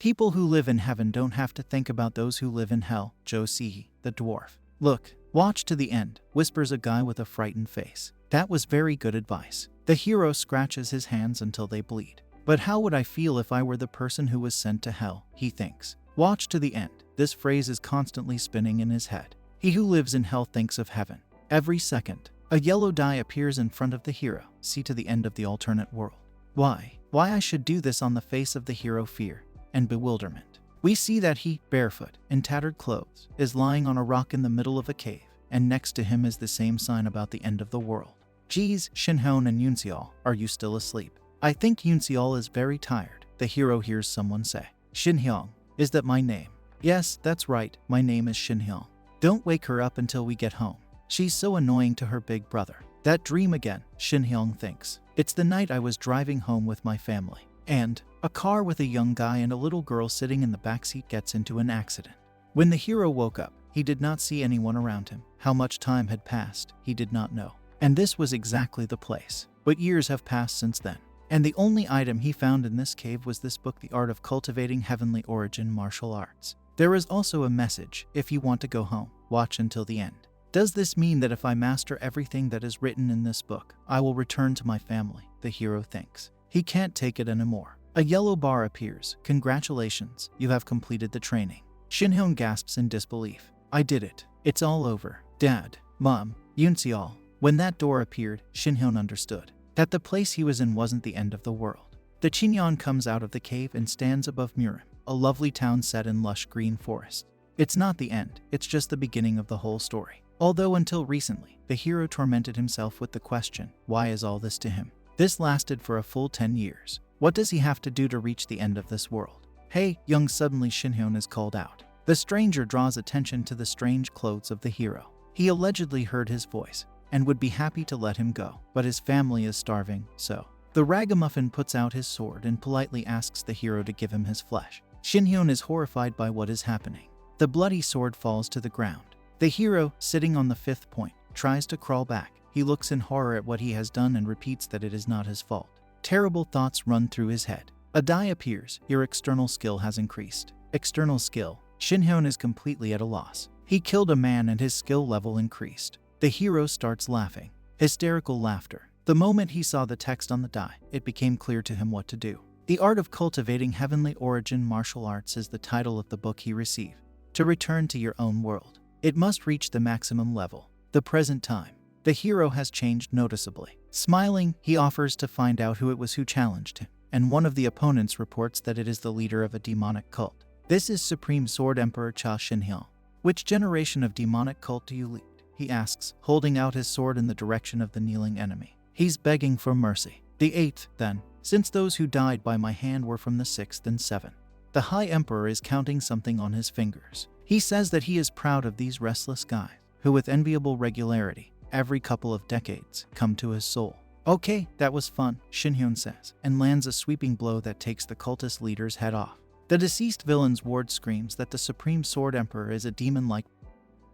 People who live in heaven don't have to think about those who live in hell, Josie, the dwarf. Look, watch to the end, whispers a guy with a frightened face. That was very good advice. The hero scratches his hands until they bleed. But how would I feel if I were the person who was sent to hell, he thinks. Watch to the end. This phrase is constantly spinning in his head. He who lives in hell thinks of heaven. Every second, a yellow die appears in front of the hero. See to the end of the alternate world. Why? Why I should do this? On the face of the hero, fear and bewilderment. We see that he, barefoot, in tattered clothes, is lying on a rock in the middle of a cave, and next to him is the same sign about the end of the world. Geez, Shinhyun and Yoonseol, are you still asleep? I think Yoonseol is very tired. The hero hears someone say, Shinhyun, is that my name? Yes, that's right, my name is Shinhyun. Don't wake her up until we get home. She's so annoying to her big brother. That dream again, Shinhyun thinks. It's the night I was driving home with my family, and a car with a young guy and a little girl sitting in the backseat gets into an accident. When the hero woke up, he did not see anyone around him. How much time had passed, he did not know. And this was exactly the place. But years have passed since then. And the only item he found in this cave was this book, The Art of Cultivating Heavenly Origin Martial Arts. There is also a message: if you want to go home, watch until the end. Does this mean that if I master everything that is written in this book, I will return to my family? The hero thinks. He can't take it anymore. A yellow bar appears. Congratulations, you have completed the training. Shinhyun gasps in disbelief. I did it. It's all over. Dad, Mom, Yoonseol. When that door appeared, Shinhyun understood that the place he was in wasn't the end of the world. The Chinyon comes out of the cave and stands above Murim, a lovely town set in lush green forest. It's not the end, it's just the beginning of the whole story. Although until recently, the hero tormented himself with the question, why is all this to him? This lasted for a full 10 years. What does he have to do to reach the end of this world? Hey, young, suddenly Shinhyun is called out. The stranger draws attention to the strange clothes of the hero. He allegedly heard his voice and would be happy to let him go, but his family is starving, so. The ragamuffin puts out his sword and politely asks the hero to give him his flesh. Shinhyun is horrified by what is happening. The bloody sword falls to the ground. The hero, sitting on the 5th point, tries to crawl back. He looks in horror at what he has done and repeats that it is not his fault. Terrible thoughts run through his head. A die appears. Your external skill has increased. External skill. Shinhyun is completely at a loss. He killed a man and his skill level increased. The hero starts laughing. Hysterical laughter. The moment he saw the text on the die, it became clear to him what to do. The Art of Cultivating Heavenly Origin Martial Arts is the title of the book he received. To return to your own world, it must reach the maximum level. The present time. The hero has changed noticeably. Smiling, he offers to find out who it was who challenged him, and one of the opponents reports that it is the leader of a demonic cult. This is Supreme Sword Emperor Cha Shinhyun. Which generation of demonic cult do you lead? He asks, holding out his sword in the direction of the kneeling enemy. He's begging for mercy. The 8th, then, since those who died by my hand were from the 6th and 7th. The High Emperor is counting something on his fingers. He says that he is proud of these restless guys, who with enviable regularity, every couple of decades, come to his soul. Okay, that was fun, Shinhyun says, and lands a sweeping blow that takes the cultist leader's head off. The deceased villain's ward screams that the Supreme Sword Emperor is a demon-like,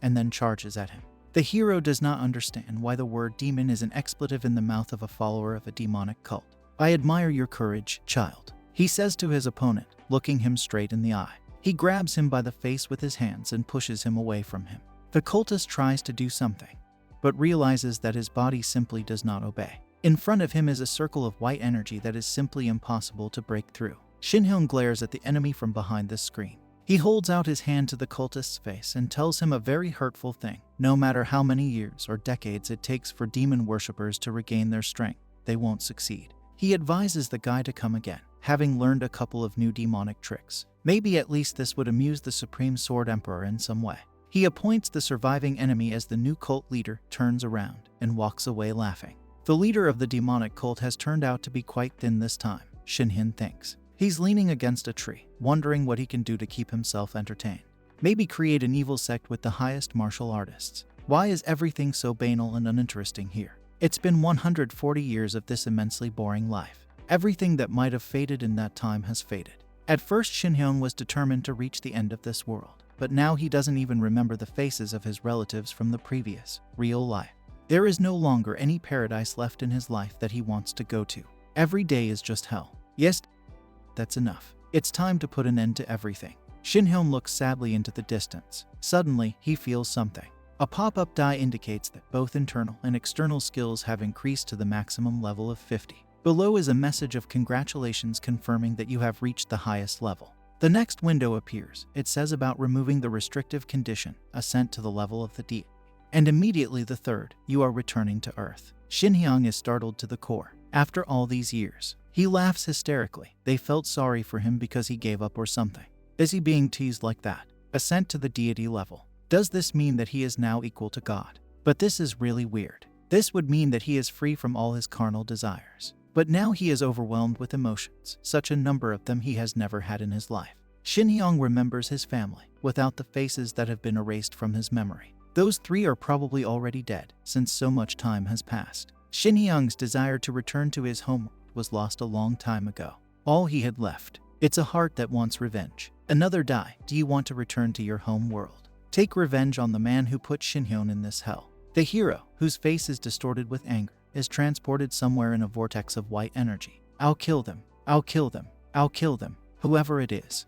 and then charges at him. The hero does not understand why the word demon is an expletive in the mouth of a follower of a demonic cult. I admire your courage, child, he says to his opponent, looking him straight in the eye. He grabs him by the face with his hands and pushes him away from him. The cultist tries to do something, but realizes that his body simply does not obey. In front of him is a circle of white energy that is simply impossible to break through. Shinhyun glares at the enemy from behind the screen. He holds out his hand to the cultist's face and tells him a very hurtful thing. No matter how many years or decades it takes for demon worshippers to regain their strength, they won't succeed. He advises the guy to come again, having learned a couple of new demonic tricks. Maybe at least this would amuse the Supreme Sword Emperor in some way. He appoints the surviving enemy as the new cult leader, turns around, and walks away laughing. The leader of the demonic cult has turned out to be quite thin this time, Shinhyun thinks. He's leaning against a tree, wondering what he can do to keep himself entertained. Maybe create an evil sect with the highest martial artists. Why is everything so banal and uninteresting here? It's been 140 years of this immensely boring life. Everything that might have faded in that time has faded. At first, Shinhyun was determined to reach the end of this world, but now he doesn't even remember the faces of his relatives from the previous, real life. There is no longer any paradise left in his life that he wants to go to. Every day is just hell. Yes, that's enough. It's time to put an end to everything. Shin Hyun looks sadly into the distance. Suddenly, he feels something. A pop-up die indicates that both internal and external skills have increased to the maximum level of 50. Below is a message of congratulations confirming that you have reached the highest level. The next window appears. It says about removing the restrictive condition, ascent to the level of the deep. And immediately the third, you are returning to Earth. Shin Hyun is startled to the core. After all these years, he laughs hysterically. They felt sorry for him because he gave up or something. Is he being teased like that? Ascent to the deity level. Does this mean that he is now equal to God? But this is really weird. This would mean that he is free from all his carnal desires. But now he is overwhelmed with emotions, such a number of them he has never had in his life. Shin Hyun remembers his family, without the faces that have been erased from his memory. Those three are probably already dead, since so much time has passed. Shin Hyun's desire to return to his home was lost a long time ago. All he had left. It's a heart that wants revenge. Another die. Do you want to return to your home world? Take revenge on the man who put Shin Hyun in this hell. The hero, whose face is distorted with anger, is transported somewhere in a vortex of white energy. I'll kill them. I'll kill them. I'll kill them. Whoever it is,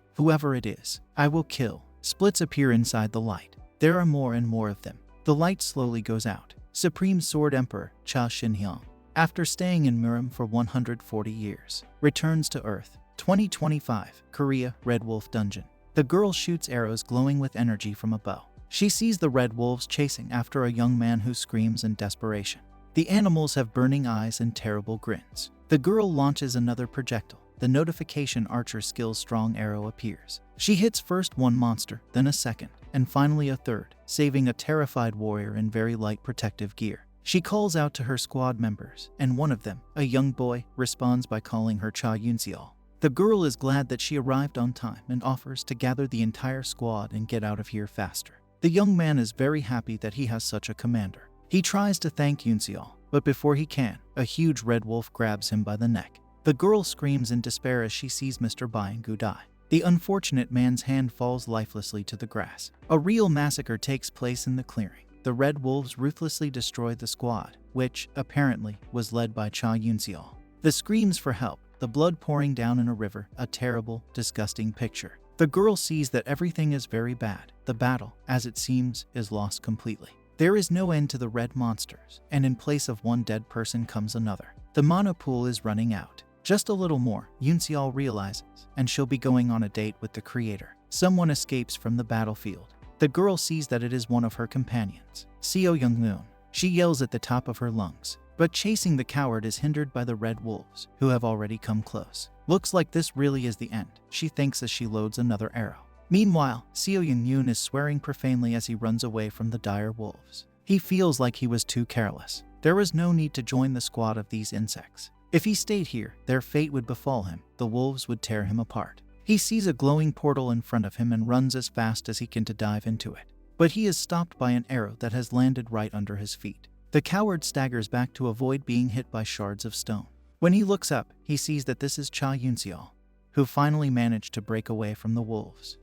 I will kill. Splits appear inside the light. There are more and more of them. The light slowly goes out. Supreme Sword Emperor Cha Shin Hyun, after staying in Murim for 140 years, returns to Earth. 2025, Korea, Red Wolf Dungeon. The girl shoots arrows glowing with energy from a bow. She sees the red wolves chasing after a young man who screams in desperation. The animals have burning eyes and terrible grins. The girl launches another projectile. The notification archer skill's strong arrow appears. She hits first one monster, then a second, and finally a third, saving a terrified warrior in very light protective gear. She calls out to her squad members, and one of them, a young boy, responds by calling her Cha Yunseol. The girl is glad that she arrived on time and offers to gather the entire squad and get out of here faster. The young man is very happy that he has such a commander. He tries to thank Yunseol, but before he can, a huge red wolf grabs him by the neck. The girl screams in despair as she sees Mr. Byung-gu die. The unfortunate man's hand falls lifelessly to the grass. A real massacre takes place in the clearing. The red wolves ruthlessly destroy the squad, which, apparently, was led by Cha Yunseol. The screams for help, the blood pouring down in a river, a terrible, disgusting picture. The girl sees that everything is very bad. The battle, as it seems, is lost completely. There is no end to the red monsters, and in place of one dead person comes another. The mana pool is running out. Just a little more, Yunseol realizes, and she'll be going on a date with the creator. Someone escapes from the battlefield. The girl sees that it is one of her companions, Seo Young-moon. She yells at the top of her lungs. But chasing the coward is hindered by the red wolves, who have already come close. Looks like this really is the end, she thinks as she loads another arrow. Meanwhile, Seo Young-moon is swearing profanely as he runs away from the dire wolves. He feels like he was too careless. There was no need to join the squad of these insects. If he stayed here, their fate would befall him. The wolves would tear him apart. He sees a glowing portal in front of him and runs as fast as he can to dive into it. But he is stopped by an arrow that has landed right under his feet. The coward staggers back to avoid being hit by shards of stone. When he looks up, he sees that this is Cha Yunseol, who finally managed to break away from the wolves.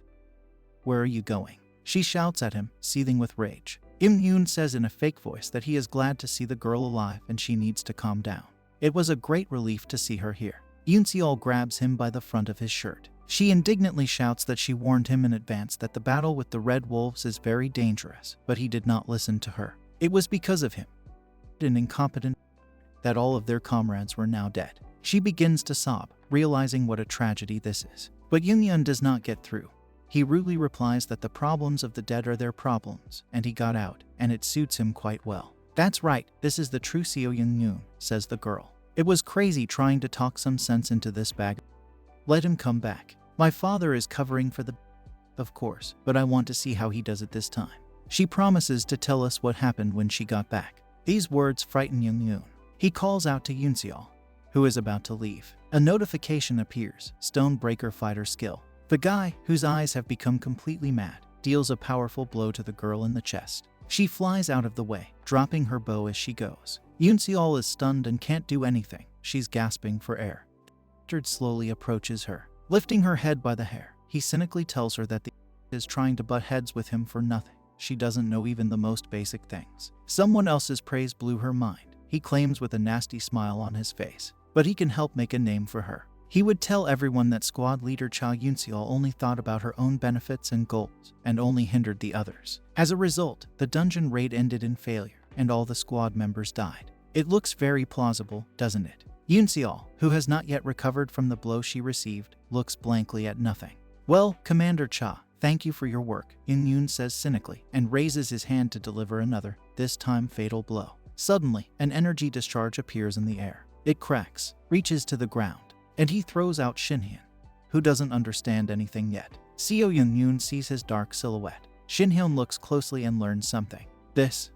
"Where are you going?" she shouts at him, seething with rage. Im-yoon says in a fake voice that he is glad to see the girl alive and she needs to calm down. It was a great relief to see her here. Yunseol grabs him by the front of his shirt. She indignantly shouts that she warned him in advance that the battle with the red wolves is very dangerous, but he did not listen to her. It was because of him, an incompetent, that all of their comrades were now dead. She begins to sob, realizing what a tragedy this is. But Young-yeon does not get through. He rudely replies that the problems of the dead are their problems, and he got out, and it suits him quite well. "That's right, this is the true Seo Young-moon," says the girl. "It was crazy trying to talk some sense into this bag. Let him come back. My father is covering for the of course, but I want to see how he does it this time." She promises to tell us what happened when she got back. These words frighten Young-moon. He calls out to Yunseol, who is about to leave. A notification appears, Stonebreaker Fighter Skill. The guy, whose eyes have become completely mad, deals a powerful blow to the girl in the chest. She flies out of the way, dropping her bow as she goes. Yunseol is stunned and can't do anything. She's gasping for air. Richard slowly approaches her. Lifting her head by the hair, he cynically tells her that the is trying to butt heads with him for nothing. She doesn't know even the most basic things. Someone else's praise blew her mind, he claims with a nasty smile on his face. But he can help make a name for her. He would tell everyone that squad leader Cha Yunseol only thought about her own benefits and goals, and only hindered the others. As a result, the dungeon raid ended in failure, and all the squad members died. It looks very plausible, doesn't it? Yunseol, who has not yet recovered from the blow she received, looks blankly at nothing. Well, Commander Cha, thank you for your work, Yoon says cynically, and raises his hand to deliver another, this time fatal blow. Suddenly, an energy discharge appears in the air. It cracks, reaches to the ground, and he throws out Shinhyun, who doesn't understand anything yet. Seo Yoon sees his dark silhouette. Shinhyun looks closely and learns something.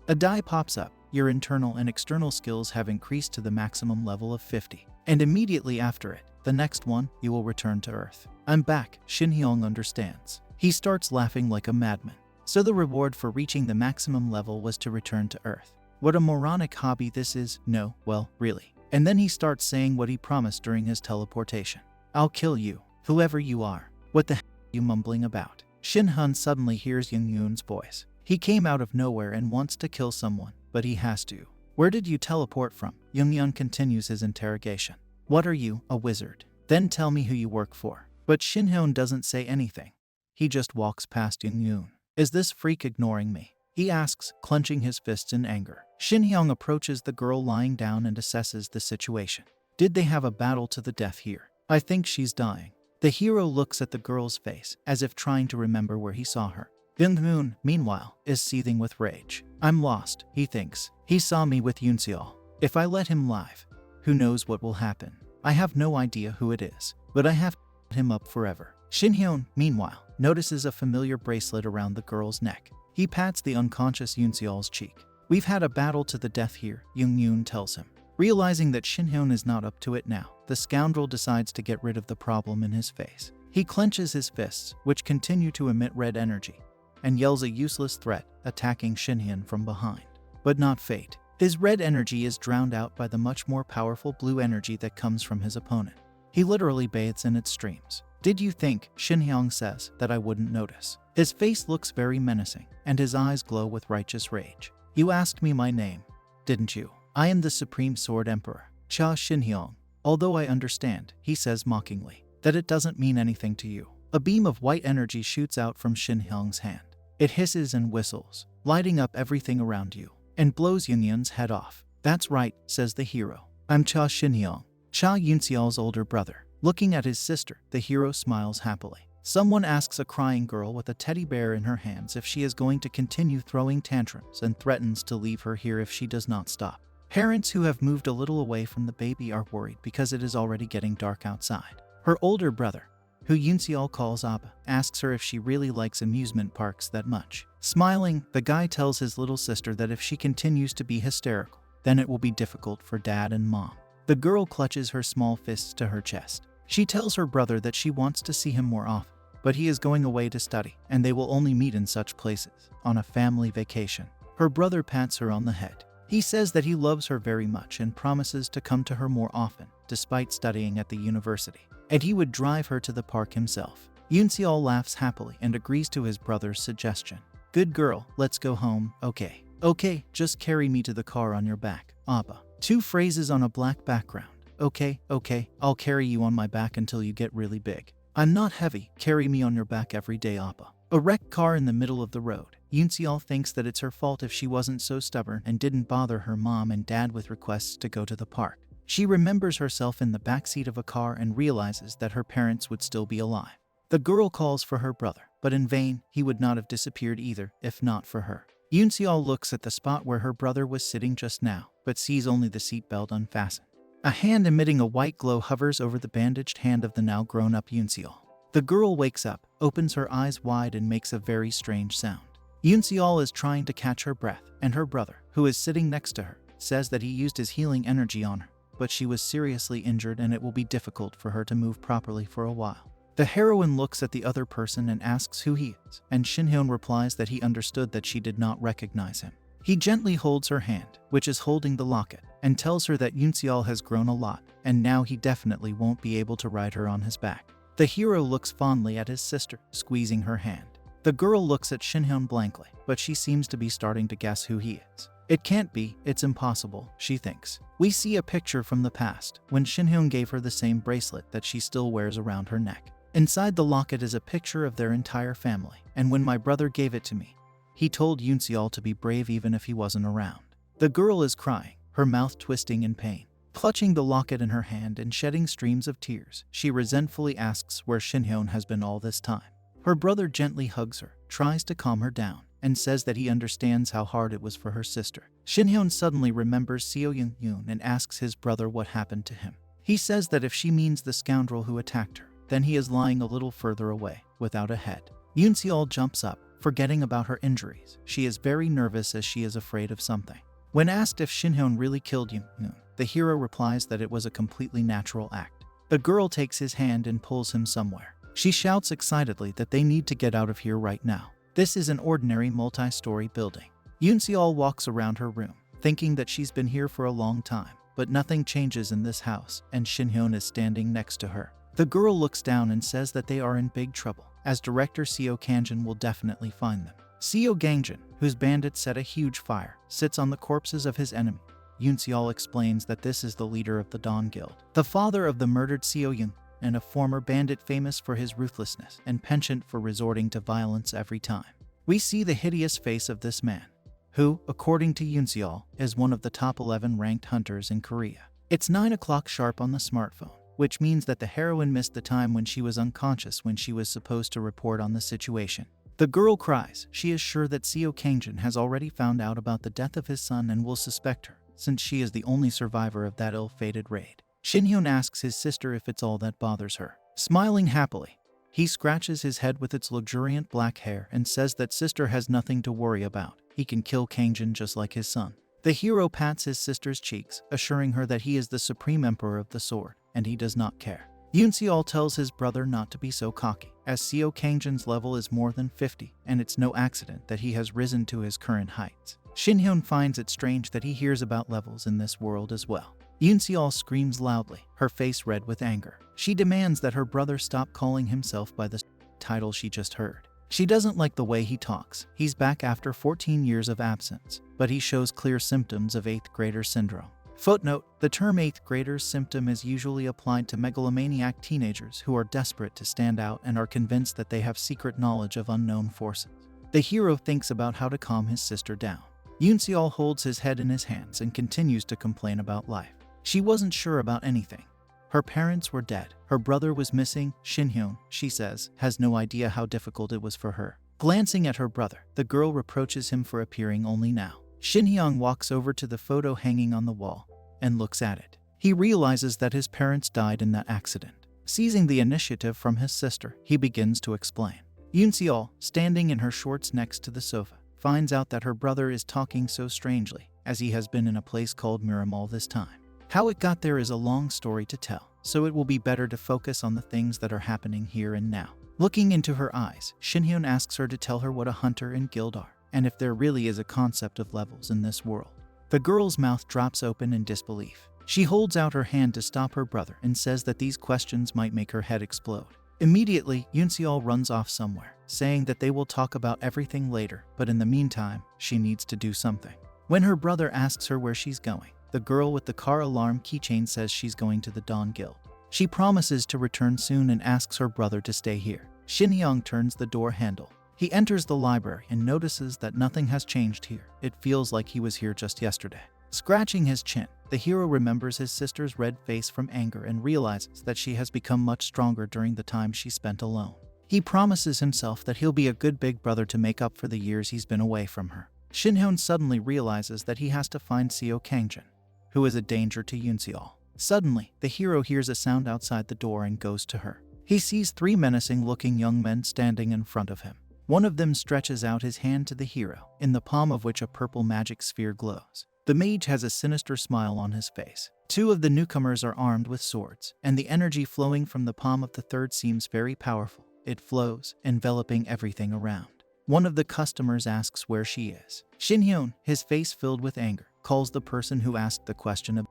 A die pops up. Your internal and external skills have increased to the maximum level of 50. And immediately after it, the next one, you will return to Earth. I'm back, Shinhyun understands. He starts laughing like a madman. So the reward for reaching the maximum level was to return to Earth. What a moronic hobby this is. No, well, really. And then he starts saying what he promised during his teleportation. I'll kill you, whoever you are. What the hell are you mumbling about? Shinhyun suddenly hears Yoon's voice. He came out of nowhere and wants to kill someone, but he has to. Where did you teleport from? Yoon continues his interrogation. What are you, a wizard? Then tell me who you work for. But Shinhyun doesn't say anything. He just walks past Yoon. Is this freak ignoring me? He asks, clenching his fists in anger. Shinhyun approaches the girl lying down and assesses the situation. Did they have a battle to the death here? I think she's dying. The hero looks at the girl's face, as if trying to remember where he saw her. Yoon, meanwhile, is seething with rage. I'm lost, he thinks. He saw me with Yunseol. If I let him live, who knows what will happen? I have no idea who it is, but I have to put him up forever. Shinhyun, meanwhile, notices a familiar bracelet around the girl's neck. He pats the unconscious Yunseol's cheek. We've had a battle to the death here, Yoon tells him. Realizing that Shinhyun is not up to it now, the scoundrel decides to get rid of the problem in his face. He clenches his fists, which continue to emit red energy, and yells a useless threat, attacking Shinhyun from behind. But not fate. His red energy is drowned out by the much more powerful blue energy that comes from his opponent. He literally bathes in its streams. Did you think, Shinhyun says, that I wouldn't notice? His face looks very menacing, and his eyes glow with righteous rage. You asked me my name, didn't you? I am the Supreme Sword Emperor, Cha Shinhyun. Although I understand, he says mockingly, that it doesn't mean anything to you. A beam of white energy shoots out from Shinhyun's hand. It hisses and whistles, lighting up everything around you, and blows Yoon's head off. That's right, says the hero. I'm Cha Shinhyun, Cha Yunseol's older brother. Looking at his sister, the hero smiles happily. Someone asks a crying girl with a teddy bear in her hands if she is going to continue throwing tantrums and threatens to leave her here if she does not stop. Parents who have moved a little away from the baby are worried because it is already getting dark outside. Her older brother, who Yunseol calls Abba, asks her if she really likes amusement parks that much. Smiling, the guy tells his little sister that if she continues to be hysterical, then it will be difficult for dad and mom. The girl clutches her small fists to her chest. She tells her brother that she wants to see him more often, but he is going away to study, and they will only meet in such places, on a family vacation. Her brother pats her on the head. He says that he loves her very much and promises to come to her more often, despite studying at the university. And he would drive her to the park himself. Yunseol laughs happily and agrees to his brother's suggestion. Good girl, let's go home, okay. Okay, just carry me to the car on your back, Abba. 2 phrases on a black background. Okay, I'll carry you on my back until you get really big. I'm not heavy, carry me on your back every day, Abba. A wrecked car in the middle of the road. Yunseol thinks that it's her fault if she wasn't so stubborn and didn't bother her mom and dad with requests to go to the park. She remembers herself in the backseat of a car and realizes that her parents would still be alive. The girl calls for her brother, but in vain. He would not have disappeared either, if not for her. Yunseol looks at the spot where her brother was sitting just now, but sees only the seatbelt unfastened. A hand emitting a white glow hovers over the bandaged hand of the now grown-up Yunseol. The girl wakes up, opens her eyes wide and makes a very strange sound. Yunseol is trying to catch her breath, and her brother, who is sitting next to her, says that he used his healing energy on her, but she was seriously injured and it will be difficult for her to move properly for a while. The heroine looks at the other person and asks who he is, and Shinhyun replies that he understood that she did not recognize him. He gently holds her hand, which is holding the locket, and tells her that Yunseol has grown a lot, and now he definitely won't be able to ride her on his back. The hero looks fondly at his sister, squeezing her hand. The girl looks at Shinhyun blankly, but she seems to be starting to guess who he is. It can't be, it's impossible, she thinks. We see a picture from the past, when Shinhyun gave her the same bracelet that she still wears around her neck. Inside the locket is a picture of their entire family, and when my brother gave it to me, he told Yoon-seol to be brave even if he wasn't around. The girl is crying, her mouth twisting in pain. Clutching the locket in her hand and shedding streams of tears, she resentfully asks where Shinhyun has been all this time. Her brother gently hugs her, tries to calm her down, and says that he understands how hard it was for her sister. Shinhyun suddenly remembers Seo Yoon and asks his brother what happened to him. He says that if she means the scoundrel who attacked her, then he is lying a little further away, without a head. Yoon-seol jumps up, forgetting about her injuries. She is very nervous as she is afraid of something. When asked if Shinhyun really killed Yoon, the hero replies that it was a completely natural act. The girl takes his hand and pulls him somewhere. She shouts excitedly that they need to get out of here right now. This is an ordinary multi-story building. Yoon-seol walks around her room, thinking that she's been here for a long time, but nothing changes in this house, and Shinhyun is standing next to her. The girl looks down and says that they are in big trouble, as director Seo Kangjin will definitely find them. Seo Gangjin, whose bandits set a huge fire, sits on the corpses of his enemy. Yoon-seol explains that this is the leader of the Dawn Guild, the father of the murdered Seo Yoon, and a former bandit famous for his ruthlessness and penchant for resorting to violence every time. We see the hideous face of this man, who, according to Yoon-seol, is one of the top 11 ranked hunters in Korea. It's 9 o'clock sharp on the smartphone, which means that the heroine missed the time when she was unconscious when she was supposed to report on the situation. The girl cries. She is sure that Seo Kangjin has already found out about the death of his son and will suspect her, since she is the only survivor of that ill-fated raid. Shinhyun asks his sister if it's all that bothers her. Smiling happily, he scratches his head with its luxuriant black hair and says that sister has nothing to worry about. He can kill Kangjin just like his son. The hero pats his sister's cheeks, assuring her that he is the supreme emperor of the sword, and he does not care. Yoon-seol tells his brother not to be so cocky, as Seo Kangjin's level is more than 50, and it's no accident that he has risen to his current heights. Shinhyun finds it strange that he hears about levels in this world as well. Yoon-seol screams loudly, her face red with anger. She demands that her brother stop calling himself by the title she just heard. She doesn't like the way he talks. He's back after 14 years of absence, but he shows clear symptoms of 8th grader syndrome. Footnote: the term 8th grader's symptom is usually applied to megalomaniac teenagers who are desperate to stand out and are convinced that they have secret knowledge of unknown forces. The hero thinks about how to calm his sister down. Yoon-seol holds his head in his hands and continues to complain about life. She wasn't sure about anything. Her parents were dead. Her brother was missing. Shinhyun, she says, has no idea how difficult it was for her. Glancing at her brother, the girl reproaches him for appearing only now. Shinhyun walks over to the photo hanging on the wall and looks at it. He realizes that his parents died in that accident. Seizing the initiative from his sister, he begins to explain. Yoon-seol, standing in her shorts next to the sofa, finds out that her brother is talking so strangely, as he has been in a place called Miram all this time. How it got there is a long story to tell, so it will be better to focus on the things that are happening here and now. Looking into her eyes, Shinhyun asks her to tell her what a hunter and guild are, and if there really is a concept of levels in this world. The girl's mouth drops open in disbelief. She holds out her hand to stop her brother and says that these questions might make her head explode. Immediately, Yoon-seol runs off somewhere, saying that they will talk about everything later, but in the meantime, she needs to do something. When her brother asks her where she's going, the girl with the car alarm keychain says she's going to the Dawn Guild. She promises to return soon and asks her brother to stay here. Shinhyun turns the door handle. He enters the library and notices that nothing has changed here. It feels like he was here just yesterday. Scratching his chin, the hero remembers his sister's red face from anger and realizes that she has become much stronger during the time she spent alone. He promises himself that he'll be a good big brother to make up for the years he's been away from her. Shinhyun suddenly realizes that he has to find Seo Kangjin, who is a danger to Yoon-seol. Suddenly, the hero hears a sound outside the door and goes to her. He sees 3 menacing-looking young men standing in front of him. One of them stretches out his hand to the hero, in the palm of which a purple magic sphere glows. The mage has a sinister smile on his face. 2 of the newcomers are armed with swords, and the energy flowing from the palm of the third seems very powerful. It flows, enveloping everything around. One of the customers asks where she is. Shinhyun, his face filled with anger, calls the person who asked the question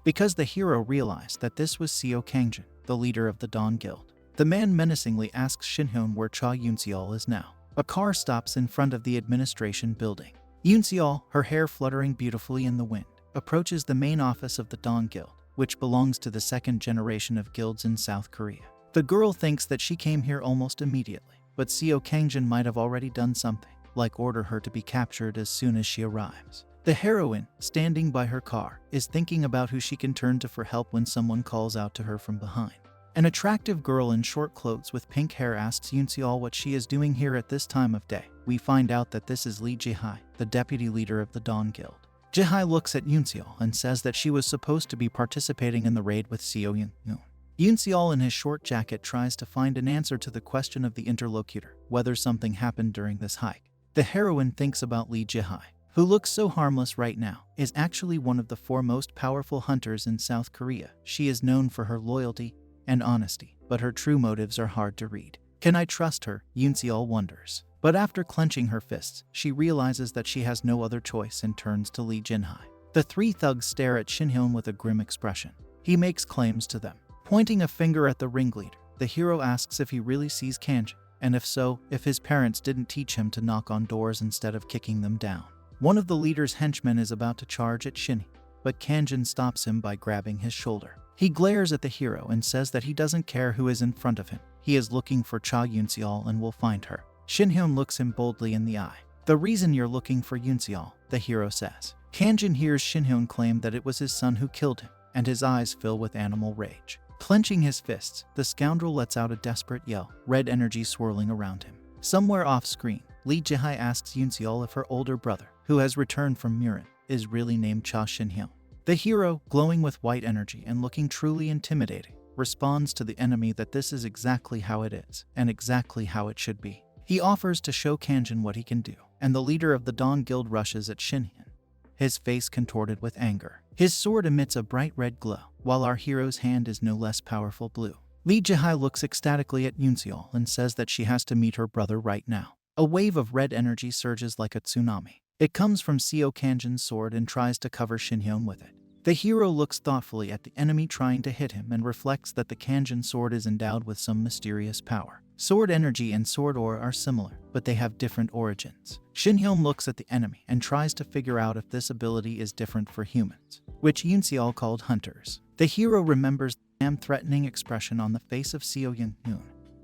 because the hero realized that this was Seo Kangjin, the leader of the Dawn Guild. The man menacingly asks Shinhyun where Cha Yoon-seol is now. A car stops in front of the administration building. Yoon-seol, her hair fluttering beautifully in the wind, approaches the main office of the Dawn Guild, which belongs to the second generation of guilds in South Korea. The girl thinks that she came here almost immediately, but Seo Kangjin might have already done something, like order her to be captured as soon as she arrives. The heroine, standing by her car, is thinking about who she can turn to for help when someone calls out to her from behind. An attractive girl in short clothes with pink hair asks Yoon-seol what she is doing here at this time of day. We find out that this is Lee Ji-hae, the deputy leader of the Dawn Guild. Ji-hae looks at Yoon-seol and says that she was supposed to be participating in the raid with Seo Yoon-noon. Yoon-seol in his short jacket tries to find an answer to the question of the interlocutor, whether something happened during this hike. The heroine thinks about Lee Ji-hae, who looks so harmless right now, is actually one of the 4 most powerful hunters in South Korea. She is known for her loyalty and honesty, but her true motives are hard to read. Can I trust her? Yoon-seol wonders. But after clenching her fists, she realizes that she has no other choice and turns to Lee Ji-hae. The 3 thugs stare at Shin-hyun with a grim expression. He makes claims to them. Pointing a finger at the ringleader, the hero asks if he really sees Kanjin, and if so, if his parents didn't teach him to knock on doors instead of kicking them down. One of the leader's henchmen is about to charge at Shin, but Kanjin stops him by grabbing his shoulder. He glares at the hero and says that he doesn't care who is in front of him. He is looking for Cha Yoon-seol and will find her. Shin-hyun looks him boldly in the eye. The reason you're looking for Yoon-seol, the hero says. Kanjin hears Shin-hyun claim that it was his son who killed him, and his eyes fill with animal rage. Clenching his fists, the scoundrel lets out a desperate yell, red energy swirling around him. Somewhere off-screen, Lee Ji-hae asks Yoon-seol if her older brother, who has returned from Murin, is really named Cha Shin-hyun. The hero, glowing with white energy and looking truly intimidating, responds to the enemy that this is exactly how it is, and exactly how it should be. He offers to show Kanjin what he can do, and the leader of the Dawn Guild rushes at Shin-hyun, his face contorted with anger. His sword emits a bright red glow, while our hero's hand is no less powerful blue. Lee Ji-hae looks ecstatically at Yoon-seol and says that she has to meet her brother right now. A wave of red energy surges like a tsunami. It comes from Seo Kanjin's sword and tries to cover Shin-hyun with it. The hero looks thoughtfully at the enemy trying to hit him and reflects that the Kanjin sword is endowed with some mysterious power. Sword energy and sword aura are similar, but they have different origins. Shin-hyun looks at the enemy and tries to figure out if this ability is different for humans, which Yoon-seol called hunters. The hero remembers the damn threatening expression on the face of Seo Yoon-noon,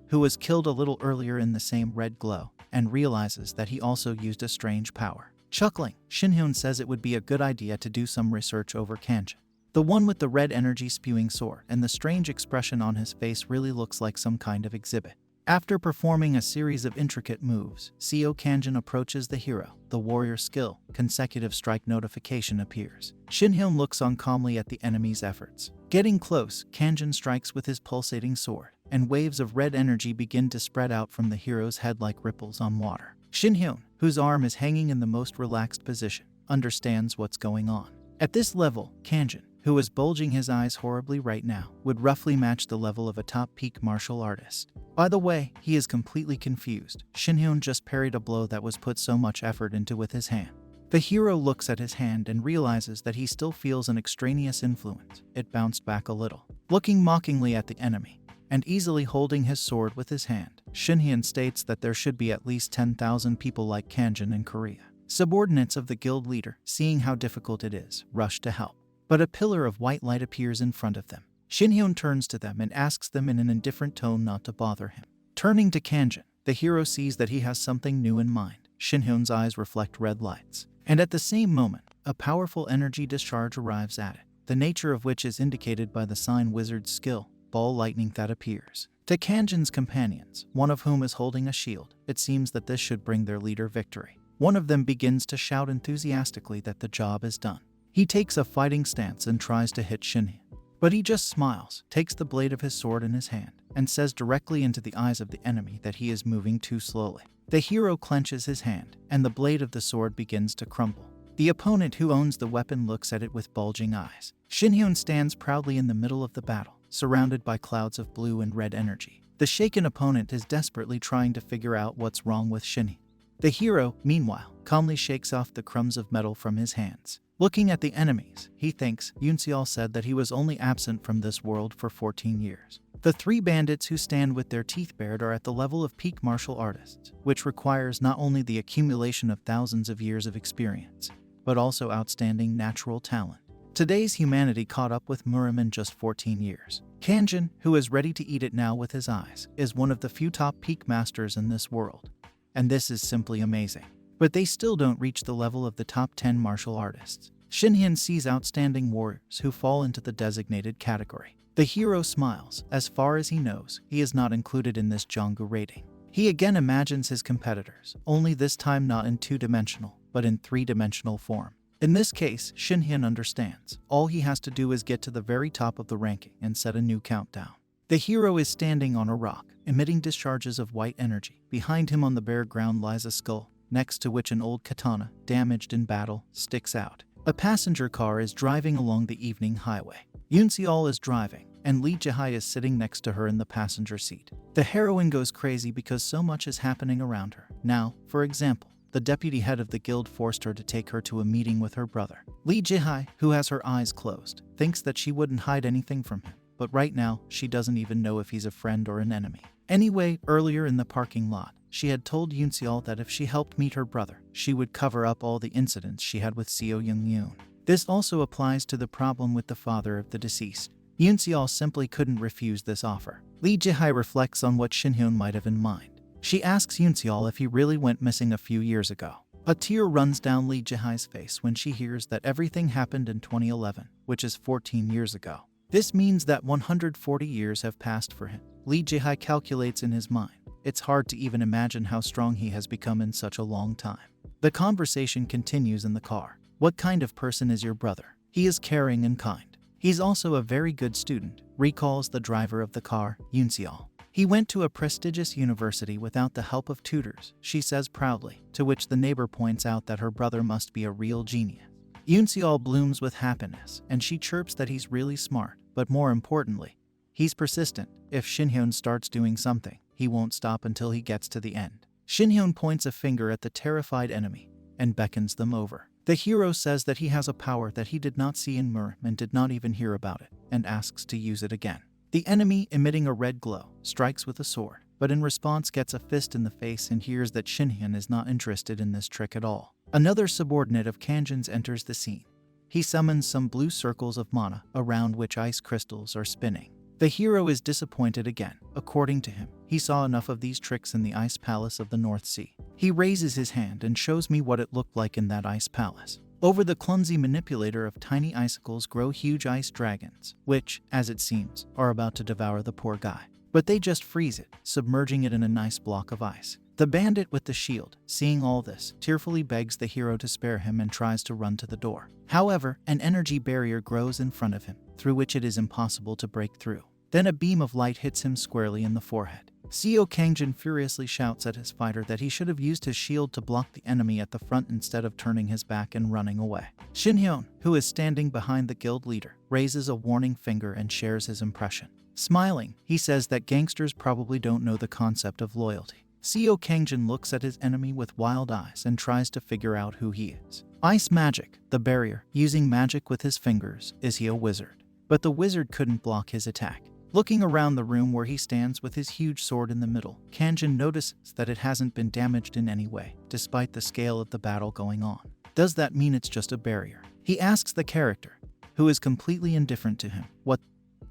who was killed a little earlier in the same red glow, and realizes that he also used a strange power. Chuckling, Shin-hyun says it would be a good idea to do some research over Kanjin. The one with the red energy spewing sword and the strange expression on his face really looks like some kind of exhibit. After performing a series of intricate moves, Seo Kanjin approaches the hero. The warrior skill, consecutive strike notification appears. Shin-hyun looks on calmly at the enemy's efforts. Getting close, Kanjin strikes with his pulsating sword, and waves of red energy begin to spread out from the hero's head like ripples on water. Shin-hyun, whose arm is hanging in the most relaxed position, understands what's going on. At this level, Kanjin, who is bulging his eyes horribly right now, would roughly match the level of a top-peak martial artist. By the way, he is completely confused. Shin-hyun just parried a blow that was put so much effort into with his hand. The hero looks at his hand and realizes that he still feels an extraneous influence. It bounced back a little. Looking mockingly at the enemy, and easily holding his sword with his hand, Shin-hyun states that there should be at least 10,000 people like Kanjin in Korea. Subordinates of the guild leader, seeing how difficult it is, rush to help. But a pillar of white light appears in front of them. Shin-hyun turns to them and asks them in an indifferent tone not to bother him. Turning to Kanjin, the hero sees that he has something new in mind. Shin-hyun's eyes reflect red lights. And at the same moment, a powerful energy discharge arrives at it, the nature of which is indicated by the sign wizard's skill, ball lightning that appears. To Kanjin's companions, one of whom is holding a shield, it seems that this should bring their leader victory. One of them begins to shout enthusiastically that the job is done. He takes a fighting stance and tries to hit Shin-hyun, but he just smiles, takes the blade of his sword in his hand, and says directly into the eyes of the enemy that he is moving too slowly. The hero clenches his hand, and the blade of the sword begins to crumble. The opponent who owns the weapon looks at it with bulging eyes. Shin-hyun stands proudly in the middle of the battle, surrounded by clouds of blue and red energy. The shaken opponent is desperately trying to figure out what's wrong with Shin-hyun. The hero, meanwhile, calmly shakes off the crumbs of metal from his hands. Looking at the enemies, he thinks Yoon-seol said that he was only absent from this world for 14 years. The three bandits who stand with their teeth bared are at the level of peak martial artists, which requires not only the accumulation of thousands of years of experience, but also outstanding natural talent. Today's humanity caught up with Murim in just 14 years. Kanjin, who is ready to eat it now with his eyes, is one of the few top peak masters in this world. And this is simply amazing. But they still don't reach the level of the top 10 martial artists. Shinhyun sees outstanding warriors who fall into the designated category. The hero smiles. As far as he knows, he is not included in this Jonggu rating. He again imagines his competitors, only this time not in two-dimensional, but in three-dimensional form. In this case, Shinhyun understands. All he has to do is get to the very top of the ranking and set a new countdown. The hero is standing on a rock, emitting discharges of white energy. Behind him on the bare ground lies a skull, next to which an old katana, damaged in battle, sticks out. A passenger car is driving along the evening highway. Yoon Se-al is driving, and Lee Jae-hai is sitting next to her in the passenger seat. The heroine goes crazy because so much is happening around her. Now, for example, the deputy head of the guild forced her to take her to a meeting with her brother. Lee Jae-hai, who has her eyes closed, thinks that she wouldn't hide anything from him, but right now, she doesn't even know if he's a friend or an enemy. Anyway, earlier in the parking lot, she had told Yoon Se-al that if she helped meet her brother, she would cover up all the incidents she had with Seo Young-yoon. This also applies to the problem with the father of the deceased. Yoon Se-al simply couldn't refuse this offer. Lee Jae-hai reflects on what Shinhyun might have in mind. She asks Yoon Se-al if he really went missing a few years ago. A tear runs down Lee Jae-hai's face when she hears that everything happened in 2011, which is 14 years ago. This means that 140 years have passed for him. Lee Jae-hai calculates in his mind. It's hard to even imagine how strong he has become in such a long time. The conversation continues in the car. What kind of person is your brother? He is caring and kind. He's also a very good student, recalls the driver of the car, Yoon Se-al. He went to a prestigious university without the help of tutors, she says proudly, to which the neighbor points out that her brother must be a real genius. Yoon Se-al blooms with happiness, and she chirps that he's really smart, but more importantly, he's persistent. If Shinhyun starts doing something, he won't stop until he gets to the end. Shinhyun points a finger at the terrified enemy and beckons them over. The hero says that he has a power that he did not see in Murim and did not even hear about it, and asks to use it again. The enemy, emitting a red glow, strikes with a sword, but in response gets a fist in the face and hears that Shinhyun is not interested in this trick at all. Another subordinate of Kanjin's enters the scene. He summons some blue circles of mana, around which ice crystals are spinning. The hero is disappointed again. According to him, he saw enough of these tricks in the ice palace of the North Sea. He raises his hand and shows me what it looked like in that ice palace. Over the clumsy manipulator of tiny icicles grow huge ice dragons, which, as it seems, are about to devour the poor guy. But they just freeze it, submerging it in a nice block of ice. The bandit with the shield, seeing all this, tearfully begs the hero to spare him and tries to run to the door. However, an energy barrier grows in front of him, through which it is impossible to break through. Then a beam of light hits him squarely in the forehead. Seo Kangjin furiously shouts at his fighter that he should have used his shield to block the enemy at the front instead of turning his back and running away. Shinhyun, who is standing behind the guild leader, raises a warning finger and shares his impression. Smiling, he says that gangsters probably don't know the concept of loyalty. Seo Kangjin looks at his enemy with wild eyes and tries to figure out who he is. Ice magic, the barrier, using magic with his fingers, is he a wizard? But the wizard couldn't block his attack. Looking around the room where he stands with his huge sword in the middle, Kanjin notices that it hasn't been damaged in any way, despite the scale of the battle going on. Does that mean it's just a barrier? He asks the character, who is completely indifferent to him, what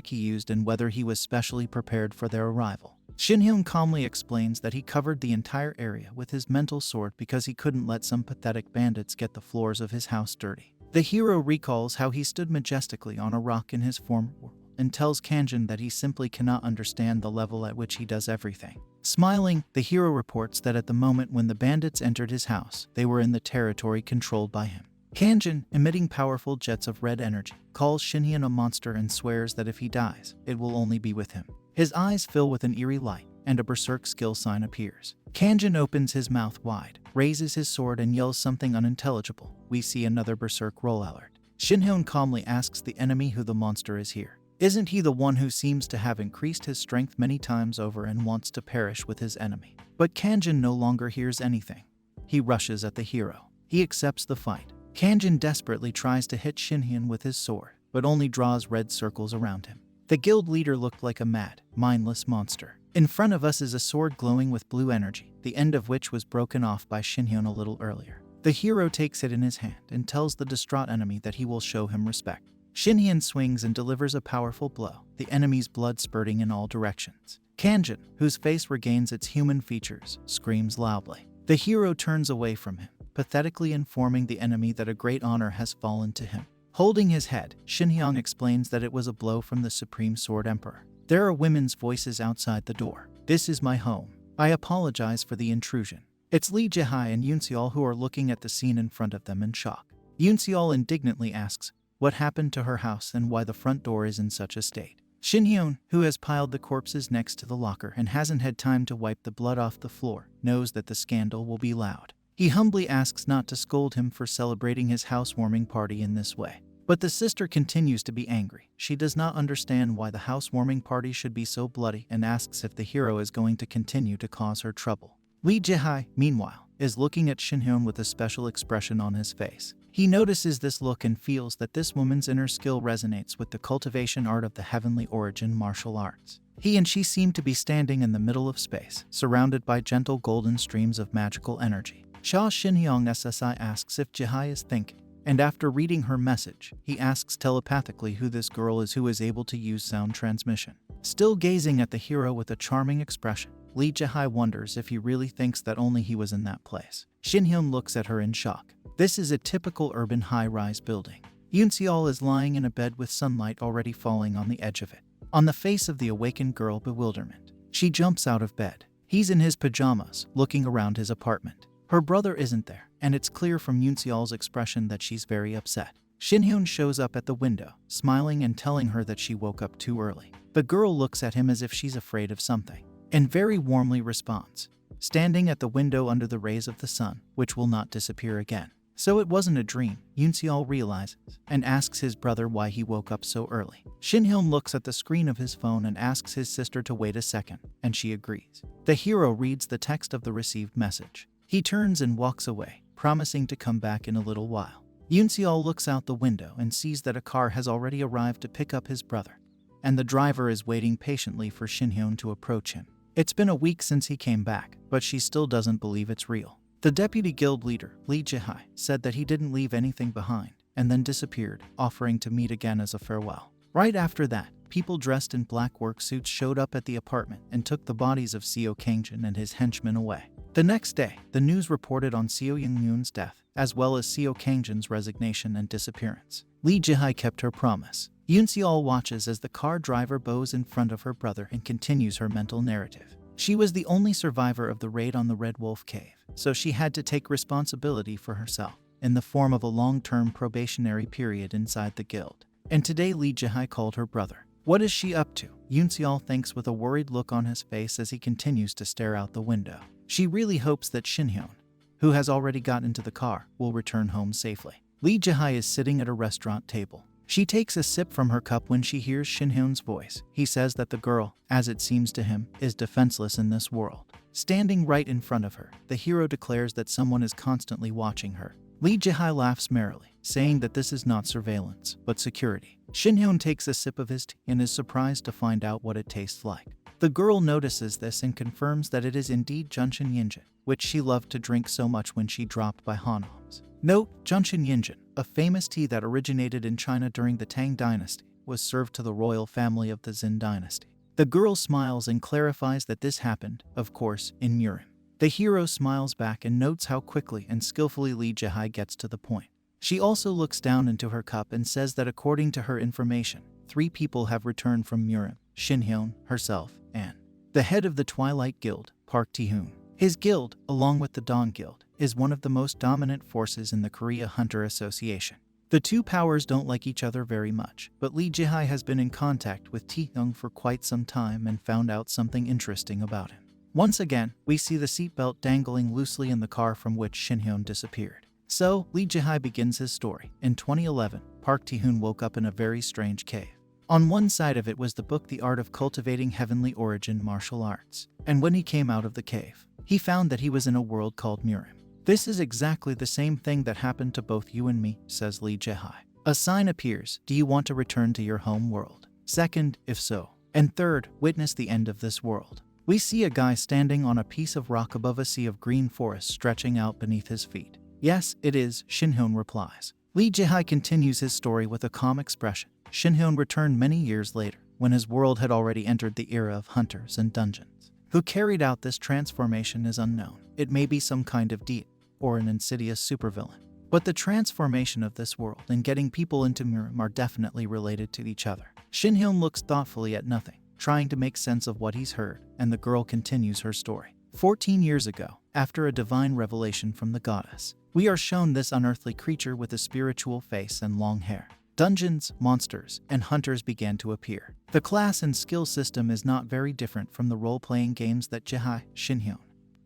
he used and whether he was specially prepared for their arrival. Shinhyun calmly explains that he covered the entire area with his mental sword because he couldn't let some pathetic bandits get the floors of his house dirty. The hero recalls how he stood majestically on a rock in his former world, and tells Kanjin that he simply cannot understand the level at which he does everything. Smiling, the hero reports that at the moment when the bandits entered his house, they were in the territory controlled by him. Kanjin, emitting powerful jets of red energy, calls Shinhyun a monster and swears that if he dies, it will only be with him. His eyes fill with an eerie light, and a berserk skill sign appears. Kanjin opens his mouth wide, raises his sword and yells something unintelligible. We see another berserk roll alert. Shinhyun calmly asks the enemy who the monster is here. Isn't he the one who seems to have increased his strength many times over and wants to perish with his enemy? But Kanjin no longer hears anything. He rushes at the hero. He accepts the fight. Kanjin desperately tries to hit Shinhyun with his sword, but only draws red circles around him. The guild leader looked like a mad, mindless monster. In front of us is a sword glowing with blue energy, the end of which was broken off by Shinhyun a little earlier. The hero takes it in his hand and tells the distraught enemy that he will show him respect. Shinhyun swings and delivers a powerful blow, the enemy's blood spurting in all directions. Kanjin, whose face regains its human features, screams loudly. The hero turns away from him, pathetically informing the enemy that a great honor has fallen to him. Holding his head, Shinhyun explains that it was a blow from the Supreme Sword Emperor. There are women's voices outside the door. This is my home. I apologize for the intrusion. It's Lee Jae-hae and Yoon Seol who are looking at the scene in front of them in shock. Yoon Seol indignantly asks what happened to her house and why the front door is in such a state. Shinhyun, who has piled the corpses next to the locker and hasn't had time to wipe the blood off the floor, knows that the scandal will be loud. He humbly asks not to scold him for celebrating his housewarming party in this way. But the sister continues to be angry. She does not understand why the housewarming party should be so bloody and asks if the hero is going to continue to cause her trouble. Lee Jae-hae, meanwhile, is looking at Shinhyun with a special expression on his face. He notices this look and feels that this woman's inner skill resonates with the cultivation art of the heavenly origin martial arts. He and she seem to be standing in the middle of space, surrounded by gentle golden streams of magical energy. Shinhyun SSI asks if Jae-hae is thinking, and after reading her message, he asks telepathically who this girl is who is able to use sound transmission. Still gazing at the hero with a charming expression, Lee Jae-hae wonders if he really thinks that only he was in that place. Shinhyun looks at her in shock. This is a typical urban high-rise building. Yoon Seol is lying in a bed with sunlight already falling on the edge of it. On the face of the awakened girl, bewilderment. She jumps out of bed. He's in his pajamas, looking around his apartment. Her brother isn't there, and it's clear from Yoon Seol's expression that she's very upset. Shinhyun shows up at the window, smiling and telling her that she woke up too early. The girl looks at him as if she's afraid of something, and very warmly responds, standing at the window under the rays of the sun, which will not disappear again. So it wasn't a dream, Yoon Seol realizes, and asks his brother why he woke up so early. Shinhyun looks at the screen of his phone and asks his sister to wait a second, and she agrees. The hero reads the text of the received message. He turns and walks away, promising to come back in a little while. Yoon Seol looks out the window and sees that a car has already arrived to pick up his brother, and the driver is waiting patiently for Shinhyun to approach him. It's been a week since he came back, but she still doesn't believe it's real. The deputy guild leader, Lee Jae-hae, said that he didn't leave anything behind, and then disappeared, offering to meet again as a farewell. Right after that, people dressed in black work suits showed up at the apartment and took the bodies of Seo Kangjin and his henchmen away. The next day, the news reported on Seo Young-yoon's death, as well as Seo Kangjin's resignation and disappearance. Lee Jae-hae kept her promise. Yoon Seol watches as the car driver bows in front of her brother and continues her mental narrative. She was the only survivor of the raid on the Red Wolf Cave, so she had to take responsibility for herself, in the form of a long-term probationary period inside the guild. And today Lee Jae-hae called her brother. What is she up to? Yoon Seol thinks with a worried look on his face as he continues to stare out the window. She really hopes that Shinhyun, who has already got into the car, will return home safely. Lee Jae-hae is sitting at a restaurant table. She takes a sip from her cup when she hears Shinhyun's voice. He says that the girl, as it seems to him, is defenseless in this world. Standing right in front of her, the hero declares that someone is constantly watching her. Lee Jae-hae laughs merrily, saying that this is not surveillance, but security. Shinhyun takes a sip of his tea and is surprised to find out what it tastes like. The girl notices this and confirms that it is indeed Junshin Yinjin, which she loved to drink so much when she dropped by Hanam's. Note, Junshin Yinjin, a famous tea that originated in China during the Tang dynasty, was served to the royal family of the Xin dynasty. The girl smiles and clarifies that this happened, of course, in Murim. The hero smiles back and notes how quickly and skillfully Lee Jae-hae gets to the point. She also looks down into her cup and says that according to her information, 3 people have returned from Murim: Shinhyun, herself, and the head of the Twilight Guild, Park Tae-hoon. His guild, along with the Dawn Guild, is one of the most dominant forces in the Korea Hunter Association. The two powers don't like each other very much, but Lee Jae-hae has been in contact with Tae-hoon for quite some time and found out something interesting about him. Once again, we see the seatbelt dangling loosely in the car from which Shinhyun disappeared. So, Lee Jae-hae begins his story. In 2011, Park Tae-hoon woke up in a very strange cave. On one side of it was the book The Art of Cultivating Heavenly Origin Martial Arts, and when he came out of the cave, he found that he was in a world called Murim. This is exactly the same thing that happened to both you and me, says Lee Jae-hae. A sign appears. Do you want to return to your home world? Second, if so. And third, witness the end of this world. We see a guy standing on a piece of rock above a sea of green forest stretching out beneath his feet. Yes, it is, Shinhyun replies. Lee Jae-hae continues his story with a calm expression. Shinhyun returned many years later, when his world had already entered the era of hunters and dungeons. Who carried out this transformation is unknown. It may be some kind of deity, or an insidious supervillain. But the transformation of this world and getting people into Mirim are definitely related to each other. Shinhyun looks thoughtfully at nothing, trying to make sense of what he's heard, and the girl continues her story. 14 years ago, after a divine revelation from the goddess, we are shown this unearthly creature with a spiritual face and long hair. Dungeons, monsters, and hunters began to appear. The class and skill system is not very different from the role-playing games that Jae-hae, Shinhyun,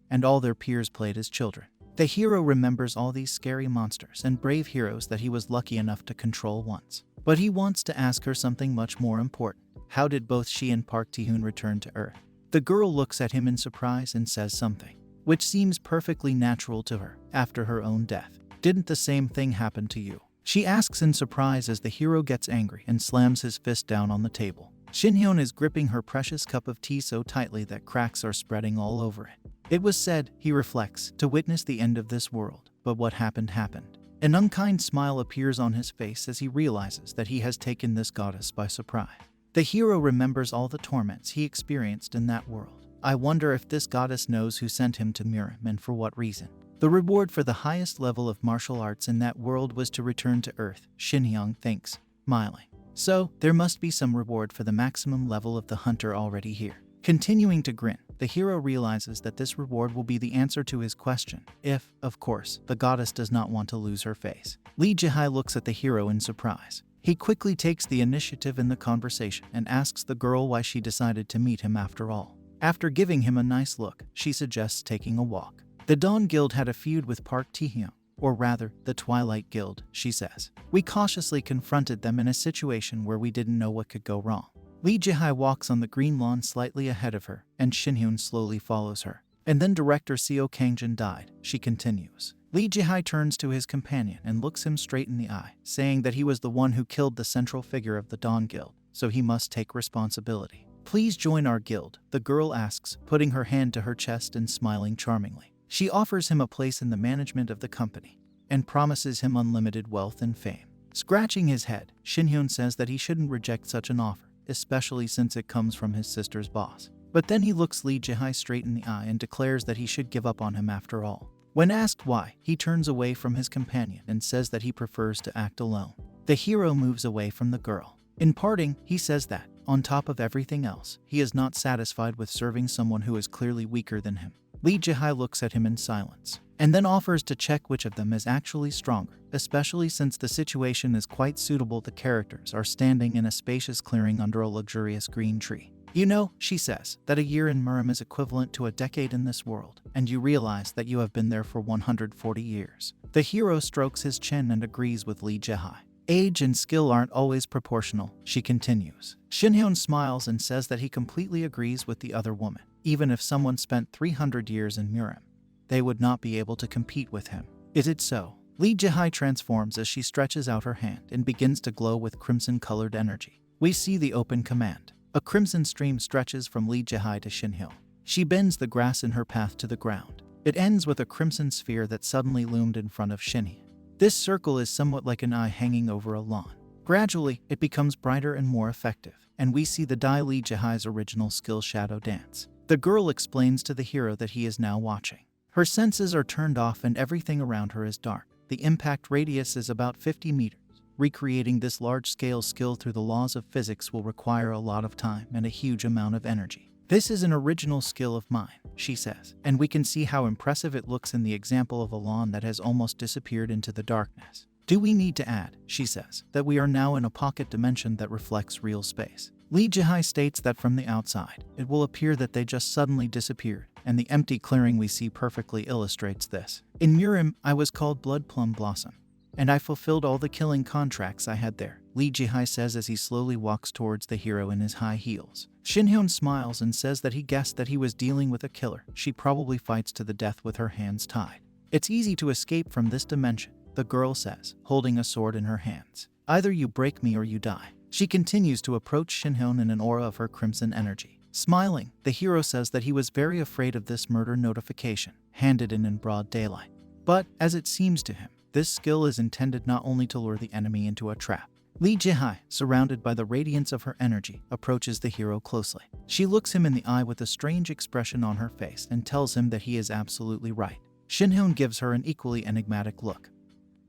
and all their peers played as children. The hero remembers all these scary monsters and brave heroes that he was lucky enough to control once. But he wants to ask her something much more important. How did both she and Park Tae-hoon return to Earth? The girl looks at him in surprise and says something, which seems perfectly natural to her after her own death. Didn't the same thing happen to you? She asks in surprise as the hero gets angry and slams his fist down on the table. Shinhyun is gripping her precious cup of tea so tightly that cracks are spreading all over it. It was said, he reflects, to witness the end of this world, but what happened happened. An unkind smile appears on his face as he realizes that he has taken this goddess by surprise. The hero remembers all the torments he experienced in that world. I wonder if this goddess knows who sent him to Mirim and for what reason. The reward for the highest level of martial arts in that world was to return to Earth, Shinhyun thinks, smiling. So, there must be some reward for the maximum level of the hunter already here. Continuing to grin, the hero realizes that this reward will be the answer to his question, if, of course, the goddess does not want to lose her face. Lee Jae-hae looks at the hero in surprise. He quickly takes the initiative in the conversation and asks the girl why she decided to meet him after all. After giving him a nice look, she suggests taking a walk. The Dawn Guild had a feud with Park Tae-hoon, or rather, the Twilight Guild, she says. We cautiously confronted them in a situation where we didn't know what could go wrong. Lee Jae-hae walks on the green lawn slightly ahead of her, and Shinhyun slowly follows her. And then director Seo Kangjin died, she continues. Lee Jae-hae turns to his companion and looks him straight in the eye, saying that he was the one who killed the central figure of the Dawn Guild, so he must take responsibility. Please join our guild, the girl asks, putting her hand to her chest and smiling charmingly. She offers him a place in the management of the company, and promises him unlimited wealth and fame. Scratching his head, Shinhyun says that he shouldn't reject such an offer, especially since it comes from his sister's boss. But then he looks Lee Jae-hae straight in the eye and declares that he should give up on him after all. When asked why, he turns away from his companion and says that he prefers to act alone. The hero moves away from the girl. In parting, he says that, on top of everything else, he is not satisfied with serving someone who is clearly weaker than him. Lee Jae-hae looks at him in silence, and then offers to check which of them is actually stronger, especially since the situation is quite suitable. The characters are standing in a spacious clearing under a luxurious green tree. You know, she says, that a year in Mirim is equivalent to a decade in this world, and you realize that you have been there for 140 years. The hero strokes his chin and agrees with Lee Jae-hae. Age and skill aren't always proportional, she continues. Shinhyun smiles and says that he completely agrees with the other woman. Even if someone spent 300 years in Mirim, they would not be able to compete with him. Is it so? Lee Jae-hae transforms as she stretches out her hand and begins to glow with crimson-colored energy. We see the open command. A crimson stream stretches from Lee Jae-hae to Shinhyun. She bends the grass in her path to the ground. It ends with a crimson sphere that suddenly loomed in front of Shinhyun. This circle is somewhat like an eye hanging over a lawn. Gradually, it becomes brighter and more effective, and we see the Dai Lee Jae-hae's original skill Shadow Dance. The girl explains to the hero that he is now watching. Her senses are turned off and everything around her is dark. The impact radius is about 50 meters. Recreating this large-scale skill through the laws of physics will require a lot of time and a huge amount of energy. This is an original skill of mine, she says, and we can see how impressive it looks in the example of a lawn that has almost disappeared into the darkness. Do we need to add, she says, that we are now in a pocket dimension that reflects real space? Lee Jae-hae states that from the outside, it will appear that they just suddenly disappeared, and the empty clearing we see perfectly illustrates this. In Mirim, I was called Blood Plum Blossom, and I fulfilled all the killing contracts I had there, Lee Jae-hae says as he slowly walks towards the hero in his high heels. Shinhyun smiles and says that he guessed that he was dealing with a killer. She probably fights to the death with her hands tied. It's easy to escape from this dimension, the girl says, holding a sword in her hands. Either you break me or you die. She continues to approach Shinhyun in an aura of her crimson energy. Smiling, the hero says that he was very afraid of this murder notification, handed in broad daylight. But, as it seems to him, this skill is intended not only to lure the enemy into a trap. Lee Jihai, surrounded by the radiance of her energy, approaches the hero closely. She looks him in the eye with a strange expression on her face and tells him that he is absolutely right. Shinhyun gives her an equally enigmatic look.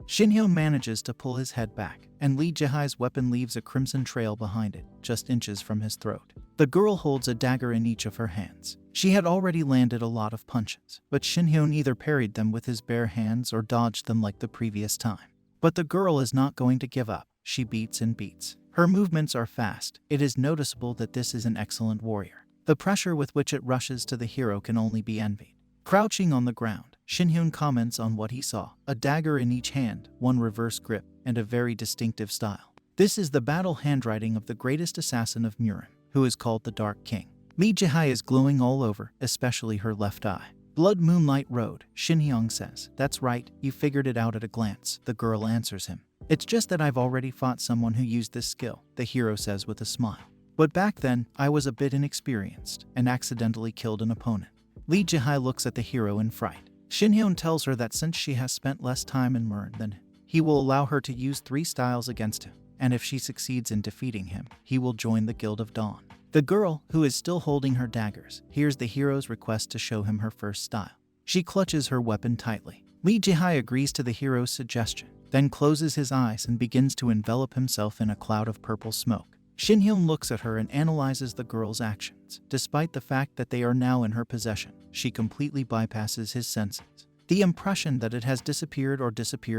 Shinhyun manages to pull his head back, and Lee Jihai's weapon leaves a crimson trail behind it, just inches from his throat. The girl holds a dagger in each of her hands. She had already landed a lot of punches, but Shinhyun either parried them with his bare hands or dodged them like the previous time. But the girl is not going to give up. She beats and beats. Her movements are fast. It is noticeable that this is an excellent warrior. The pressure with which it rushes to the hero can only be envied. Crouching on the ground, Shinhyun comments on what he saw: a dagger in each hand, one reverse grip, and a very distinctive style. This is the battle handwriting of the greatest assassin of Murin, who is called the Dark King. Lee Jihai is glowing all over, especially her left eye. Blood Moonlight Road, Shinhyun says. That's right, you figured it out at a glance, the girl answers him. It's just that I've already fought someone who used this skill, the hero says with a smile. But back then, I was a bit inexperienced and accidentally killed an opponent. Lee Jihai looks at the hero in fright. Shinhyun tells her that since she has spent less time in Murin than him, he will allow her to use 3 styles against him, and if she succeeds in defeating him, he will join the Guild of Dawn. The girl, who is still holding her daggers, hears the hero's request to show him her first style. She clutches her weapon tightly. Lee Jihai agrees to the hero's suggestion, then closes his eyes and begins to envelop himself in a cloud of purple smoke. Shinhyun looks at her and analyzes the girl's actions. Despite the fact that they are now in her possession, she completely bypasses his senses. The impression that it has disappeared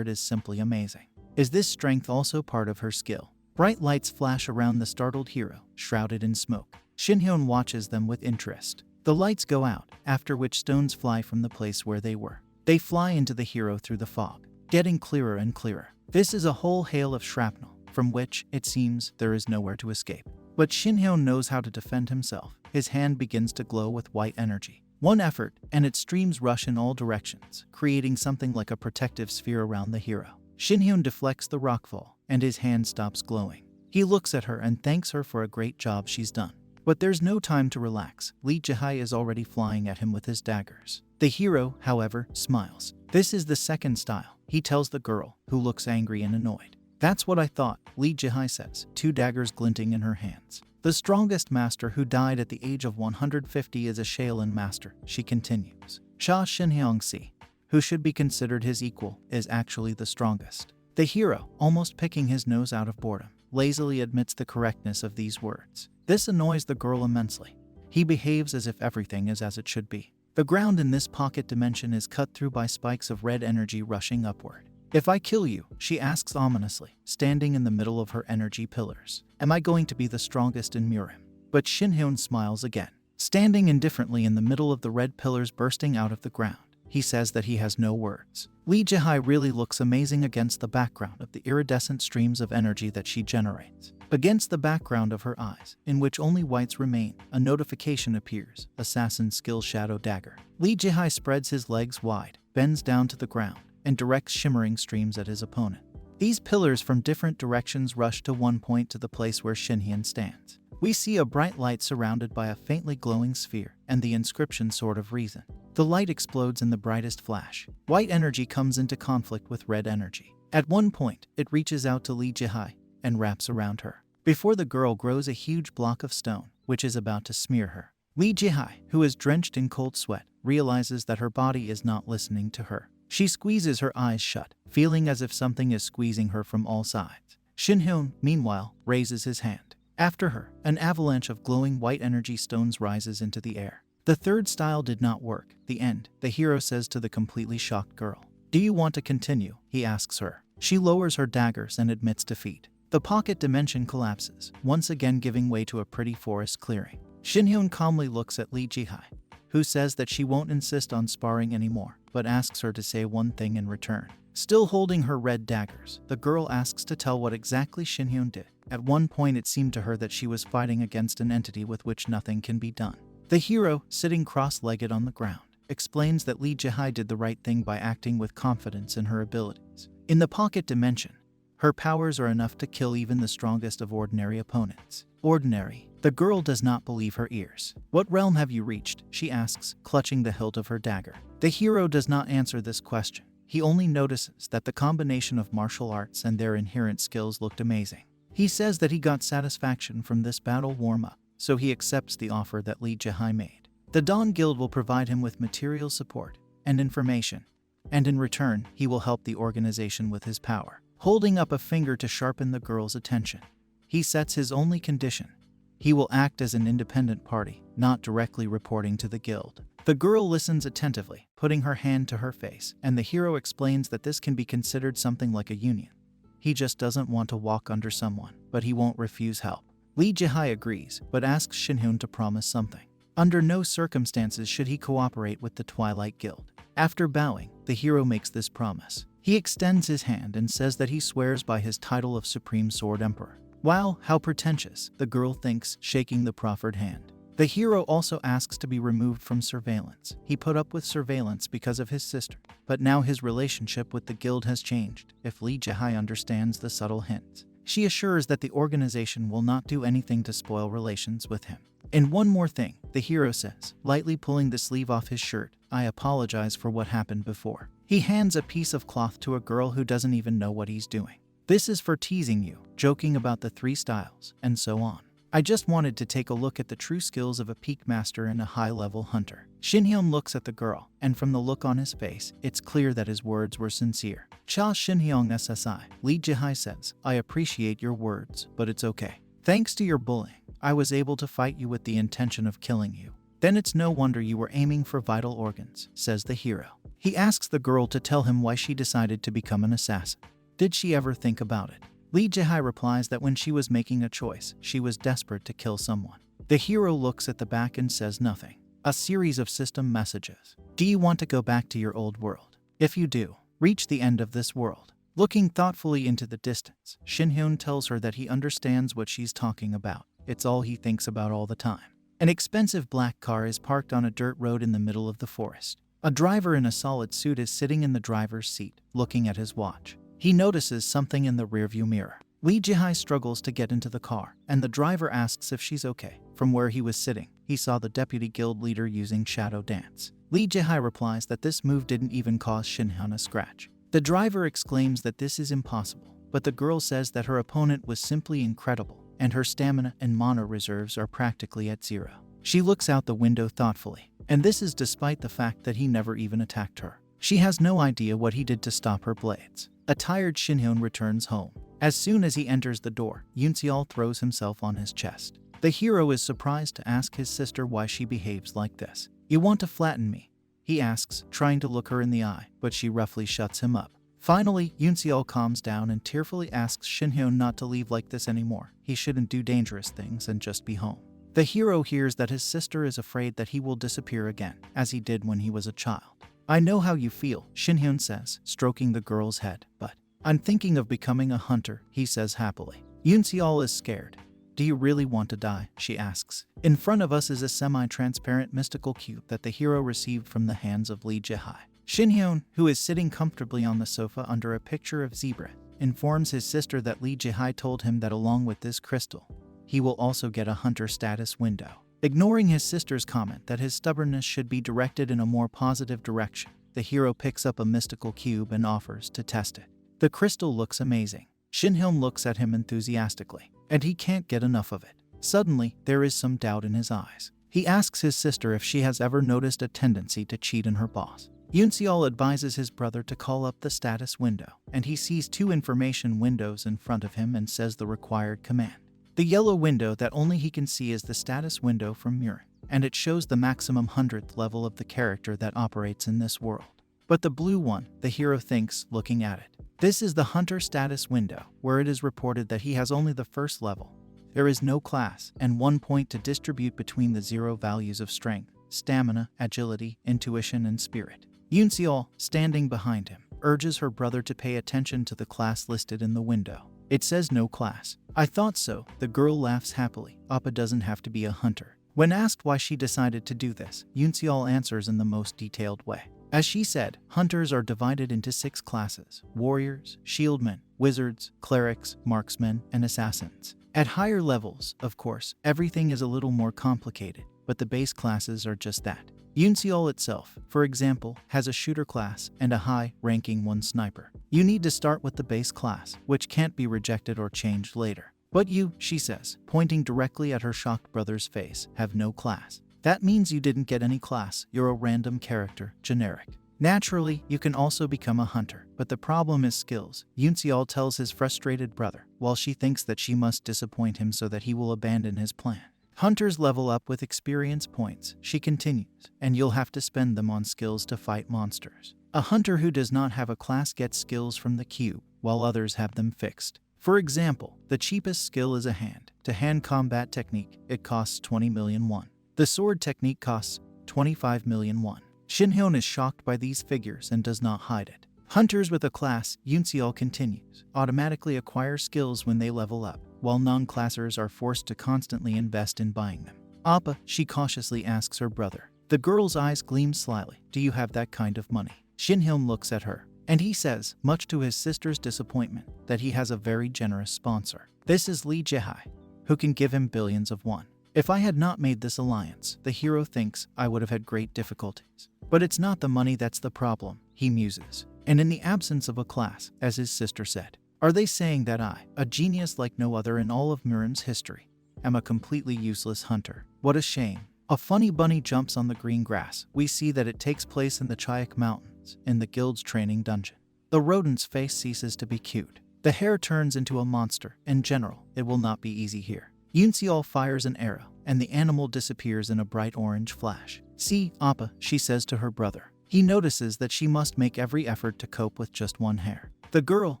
is simply amazing. Is this strength also part of her skill? Bright lights flash around the startled hero, shrouded in smoke. Shinhyun watches them with interest. The lights go out, after which stones fly from the place where they were. They fly into the hero through the fog, getting clearer and clearer. This is a whole hail of shrapnel, from which, it seems, there is nowhere to escape. But Shinhyun knows how to defend himself. His hand begins to glow with white energy. One effort, and its streams rush in all directions, creating something like a protective sphere around the hero. Shinhyun deflects the rockfall, and his hand stops glowing. He looks at her and thanks her for a great job she's done. But there's no time to relax. Lee Jihai is already flying at him with his daggers. The hero, however, smiles. This is the second style, he tells the girl, who looks angry and annoyed. That's what I thought, Lee Jihai says, 2 daggers glinting in her hands. The strongest master who died at the age of 150 is a Shaolin master, she continues. Sha Shinhyang-si, who should be considered his equal, is actually the strongest. The hero, almost picking his nose out of boredom, lazily admits the correctness of these words. This annoys the girl immensely. He behaves as if everything is as it should be. The ground in this pocket dimension is cut through by spikes of red energy rushing upward. If I kill you, she asks ominously, standing in the middle of her energy pillars, am I going to be the strongest in Murin? But Shinhyun smiles again. Standing indifferently in the middle of the red pillars bursting out of the ground, he says that he has no words. Lee Jihai really looks amazing against the background of the iridescent streams of energy that she generates. Against the background of her eyes, in which only whites remain, a notification appears, Assassin Skill Shadow Dagger. Lee Jihai spreads his legs wide, bends down to the ground, and directs shimmering streams at his opponent. These pillars from different directions rush to one point to the place where Shinhyun stands. We see a bright light surrounded by a faintly glowing sphere, and the inscription Sword of Reason. The light explodes in the brightest flash. White energy comes into conflict with red energy. At one point, it reaches out to Lee Jihai and wraps around her. Before the girl grows a huge block of stone, which is about to smear her. Lee Jihai, who is drenched in cold sweat, realizes that her body is not listening to her. She squeezes her eyes shut, feeling as if something is squeezing her from all sides. Shinhyun, meanwhile, raises his hand. After her, an avalanche of glowing white energy stones rises into the air. The third style did not work. The end, the hero says to the completely shocked girl. Do you want to continue? He asks her. She lowers her daggers and admits defeat. The pocket dimension collapses, once again giving way to a pretty forest clearing. Shinhyun calmly looks at Lee Jihai, who says that she won't insist on sparring anymore, but asks her to say one thing in return. Still holding her red daggers, the girl asks to tell what exactly Shinhyun did. At one point it seemed to her that she was fighting against an entity with which nothing can be done. The hero, sitting cross-legged on the ground, explains that Lee Jihai did the right thing by acting with confidence in her abilities. In the pocket dimension, Her powers are enough to kill even the strongest of ordinary opponents. Ordinary. The girl does not believe her ears. What realm have you reached? She asks, clutching the hilt of her dagger. The hero does not answer this question. He only notices that the combination of martial arts and their inherent skills looked amazing. He says that he got satisfaction from this battle warm-up, so he accepts the offer that Li Jihai made. The Dawn Guild will provide him with material support and information, and in return, he will help the organization with his power. Holding up a finger to sharpen the girl's attention, he sets his only condition. He will act as an independent party, not directly reporting to the guild. The girl listens attentively, putting her hand to her face, and the hero explains that this can be considered something like a union. He just doesn't want to walk under someone, but he won't refuse help. Li Jihai agrees, but asks Shinhyun to promise something. Under no circumstances should he cooperate with the Twilight Guild. After bowing, the hero makes this promise. He extends his hand and says that he swears by his title of Supreme Sword Emperor. Wow, how pretentious, the girl thinks, shaking the proffered hand. The hero also asks to be removed from surveillance. He put up with surveillance because of his sister, but now his relationship with the guild has changed, if Li Jihai understands the subtle hints. She assures that the organization will not do anything to spoil relations with him. And one more thing, the hero says, lightly pulling the sleeve off his shirt, I apologize for what happened before. He hands a piece of cloth to a girl who doesn't even know what he's doing. This is for teasing you, joking about the 3 styles, and so on. I just wanted to take a look at the true skills of a peak master and a high-level hunter. Shinhyun looks at the girl, and from the look on his face, it's clear that his words were sincere. Cha Shinhyun SSI, Li Jihai says, I appreciate your words, but it's okay. Thanks to your bullying, I was able to fight you with the intention of killing you. Then it's no wonder you were aiming for vital organs, says the hero. He asks the girl to tell him why she decided to become an assassin. Did she ever think about it? Li Jihai replies that when she was making a choice, she was desperate to kill someone. The hero looks at the back and says nothing. A series of system messages. Do you want to go back to your old world? If you do, reach the end of this world. Looking thoughtfully into the distance, Shinhyun tells her that he understands what she's talking about. It's all he thinks about all the time. An expensive black car is parked on a dirt road in the middle of the forest. A driver in a solid suit is sitting in the driver's seat, looking at his watch. He notices something in the rearview mirror. Li Jihai struggles to get into the car, and the driver asks if she's okay. From where he was sitting, he saw the deputy guild leader using shadow dance. Li Jihai replies that this move didn't even cause Shinhyun a scratch. The driver exclaims that this is impossible, but the girl says that her opponent was simply incredible, and her stamina and mana reserves are practically at 0. She looks out the window thoughtfully, and this is despite the fact that he never even attacked her. She has no idea what he did to stop her blades. A tired Shinhyun returns home. As soon as he enters the door, Yoonseol throws himself on his chest. The hero is surprised to ask his sister why she behaves like this. You want to flatten me? He asks, trying to look her in the eye, but she roughly shuts him up. Finally, Yoonseol calms down and tearfully asks Shinhyun not to leave like this anymore. He shouldn't do dangerous things and just be home. The hero hears that his sister is afraid that he will disappear again, as he did when he was a child. I know how you feel, Shinhyun says, stroking the girl's head, but I'm thinking of becoming a hunter, he says happily. Yoonseol is scared. Do you really want to die? She asks. In front of us is a semi-transparent mystical cube that the hero received from the hands of Li Jihai. Shinhyun, who is sitting comfortably on the sofa under a picture of zebra, informs his sister that Li Jihai told him that along with this crystal, he will also get a hunter status window. Ignoring his sister's comment that his stubbornness should be directed in a more positive direction, the hero picks up a mystical cube and offers to test it. The crystal looks amazing. Shinhyun looks at him enthusiastically, and he can't get enough of it. Suddenly, there is some doubt in his eyes. He asks his sister if she has ever noticed a tendency to cheat in her boss. Yoonseol advises his brother to call up the status window, and he sees 2 information windows in front of him and says the required command. The yellow window that only he can see is the status window from Murin, and it shows the maximum 100th level of the character that operates in this world. But the blue one, the hero thinks, looking at it. This is the hunter status window, where it is reported that he has only the 1st level. There is no class, and 1 point to distribute between the 0 values of strength, stamina, agility, intuition, and spirit. Yoonseol, standing behind him, urges her brother to pay attention to the class listed in the window. It says no class. I thought so, the girl laughs happily. Appa doesn't have to be a hunter. When asked why she decided to do this, Yoonseol answers in the most detailed way. As she said, hunters are divided into 6 classes: warriors, shieldmen, wizards, clerics, marksmen, and assassins. At higher levels, of course, everything is a little more complicated, but the base classes are just that. Yunseol itself, for example, has a shooter class and a high-ranking 1 sniper. You need to start with the base class, which can't be rejected or changed later. But you, she says, pointing directly at her shocked brother's face, have no class. That means you didn't get any class, you're a random character, generic. Naturally, you can also become a hunter, but the problem is skills, Yunseol tells his frustrated brother, while she thinks that she must disappoint him so that he will abandon his plan. Hunters level up with experience points, she continues, and you'll have to spend them on skills to fight monsters. A hunter who does not have a class gets skills from the cube, while others have them fixed. For example, the cheapest skill is a hand-to-hand combat technique. It costs 20 million won. The sword technique costs 25 million won. Shinhyun is shocked by these figures and does not hide it. Hunters with a class, Yunseol continues, automatically acquire skills when they level up, while non-classers are forced to constantly invest in buying them. Appa, she cautiously asks her brother. The girl's eyes gleam slyly. Do you have that kind of money? Shinhyun looks at her, and he says, much to his sister's disappointment, that he has a very generous sponsor. This is Lee Jae-hai, who can give him billions of won. If I had not made this alliance, the hero thinks I would have had great difficulties. But it's not the money that's the problem, he muses. And in the absence of a class, as his sister said, are they saying that I, a genius like no other in all of Murin's history, am a completely useless hunter? What a shame. A funny bunny jumps on the green grass. We see that it takes place in the Chayak Mountains, in the guild's training dungeon. The rodent's face ceases to be cute. The hare turns into a monster. In general, it will not be easy here. Yunseol fires an arrow, and the animal disappears in a bright orange flash. See, Appa, she says to her brother. He notices that she must make every effort to cope with just 1 hare. The girl,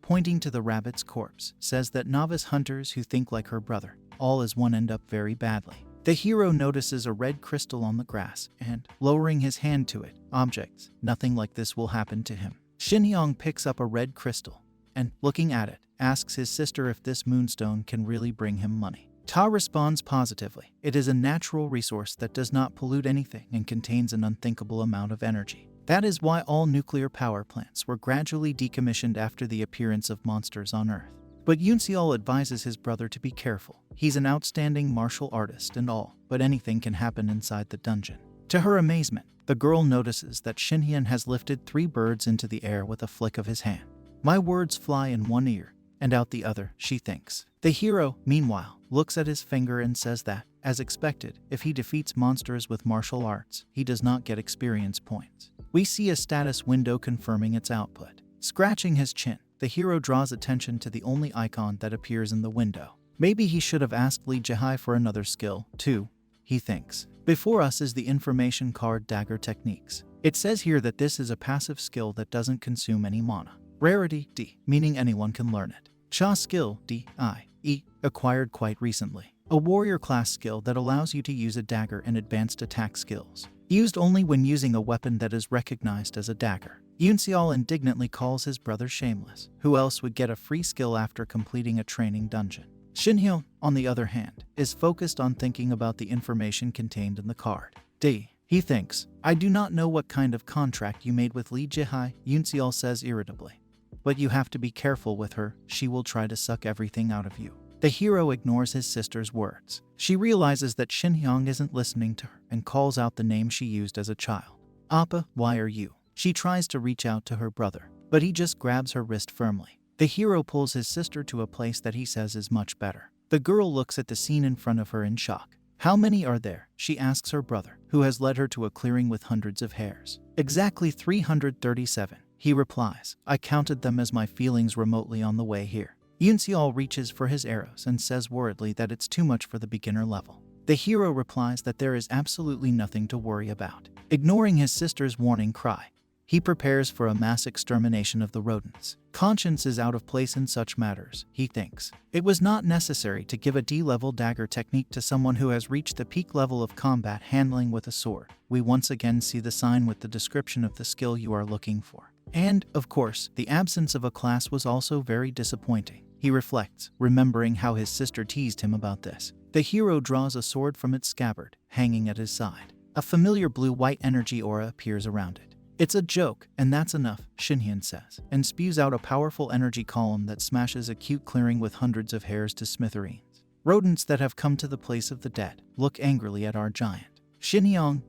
pointing to the rabbit's corpse, says that novice hunters who think like her brother, all as one, end up very badly. The hero notices a red crystal on the grass and, lowering his hand to it, objects, nothing like this will happen to him. Shinhyung picks up a red crystal and, looking at it, asks his sister if this moonstone can really bring him money. Ta responds positively. It is a natural resource that does not pollute anything and contains an unthinkable amount of energy. That is why all nuclear power plants were gradually decommissioned after the appearance of monsters on Earth. But Yunseol advises his brother to be careful. He's an outstanding martial artist and all, but anything can happen inside the dungeon. To her amazement, the girl notices that Shinhyun has lifted 3 birds into the air with a flick of his hand. My words fly in one ear and out the other, she thinks. The hero, meanwhile, looks at his finger and says that, as expected, if he defeats monsters with martial arts, he does not get experience points. We see a status window confirming its output. Scratching his chin, the hero draws attention to the only icon that appears in the window. Maybe he should have asked Lee Jae-hai for another skill, too, he thinks. Before us is the information card dagger techniques. It says here that this is a passive skill that doesn't consume any mana. Rarity, D, meaning anyone can learn it. Cha skill, D-I-E, acquired quite recently. A warrior class skill that allows you to use a dagger and advanced attack skills. Used only when using a weapon that is recognized as a dagger. Yunseol indignantly calls his brother shameless. Who else would get a free skill after completing a training dungeon? Shinhyun, on the other hand, is focused on thinking about the information contained in the card. D. He thinks, I do not know what kind of contract you made with Lee Jae-hai, Yunseol says irritably. But you have to be careful with her, she will try to suck everything out of you. The hero ignores his sister's words. She realizes that Shinhyun isn't listening to her and calls out the name she used as a child. Appa, why are you? She tries to reach out to her brother, but he just grabs her wrist firmly. The hero pulls his sister to a place that he says is much better. The girl looks at the scene in front of her in shock. How many are there? She asks her brother, who has led her to a clearing with hundreds of hares. Exactly 337. He replies, I counted them as my feelings remotely on the way here. Yunseol reaches for his arrows and says worriedly that it's too much for the beginner level. The hero replies that there is absolutely nothing to worry about. Ignoring his sister's warning cry, he prepares for a mass extermination of the rodents. Conscience is out of place in such matters, he thinks. It was not necessary to give a D-level dagger technique to someone who has reached the peak level of combat handling with a sword. We once again see the sign with the description of the skill you are looking for. And, of course, the absence of a class was also very disappointing. He reflects, remembering how his sister teased him about this. The hero draws a sword from its scabbard, hanging at his side. A familiar blue-white energy aura appears around it. It's a joke, and that's enough, Shinhyun says, and spews out a powerful energy column that smashes a cute clearing with hundreds of hairs to smithereens. Rodents that have come to the place of the dead look angrily at our giant. Shinhyun,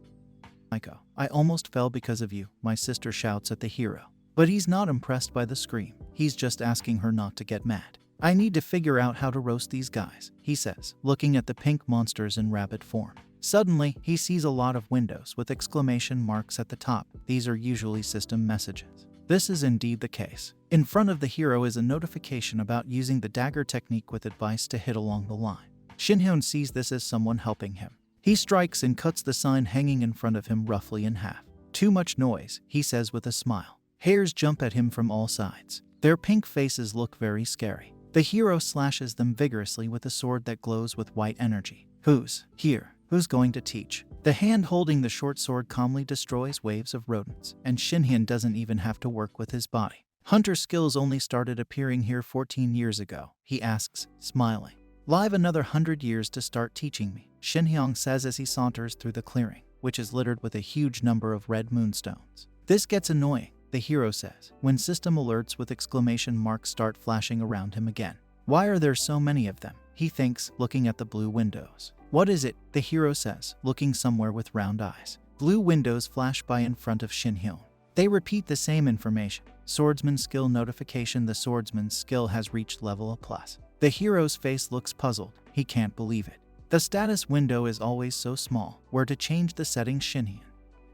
I almost fell because of you, my sister shouts at the hero. But he's not impressed by the scream. He's just asking her not to get mad. I need to figure out how to roast these guys, he says, looking at the pink monsters in rabbit form. Suddenly, he sees a lot of windows with exclamation marks at the top. These are usually system messages. This is indeed the case. In front of the hero is a notification about using the dagger technique with advice to hit along the line. Shinhyun sees this as someone helping him. He strikes and cuts the sign hanging in front of him roughly in half. Too much noise, he says with a smile. Hairs jump at him from all sides. Their pink faces look very scary. The hero slashes them vigorously with a sword that glows with white energy. Who's here? Who's going to teach? The hand holding the short sword calmly destroys waves of rodents, and Shinhyun doesn't even have to work with his body. Hunter skills only started appearing here 14 years ago, he asks, smiling. Live another 100 years to start teaching me, Shinhyun says as he saunters through the clearing, which is littered with a huge number of red moonstones. This gets annoying, the hero says, when system alerts with exclamation marks start flashing around him again. Why are there so many of them? He thinks, looking at the blue windows. What is it? The hero says, looking somewhere with round eyes. Blue windows flash by in front of Shinhyun. They repeat the same information. Swordsman skill notification. The swordsman's skill has reached level A+. The hero's face looks puzzled. He can't believe it. The status window is always so small. Where to change the settings? Shinhyun,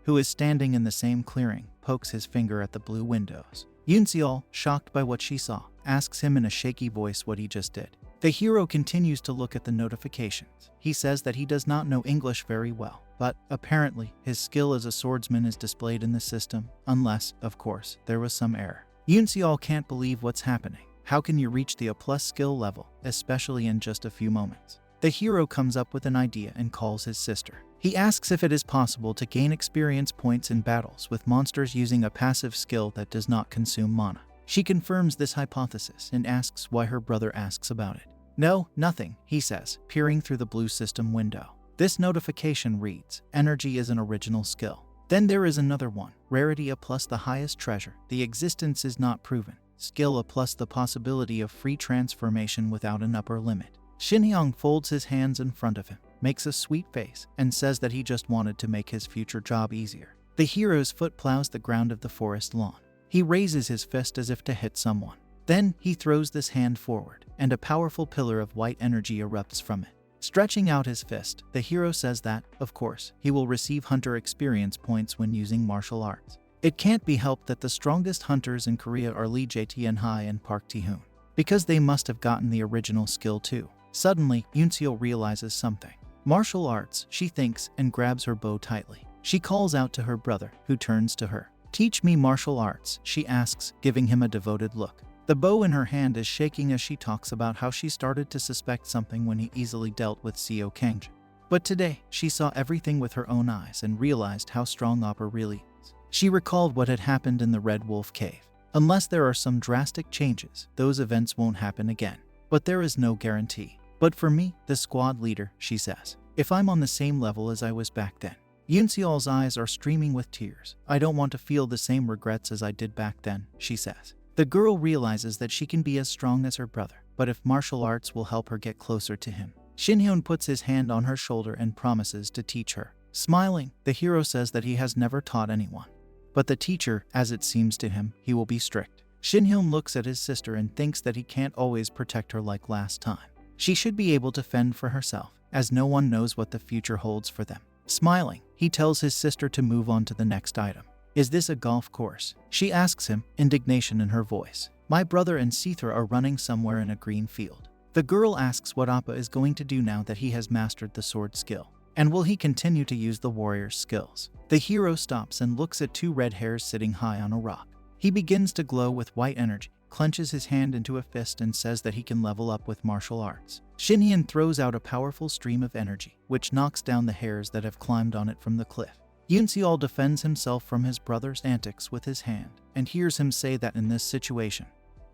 who is standing in the same clearing, pokes his finger at the blue windows. Yoonseol, shocked by what she saw, asks him in a shaky voice what he just did. The hero continues to look at the notifications. He says that he does not know English very well, but apparently his skill as a swordsman is displayed in the system, unless, of course, there was some error. Yoonseol can't believe what's happening. How can you reach the A+ skill level, especially in just a few moments? The hero comes up with an idea and calls his sister. He asks if it is possible to gain experience points in battles with monsters using a passive skill that does not consume mana. She confirms this hypothesis and asks why her brother asks about it. No, nothing, he says, peering through the blue system window. This notification reads, energy is an original skill. Then there is another one, rarity A+ the highest treasure. The existence is not proven. Skill A+ the possibility of free transformation without an upper limit. Shinhyun folds his hands in front of him, makes a sweet face, and says that he just wanted to make his future job easier. The hero's foot plows the ground of the forest lawn. He raises his fist as if to hit someone. Then he throws this hand forward, and a powerful pillar of white energy erupts from it. Stretching out his fist, the hero says that, of course, he will receive hunter experience points when using martial arts. It can't be helped that the strongest hunters in Korea are Lee Jae-tae and Park Tae-hoon, because they must have gotten the original skill too. Suddenly, Yoonseol realizes something. Martial arts, she thinks, and grabs her bow tightly. She calls out to her brother, who turns to her. Teach me martial arts, she asks, giving him a devoted look. The bow in her hand is shaking as she talks about how she started to suspect something when he easily dealt with Seo Kangjin. But today, she saw everything with her own eyes and realized how strong Appa really is. She recalled what had happened in the Red Wolf Cave. Unless there are some drastic changes, those events won't happen again. But there is no guarantee. But for me, the squad leader, she says, if I'm on the same level as I was back then. Yoonseol's eyes are streaming with tears. I don't want to feel the same regrets as I did back then, she says. The girl realizes that she can be as strong as her brother, but if martial arts will help her get closer to him. Shinhyun puts his hand on her shoulder and promises to teach her. Smiling, the hero says that he has never taught anyone. But the teacher, as it seems to him, he will be strict. Shinhyun looks at his sister and thinks that he can't always protect her like last time. She should be able to fend for herself, as no one knows what the future holds for them. Smiling, he tells his sister to move on to the next item. Is this a golf course? She asks him, indignation in her voice. My brother and Sethra are running somewhere in a green field. The girl asks what Appa is going to do now that he has mastered the sword skill. And will he continue to use the warrior's skills? The hero stops and looks at two red hairs sitting high on a rock. He begins to glow with white energy, clenches his hand into a fist and says that he can level up with martial arts. Shinhyun throws out a powerful stream of energy, which knocks down the hairs that have climbed on it from the cliff. Yoonseol defends himself from his brother's antics with his hand, and hears him say that in this situation,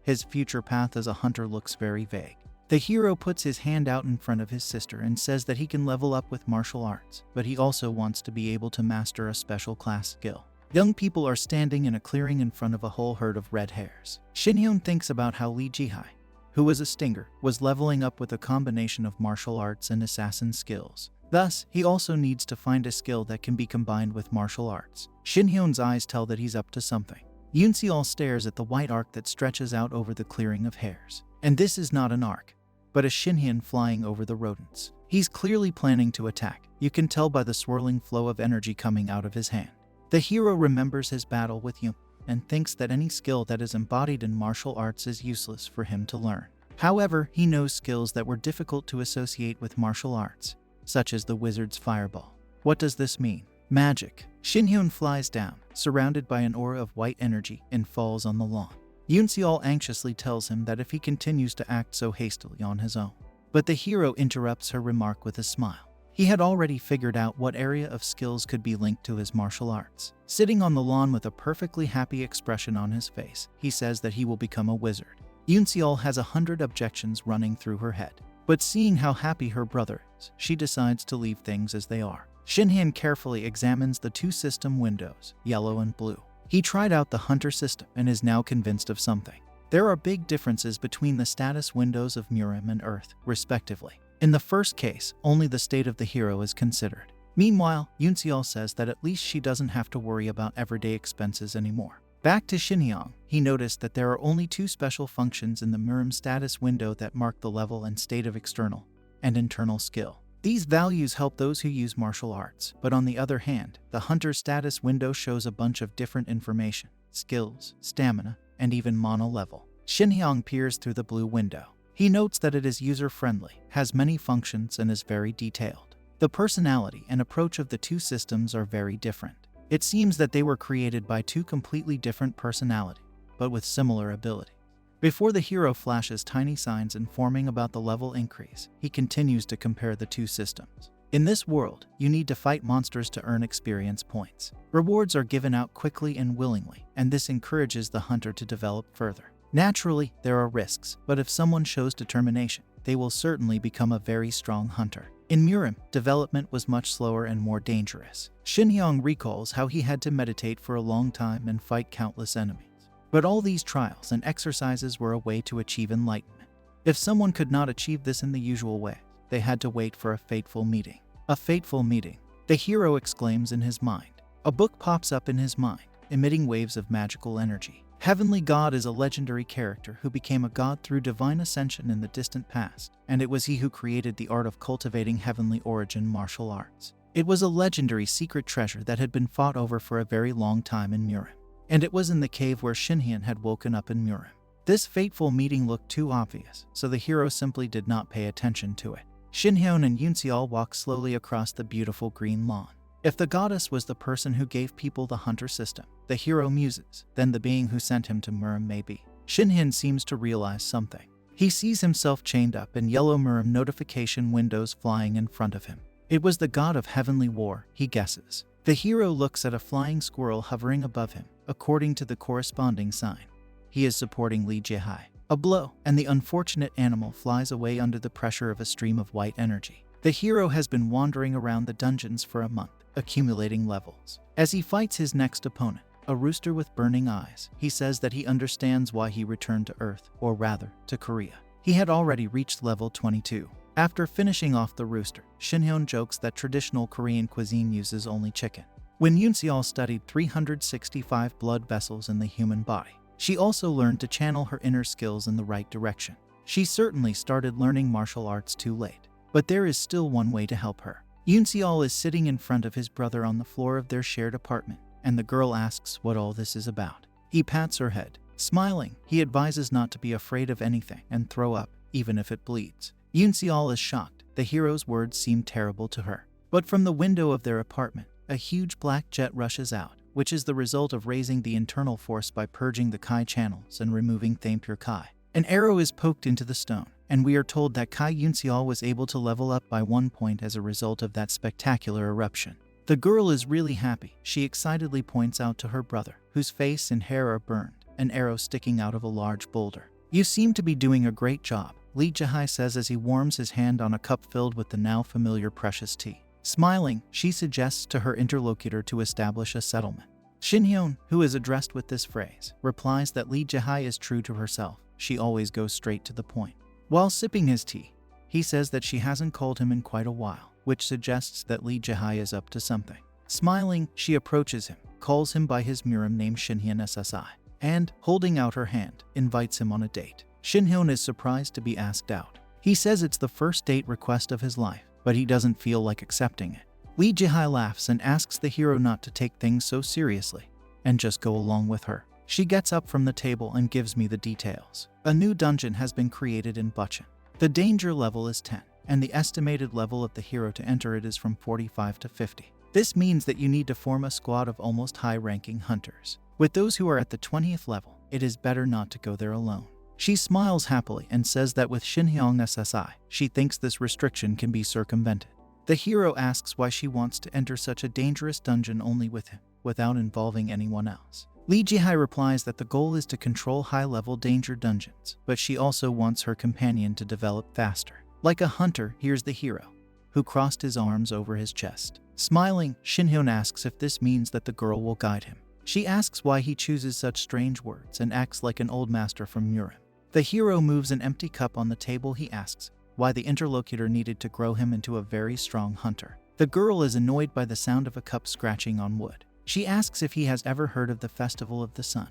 his future path as a hunter looks very vague. The hero puts his hand out in front of his sister and says that he can level up with martial arts, but he also wants to be able to master a special class skill. Young people are standing in a clearing in front of a whole herd of red hares. Shinhyun thinks about how Lee Jihai, who was a stinger, was leveling up with a combination of martial arts and assassin skills. Thus, he also needs to find a skill that can be combined with martial arts. Shinhyun's eyes tell that he's up to something. Yoon-seol stares at the white arc that stretches out over the clearing of hares. And this is not an arc, but a Shinhyun flying over the rodents. He's clearly planning to attack. You can tell by the swirling flow of energy coming out of his hand. The hero remembers his battle with Yoon and thinks that any skill that is embodied in martial arts is useless for him to learn. However, he knows skills that were difficult to associate with martial arts, such as the wizard's fireball. What does this mean? Magic. Shinhyun flies down, surrounded by an aura of white energy, and falls on the lawn. Yoon-seol anxiously tells him that if he continues to act so hastily on his own. But the hero interrupts her remark with a smile. He had already figured out what area of skills could be linked to his martial arts. Sitting on the lawn with a perfectly happy expression on his face, he says that he will become a wizard. Yoon-seol has 100 objections running through her head. But seeing how happy her brother is, she decides to leave things as they are. Shinhyun carefully examines the two system windows, yellow and blue. He tried out the hunter system and is now convinced of something. There are big differences between the status windows of Murim and Earth, respectively. In the first case, only the state of the hero is considered. Meanwhile, Yoon-seol says that at least she doesn't have to worry about everyday expenses anymore. Back to Shinhyun, he noticed that there are only two special functions in the Murim status window that mark the level and state of external and internal skill. These values help those who use martial arts, but on the other hand, the hunter status window shows a bunch of different information, skills, stamina, and even mono level. Shinhyun peers through the blue window. He notes that it is user-friendly, has many functions, and is very detailed. The personality and approach of the two systems are very different. It seems that they were created by two completely different personalities, but with similar ability. Before the hero flashes tiny signs informing about the level increase, he continues to compare the two systems. In this world, you need to fight monsters to earn experience points. Rewards are given out quickly and willingly, and this encourages the hunter to develop further. Naturally, there are risks, but if someone shows determination, they will certainly become a very strong hunter. In Murim, development was much slower and more dangerous. Shinhyun recalls how he had to meditate for a long time and fight countless enemies. But all these trials and exercises were a way to achieve enlightenment. If someone could not achieve this in the usual way, they had to wait for a fateful meeting. A fateful meeting, the hero exclaims in his mind. A book pops up in his mind, emitting waves of magical energy. Heavenly God is a legendary character who became a god through divine ascension in the distant past, and it was he who created the art of cultivating heavenly origin martial arts. It was a legendary secret treasure that had been fought over for a very long time in Murim. And it was in the cave where Shinhyun had woken up in Murim. This fateful meeting looked too obvious, so the hero simply did not pay attention to it. Shinhyun and Yoon-seol walk slowly across the beautiful green lawn. If the goddess was the person who gave people the hunter system, the hero muses, then the being who sent him to Murim may be. Shinhyun seems to realize something. He sees himself chained up in yellow Murim notification windows flying in front of him. It was the god of heavenly war, he guesses. The hero looks at a flying squirrel hovering above him, according to the corresponding sign. He is supporting Lee Jihai. A blow, and the unfortunate animal flies away under the pressure of a stream of white energy. The hero has been wandering around the dungeons for a month, accumulating levels. As he fights his next opponent, a rooster with burning eyes, he says that he understands why he returned to Earth, or rather, to Korea. He had already reached level 22. After finishing off the rooster, Shinhyun jokes that traditional Korean cuisine uses only chicken. When Yoon-seol studied 365 blood vessels in the human body, she also learned to channel her inner skills in the right direction. She certainly started learning martial arts too late, but there is still one way to help her. Yoon-seol is sitting in front of his brother on the floor of their shared apartment, and the girl asks what all this is about. He pats her head. Smiling, he advises not to be afraid of anything and throw up, even if it bleeds. Yoon-seol is shocked. The hero's words seem terrible to her. But from the window of their apartment, a huge black jet rushes out, which is the result of raising the internal force by purging the Kai channels and removing Thampure Kai. An arrow is poked into the stone, and we are told that Kai Yoon-seol was able to level up by 1 point as a result of that spectacular eruption. The girl is really happy. She excitedly points out to her brother, whose face and hair are burned, an arrow sticking out of a large boulder. "You seem to be doing a great job," Lee Jihai says as he warms his hand on a cup filled with the now familiar precious tea. Smiling, she suggests to her interlocutor to establish a settlement. Shinhyun, who is addressed with this phrase, replies that Lee Jae is true to herself. She always goes straight to the point. While sipping his tea, he says that she hasn't called him in quite a while, which suggests that Lee Jae is up to something. Smiling, she approaches him, calls him by his Miram name Shinhyun SSI, and, holding out her hand, invites him on a date. Shinhyun is surprised to be asked out. He says it's the first date request of his life, but he doesn't feel like accepting it. Lee Jae laughs and asks the hero not to take things so seriously, and just go along with her. She gets up from the table and gives me the details. A new dungeon has been created in Bucheon. The danger level is 10, and the estimated level of the hero to enter it is from 45 to 50. This means that you need to form a squad of almost high-ranking hunters. With those who are at the 20th level, it is better not to go there alone. She smiles happily and says that with Shinhyun SSI, she thinks this restriction can be circumvented. The hero asks why she wants to enter such a dangerous dungeon only with him, without involving anyone else. Lee Jae replies that the goal is to control high-level danger dungeons, but she also wants her companion to develop faster. Like a hunter, here's the hero, who crossed his arms over his chest. Smiling, Shinhyun asks if this means that the girl will guide him. She asks why he chooses such strange words and acts like an old master from Murim. The hero moves an empty cup on the table. He asks why the interlocutor needed to grow him into a very strong hunter. The girl is annoyed by the sound of a cup scratching on wood. She asks if he has ever heard of the Festival of the Sun,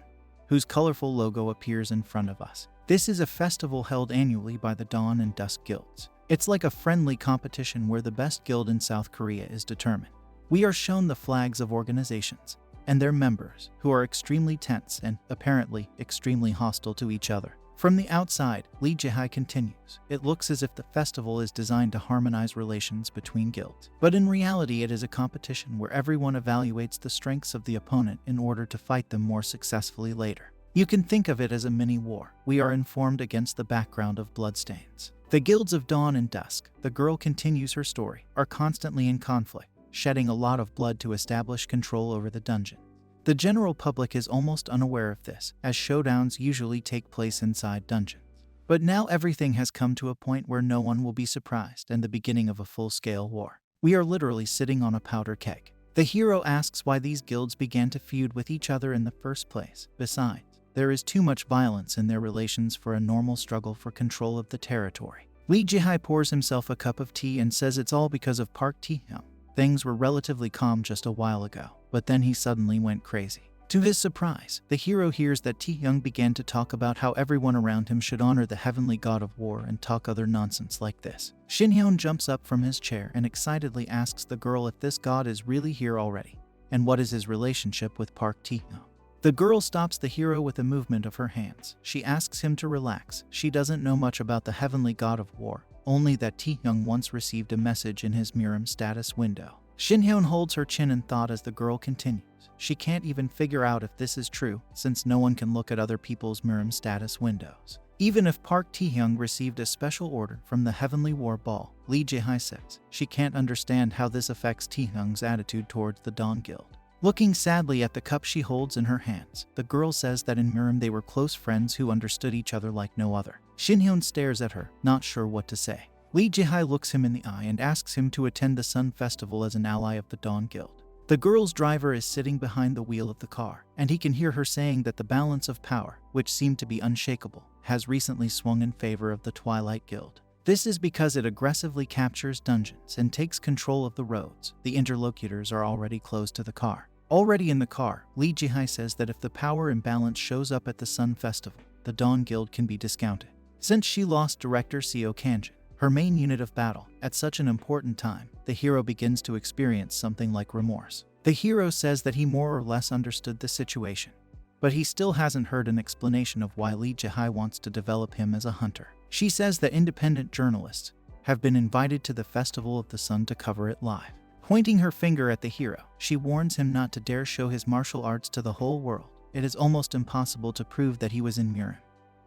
whose colorful logo appears in front of us. This is a festival held annually by the Dawn and Dusk guilds. It's like a friendly competition where the best guild in South Korea is determined. We are shown the flags of organizations and their members, who are extremely tense and, apparently, extremely hostile to each other. From the outside, Lee Jae continues, it looks as if the festival is designed to harmonize relations between guilds. But in reality, it is a competition where everyone evaluates the strengths of the opponent in order to fight them more successfully later. You can think of it as a mini-war. We are informed against the background of bloodstains. The guilds of Dawn and Dusk, the girl continues her story, are constantly in conflict, shedding a lot of blood to establish control over the dungeon. The general public is almost unaware of this, as showdowns usually take place inside dungeons. But now everything has come to a point where no one will be surprised and the beginning of a full-scale war. We are literally sitting on a powder keg. The hero asks why these guilds began to feud with each other in the first place. Besides, there is too much violence in their relations for a normal struggle for control of the territory. Lee Jae pours himself a cup of tea and says it's all because of Park Taehyung. Things were relatively calm just a while ago, but then he suddenly went crazy. To his surprise, the hero hears that Taehyung began to talk about how everyone around him should honor the heavenly god of war and talk other nonsense like this. Shinhyun jumps up from his chair and excitedly asks the girl if this god is really here already, and what is his relationship with Park Taehyung. The girl stops the hero with a movement of her hands. She asks him to relax. She doesn't know much about the heavenly god of war, only that Taehyung once received a message in his Miram status window. Shinhyun holds her chin in thought as the girl continues. She can't even figure out if this is true, since no one can look at other people's Miram status windows. Even if Park Taehyung received a special order from the Heavenly War Ball, Lee Jae says she can't understand how this affects Taehyung's attitude towards the Dawn Guild. Looking sadly at the cup she holds in her hands, the girl says that in Miram they were close friends who understood each other like no other. Shinhyun stares at her, not sure what to say. Lee Jae looks him in the eye and asks him to attend the Sun Festival as an ally of the Dawn Guild. The girl's driver is sitting behind the wheel of the car, and he can hear her saying that the balance of power, which seemed to be unshakable, has recently swung in favor of the Twilight Guild. This is because it aggressively captures dungeons and takes control of the roads. The interlocutors are already close to the car. Already in the car, Lee Jae says that if the power imbalance shows up at the Sun Festival, the Dawn Guild can be discounted. Since she lost Director Seo Kanjin, her main unit of battle, at such an important time, the hero begins to experience something like remorse. The hero says that he more or less understood the situation, but he still hasn't heard an explanation of why Lee Jae wants to develop him as a hunter. She says that independent journalists have been invited to the Festival of the Sun to cover it live. Pointing her finger at the hero, she warns him not to dare show his martial arts to the whole world. It is almost impossible to prove that he was in Miram,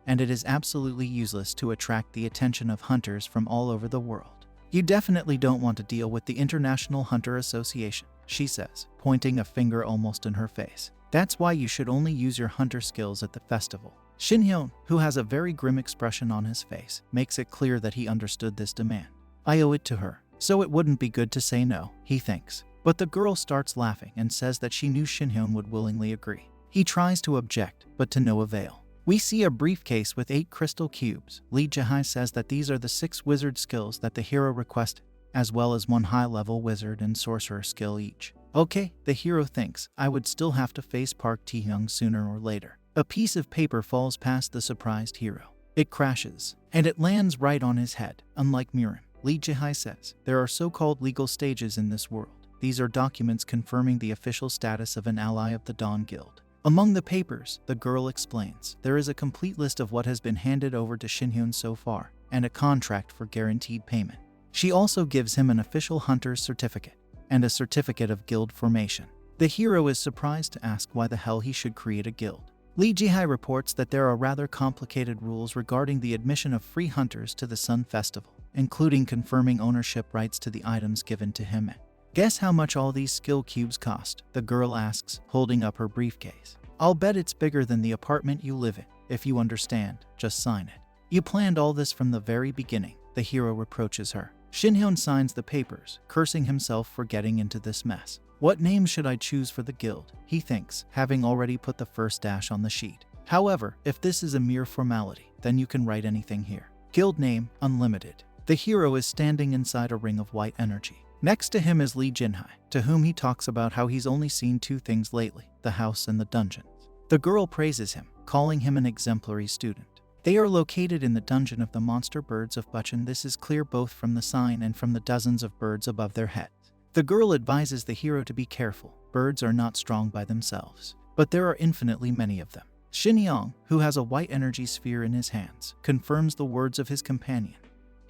and it is absolutely useless to attract the attention of hunters from all over the world. You definitely don't want to deal with the International Hunter Association, she says, pointing a finger almost in her face. That's why you should only use your hunter skills at the festival. Shinhyun, who has a very grim expression on his face, makes it clear that he understood this demand. I owe it to her, so it wouldn't be good to say no, he thinks. But the girl starts laughing and says that she knew Shinhyun would willingly agree. He tries to object, but to no avail. We see a briefcase with 8 crystal cubes. Lee Jae-hai says that these are the 6 wizard skills that the hero requested, as well as 1 high-level wizard and sorcerer skill each. Okay, the hero thinks, I would still have to face Park Tae-hyung sooner or later. A piece of paper falls past the surprised hero. It crashes, and it lands right on his head. Unlike Murin, Lee Jae-hai says, there are so-called legal stages in this world. These are documents confirming the official status of an ally of the Dawn Guild. Among the papers, the girl explains, there is a complete list of what has been handed over to Shinhyun so far, and a contract for guaranteed payment. She also gives him an official hunter's certificate, and a certificate of guild formation. The hero is surprised to ask why the hell he should create a guild. Lee Jae-hai reports that there are rather complicated rules regarding the admission of free hunters to the Sun Festival, including confirming ownership rights to the items given to him. Guess how much all these skill cubes cost? The girl asks, holding up her briefcase. I'll bet it's bigger than the apartment you live in. If you understand, just sign it. You planned all this from the very beginning, the hero reproaches her. Shinhyun signs the papers, cursing himself for getting into this mess. What name should I choose for the guild? He thinks, having already put the first dash on the sheet. However, if this is a mere formality, then you can write anything here. Guild name, Unlimited. The hero is standing inside a ring of white energy. Next to him is Lee Jae-hai, to whom he talks about how he's only seen 2 things lately, the house and the dungeons. The girl praises him, calling him an exemplary student. They are located in the dungeon of the monster birds of Bucheon. This is clear both from the sign and from the dozens of birds above their heads. The girl advises the hero to be careful. Birds are not strong by themselves, but there are infinitely many of them. Shin-young, who has a white energy sphere in his hands, confirms the words of his companion.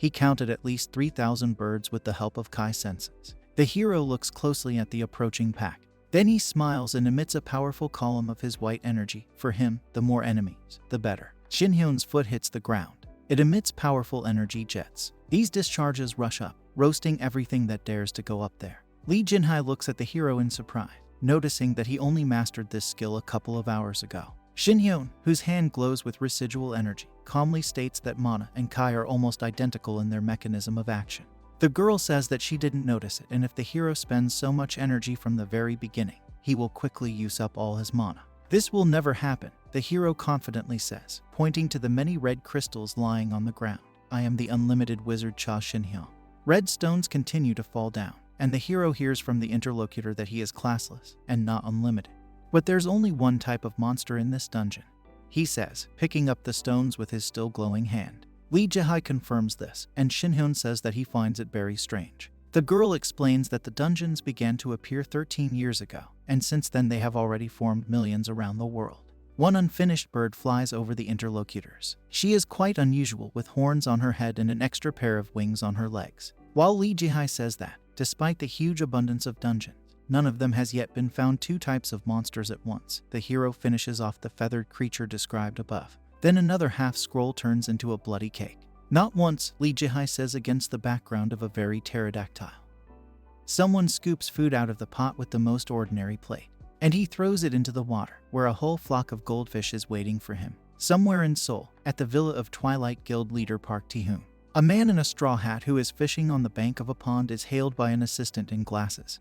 He counted at least 3,000 birds with the help of Kai senses. The hero looks closely at the approaching pack. Then he smiles and emits a powerful column of his white energy. For him, the more enemies, the better. Shin-hyun's foot hits the ground. It emits powerful energy jets. These discharges rush up, roasting everything that dares to go up there. Lee Jae-hai looks at the hero in surprise, noticing that he only mastered this skill a couple of hours ago. Shin-hyun, whose hand glows with residual energy, calmly states that Mana and Kai are almost identical in their mechanism of action. The girl says that she didn't notice it, and if the hero spends so much energy from the very beginning, he will quickly use up all his mana. This will never happen, the hero confidently says, pointing to the many red crystals lying on the ground. I am the unlimited wizard Cha Shin-hyun. Red stones continue to fall down, and the hero hears from the interlocutor that he is classless and not unlimited. But there's only one type of monster in this dungeon, he says, picking up the stones with his still glowing hand. Lee Jae-hai confirms this, and Shin-hyun says that he finds it very strange. The girl explains that the dungeons began to appear 13 years ago, and since then they have already formed millions around the world. One unfinished bird flies over the interlocutors. She is quite unusual, with horns on her head and an extra pair of wings on her legs. While Lee Jae-hai says that, despite the huge abundance of dungeons, none of them has yet been found 2 types of monsters at once. The hero finishes off the feathered creature described above. Then another half-scroll turns into a bloody cake. Not once, Lee Jae-hai says against the background of a very pterodactyl. Someone scoops food out of the pot with the most ordinary plate, and he throws it into the water, where a whole flock of goldfish is waiting for him. Somewhere in Seoul, at the villa of Twilight Guild leader Park Tae-hyung, a man in a straw hat who is fishing on the bank of a pond is hailed by an assistant in glasses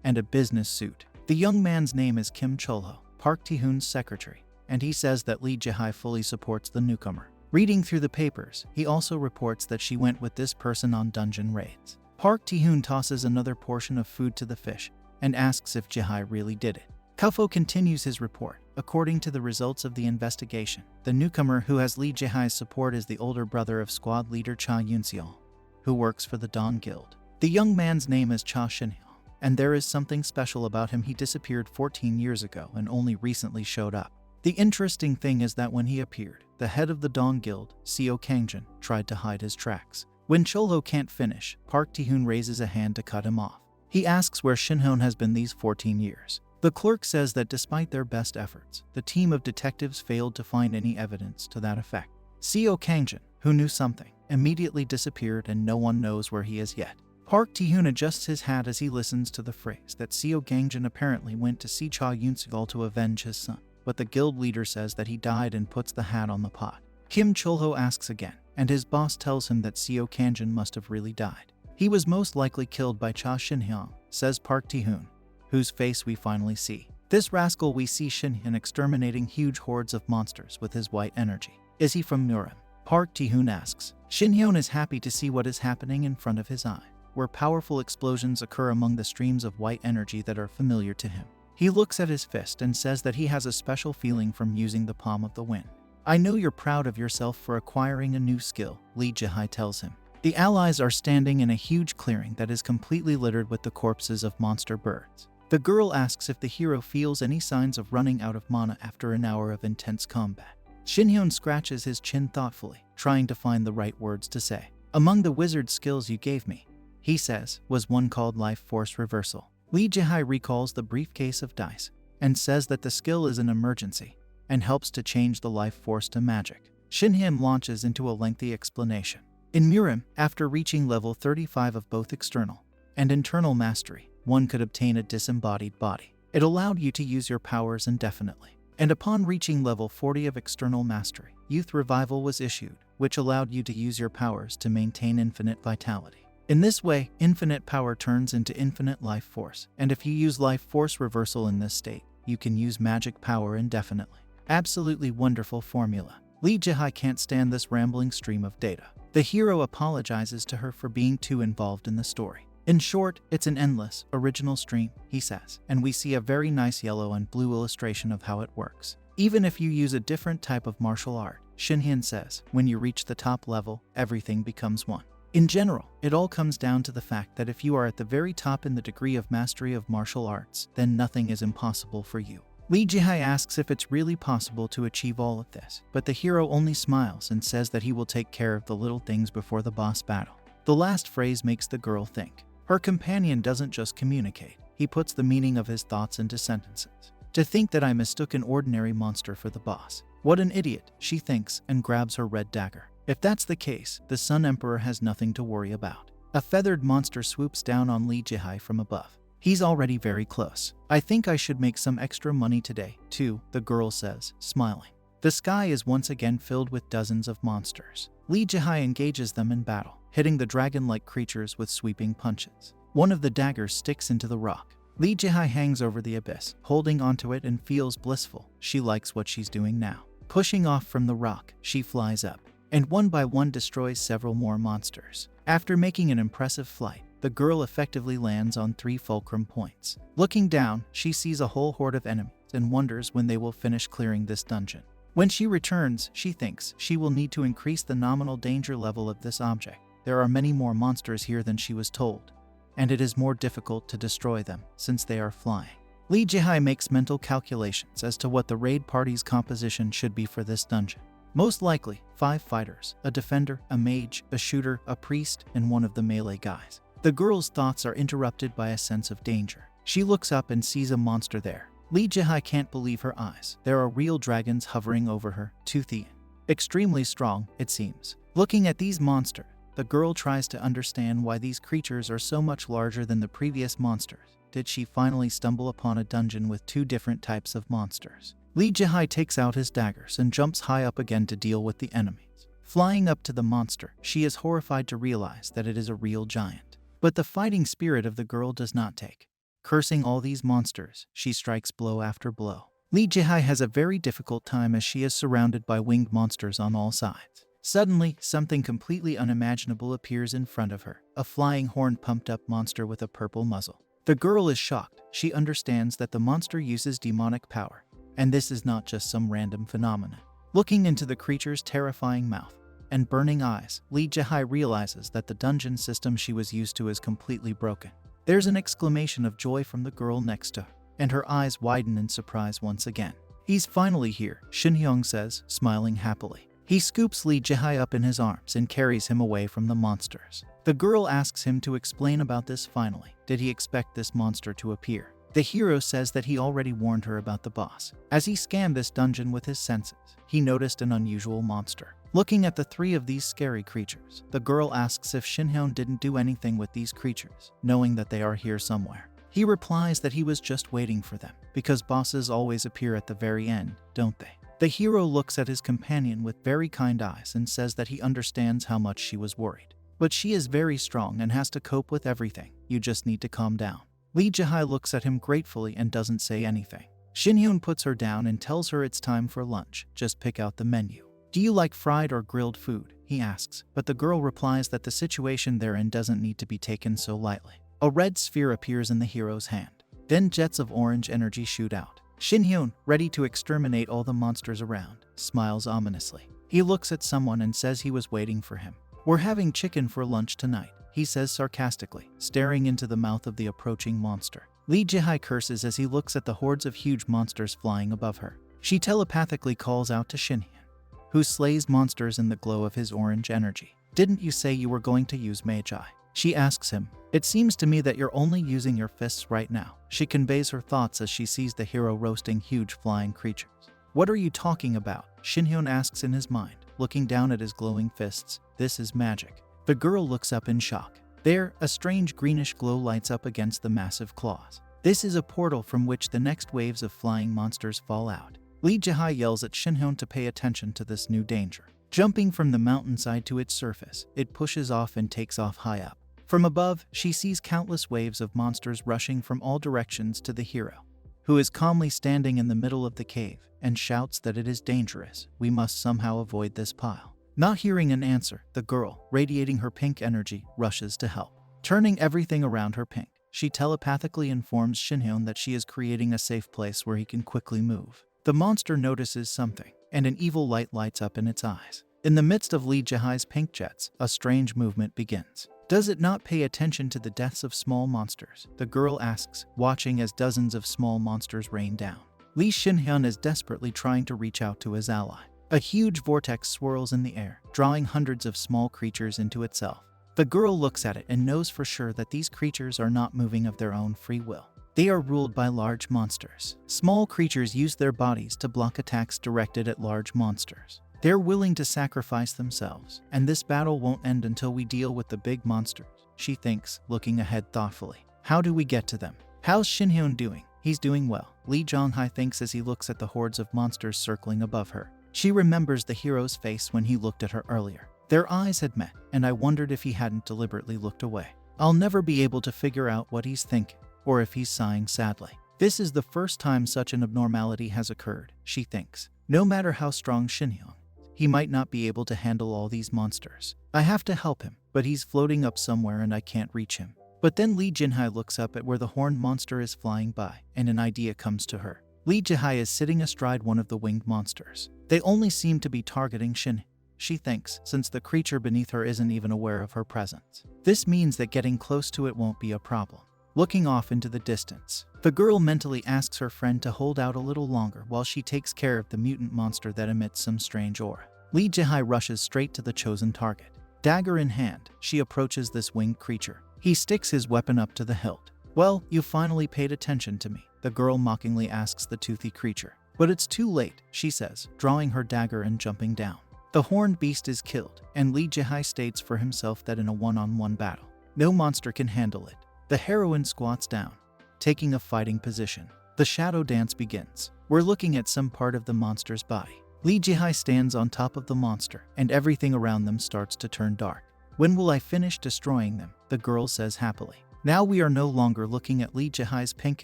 and a business suit. The young man's name is Kim Chol-ho, Park Tae-hyun's secretary, and he says that Lee Jae-hai fully supports the newcomer. Reading through the papers, he also reports that she went with this person on dungeon raids. Park Tae-hyun tosses another portion of food to the fish and asks if Jae-hai really did it. Kufo continues his report. According to the results of the investigation, the newcomer who has Lee Jae-hai's support is the older brother of squad leader Cha Yun-seol, who works for the Dawn Guild. The young man's name is Cha Shin-hyun, and there is something special about him. He disappeared 14 years ago and only recently showed up. The interesting thing is that when he appeared, the head of the Dawn Guild, Seo Kangjin, tried to hide his tracks. When Chol-ho can't finish, Park Tae-hyun raises a hand to cut him off. He asks where Shin-hyun has been these 14 years. The clerk says that despite their best efforts, the team of detectives failed to find any evidence to that effect. Seo Kangjin, who knew something, immediately disappeared and no one knows where he is yet. Park Tae-hyun adjusts his hat as he listens to the phrase that Seo Kangjin apparently went to see Cha Yun-seol to avenge his son, but the guild leader says that he died and puts the hat on the pot. Kim Chol-ho asks again, and his boss tells him that Seo Kangjin must have really died. He was most likely killed by Cha Shinhyang, says Park Tae-hoon, whose face we finally see. This rascal we see Shinhyun exterminating huge hordes of monsters with his white energy. Is he from Murim? Park Tae-hoon asks. Shinhyun is happy to see what is happening in front of his eye, where powerful explosions occur among the streams of white energy that are familiar to him. He looks at his fist and says that he has a special feeling from using the palm of the wind. I know you're proud of yourself for acquiring a new skill, Lee Jae-hai tells him. The allies are standing in a huge clearing that is completely littered with the corpses of monster birds. The girl asks if the hero feels any signs of running out of mana after an hour of intense combat. Shinhyun scratches his chin thoughtfully, trying to find the right words to say. Among the wizard skills you gave me, he says, was one called Life Force Reversal. Lee Jae-hai recalls the briefcase of dice and says that the skill is an emergency and helps to change the life force to magic. Shinhyun launches into a lengthy explanation. In Murim, after reaching level 35 of both external and internal mastery, one could obtain a disembodied body. It allowed you to use your powers indefinitely. And upon reaching level 40 of external mastery, Youth Revival was issued, which allowed you to use your powers to maintain infinite vitality. In this way, infinite power turns into infinite life force, and if you use life force reversal in this state, you can use magic power indefinitely. Absolutely wonderful formula. Lee Jae-hai can't stand this rambling stream of data. The hero apologizes to her for being too involved in the story. In short, it's an endless, original stream, he says, and we see a very nice yellow and blue illustration of how it works. Even if you use a different type of martial art, Shinhyun says, when you reach the top level, everything becomes one. In general, it all comes down to the fact that if you are at the very top in the degree of mastery of martial arts, then nothing is impossible for you. Lee Jae-hai asks if it's really possible to achieve all of this, but the hero only smiles and says that he will take care of the little things before the boss battle. The last phrase makes the girl think. Her companion doesn't just communicate, he puts the meaning of his thoughts into sentences. To think that I mistook an ordinary monster for the boss. What an idiot, she thinks, and grabs her red dagger. If that's the case, the Sun Emperor has nothing to worry about. A feathered monster swoops down on Lee Jae-hai from above. He's already very close. I think I should make some extra money today, too, the girl says, smiling. The sky is once again filled with dozens of monsters. Lee Jae-hai engages them in battle, hitting the dragon-like creatures with sweeping punches. One of the daggers sticks into the rock. Lee Jae-hai hangs over the abyss, holding onto it and feels blissful. She likes what she's doing now. Pushing off from the rock, she flies up, and one by one destroys several more monsters. After making an impressive flight, the girl effectively lands on 3 fulcrum points. Looking down, she sees a whole horde of enemies and wonders when they will finish clearing this dungeon. When she returns, she thinks she will need to increase the nominal danger level of this object. There are many more monsters here than she was told, and it is more difficult to destroy them since they are flying. Lee Jae-hai makes mental calculations as to what the raid party's composition should be for this dungeon. Most likely, 5 fighters, a defender, a mage, a shooter, a priest, and one of the melee guys. The girl's thoughts are interrupted by a sense of danger. She looks up and sees a monster there. Lee Jae-hai can't believe her eyes. There are real dragons hovering over her, toothy, extremely strong, it seems. Looking at these monsters, the girl tries to understand why these creatures are so much larger than the previous monsters. Did she finally stumble upon a dungeon with 2 different types of monsters? Lee Jae-hai takes out his daggers and jumps high up again to deal with the enemies. Flying up to the monster, she is horrified to realize that it is a real giant. But the fighting spirit of the girl does not take. Cursing all these monsters, she strikes blow after blow. Lee Jae-hai has a very difficult time as she is surrounded by winged monsters on all sides. Suddenly, something completely unimaginable appears in front of her, a flying horned pumped-up monster with a purple muzzle. The girl is shocked. She understands that the monster uses demonic power, and this is not just some random phenomenon. Looking into the creature's terrifying mouth and burning eyes, Lee Jae-hai realizes that the dungeon system she was used to is completely broken. There's an exclamation of joy from the girl next to her, and her eyes widen in surprise once again. He's finally here, Shinhyung says, smiling happily. He scoops Lee Jae-hai up in his arms and carries him away from the monsters. The girl asks him to explain about this finally. Did he expect this monster to appear? The hero says that he already warned her about the boss. As he scanned this dungeon with his senses, he noticed an unusual monster. Looking at the 3 of these scary creatures, the girl asks if Shinhyun didn't do anything with these creatures, knowing that they are here somewhere. He replies that he was just waiting for them, because bosses always appear at the very end, don't they? The hero looks at his companion with very kind eyes and says that he understands how much she was worried. but she is very strong and has to cope with everything. You just need to calm down. Lee Jae looks at him gratefully and doesn't say anything. Shin-hyun puts her down and tells her it's time for lunch. Just pick out the menu. Do you like fried or grilled food? He asks, but the girl replies that the situation they're in doesn't need to be taken so lightly. A red sphere appears in the hero's hand. Then jets of orange energy shoot out. Shin-hyun, ready to exterminate all the monsters around, smiles ominously. He looks at someone and says he was waiting for him. We're having chicken for lunch tonight, he says sarcastically, staring into the mouth of the approaching monster. Lee Jae curses as he looks at the hordes of huge monsters flying above her. She telepathically calls out to Shin-hyun, who slays monsters in the glow of his orange energy. Didn't you say you were going to use Magi? She asks him. It seems to me that you're only using your fists right now. She conveys her thoughts as she sees the hero roasting huge flying creatures. What are you talking about? Shin-hyun asks in his mind, looking down at his glowing fists. This is magic. The girl looks up in shock. There, a strange greenish glow lights up against the massive claws. This is a portal from which the next waves of flying monsters fall out. Lee Jae yells at Shin-hyun to pay attention to this new danger. Jumping from the mountainside to its surface, it pushes off and takes off high up. From above, she sees countless waves of monsters rushing from all directions to the hero, who is calmly standing in the middle of the cave, and shouts that it is dangerous. We must somehow avoid this pile. Not hearing an answer, the girl, radiating her pink energy, rushes to help. Turning everything around her pink, she telepathically informs Shin-hyun that she is creating a safe place where he can quickly move. The monster notices something, and an evil light lights up in its eyes. In the midst of Lee Jae's pink jets, a strange movement begins. Does it not pay attention to the deaths of small monsters? The girl asks, watching as dozens of small monsters rain down. Lee Shin-hyun is desperately trying to reach out to his ally. A huge vortex swirls in the air, drawing hundreds of small creatures into itself. The girl looks at it and knows for sure that these creatures are not moving of their own free will. They are ruled by large monsters. Small creatures use their bodies to block attacks directed at large monsters. They're willing to sacrifice themselves, and this battle won't end until we deal with the big monsters, she thinks, looking ahead thoughtfully. How do we get to them? How's Shin-hyun doing? He's doing well, Lee Jong-hae thinks as he looks at the hordes of monsters circling above her. She remembers the hero's face when he looked at her earlier. Their eyes had met, and I wondered if he hadn't deliberately looked away. I'll never be able to figure out what he's thinking, or if he's sighing sadly. This is the first time such an abnormality has occurred, she thinks. No matter how strong Shin-hyun, he might not be able to handle all these monsters. I have to help him, but he's floating up somewhere and I can't reach him. But then Lee Jin-hae looks up at where the horned monster is flying by, and an idea comes to her. Lee Jae is sitting astride one of the winged monsters. They only seem to be targeting Shin, she thinks, since the creature beneath her isn't even aware of her presence. This means that getting close to it won't be a problem. Looking off into the distance, the girl mentally asks her friend to hold out a little longer while she takes care of the mutant monster that emits some strange aura. Lee Jae rushes straight to the chosen target. Dagger in hand, she approaches this winged creature. He sticks his weapon up to the hilt. Well, you finally paid attention to me, the girl mockingly asks the toothy creature. But it's too late, she says, drawing her dagger and jumping down. The horned beast is killed, and Lee Jae states for himself that in a one-on-one battle, no monster can handle it. The heroine squats down, taking a fighting position. The shadow dance begins. We're looking at some part of the monster's body. Lee Jae stands on top of the monster, and everything around them starts to turn dark. When will I finish destroying them? The girl says happily. Now we are no longer looking at Lee Jae's pink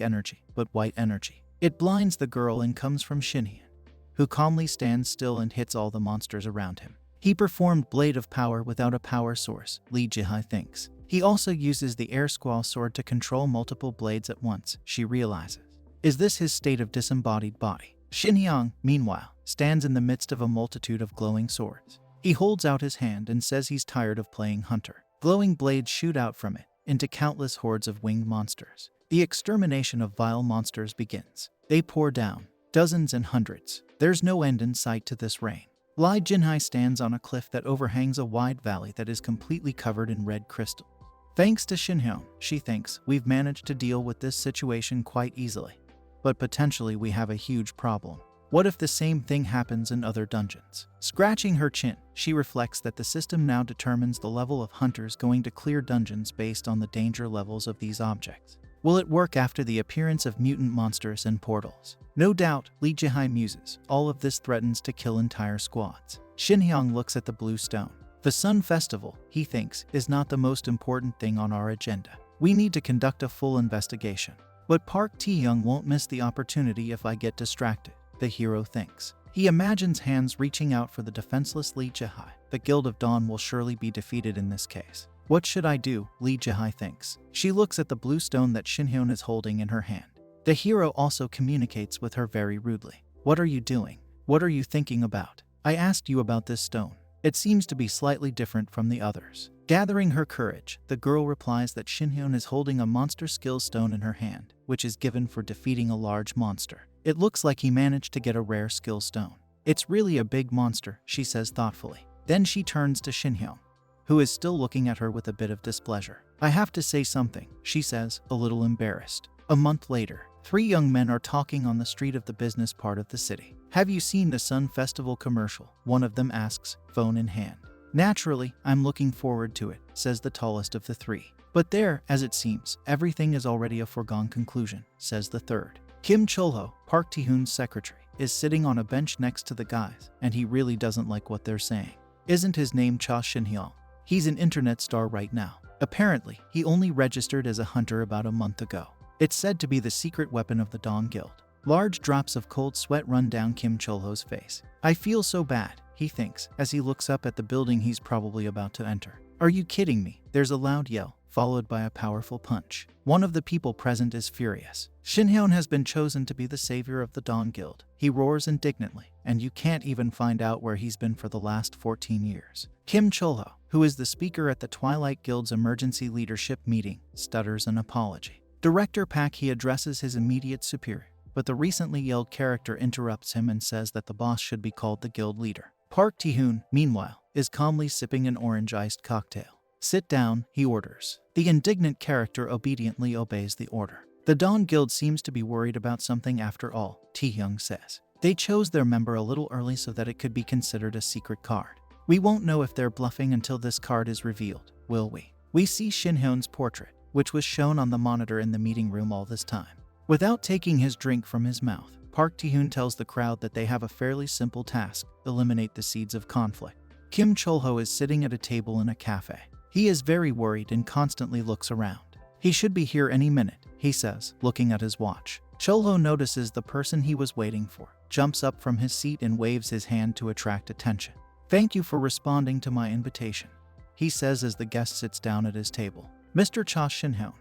energy, but white energy. It blinds the girl and comes from Shin-hyun, who calmly stands still and hits all the monsters around him. He performed Blade of Power without a power source, Lee Jae thinks. He also uses the Air Squall sword to control multiple blades at once, she realizes. Is this his state of disembodied body? Shin-hyun, meanwhile, stands in the midst of a multitude of glowing swords. He holds out his hand and says he's tired of playing hunter. Glowing blades shoot out from it, into countless hordes of winged monsters. The extermination of vile monsters begins. They pour down, dozens and hundreds. There's no end in sight to this rain. Lee Jin-hae stands on a cliff that overhangs a wide valley that is completely covered in red crystal. Thanks to Shin-hyun, she thinks, we've managed to deal with this situation quite easily. But potentially we have a huge problem. What if the same thing happens in other dungeons? Scratching her chin, she reflects that the system now determines the level of hunters going to clear dungeons based on the danger levels of these objects. Will it work after the appearance of mutant monsters and portals? No doubt, Lee Jae muses, all of this threatens to kill entire squads. Shin-hyun looks at the blue stone. The Sun Festival, he thinks, is not the most important thing on our agenda. We need to conduct a full investigation. But Park Tae-young won't miss the opportunity if I get distracted, the hero thinks. He imagines hands reaching out for the defenseless Lee Jae-hae. The Guild of Dawn will surely be defeated in this case. What should I do? Lee Jae-hae thinks. She looks at the blue stone that Shin-hyun is holding in her hand. The hero also communicates with her very rudely. What are you doing? What are you thinking about? I asked you about this stone. It seems to be slightly different from the others. Gathering her courage, the girl replies that Shin-hyun is holding a monster skill stone in her hand, which is given for defeating a large monster. It looks like he managed to get a rare skill stone. It's really a big monster, she says thoughtfully. Then she turns to Shin-hyun, who is still looking at her with a bit of displeasure. I have to say something, she says, a little embarrassed. A month later, 3 young men are talking on the street of the business part of the city. Have you seen the Sun Festival commercial? One of them asks, phone in hand. Naturally, I'm looking forward to it, says the tallest of the 3. But there, as it seems, everything is already a foregone conclusion, says the third. Kim Chol-ho, Park Tae-hoon's secretary, is sitting on a bench next to the guys, and he really doesn't like what they're saying. Isn't his name Cha Shin-hyun? He's an internet star right now. Apparently, he only registered as a hunter about a month ago. It's said to be the secret weapon of the Dawn Guild. Large drops of cold sweat run down Kim Chol-ho's face. I feel so bad, he thinks, as he looks up at the building he's probably about to enter. Are you kidding me? There's a loud yell, followed by a powerful punch. One of the people present is furious. Shin-hyun has been chosen to be the savior of the Dawn Guild. He roars indignantly, and you can't even find out where he's been for the last 14 years. Kim Chol-ho, who is the speaker at the Twilight Guild's emergency leadership meeting, stutters an apology. Director Park Hee addresses his immediate superior, but the recently yelled character interrupts him and says that the boss should be called the guild leader. Park Tae-hoon, meanwhile, is calmly sipping an orange-iced cocktail. Sit down, he orders. The indignant character obediently obeys the order. The Dawn Guild seems to be worried about something after all, Tae-hyung says. They chose their member a little early so that it could be considered a secret card. We won't know if they're bluffing until this card is revealed, will we? We see Shin-hyun's portrait, which was shown on the monitor in the meeting room all this time. Without taking his drink from his mouth, Park Tae-hoon tells the crowd that they have a fairly simple task: eliminate the seeds of conflict. Kim Chol-ho is sitting at a table in a cafe. He is very worried and constantly looks around. He should be here any minute, he says, looking at his watch. Chol-ho notices the person he was waiting for, jumps up from his seat and waves his hand to attract attention. Thank you for responding to my invitation, he says as the guest sits down at his table. Mr. Cha Shin-hyun.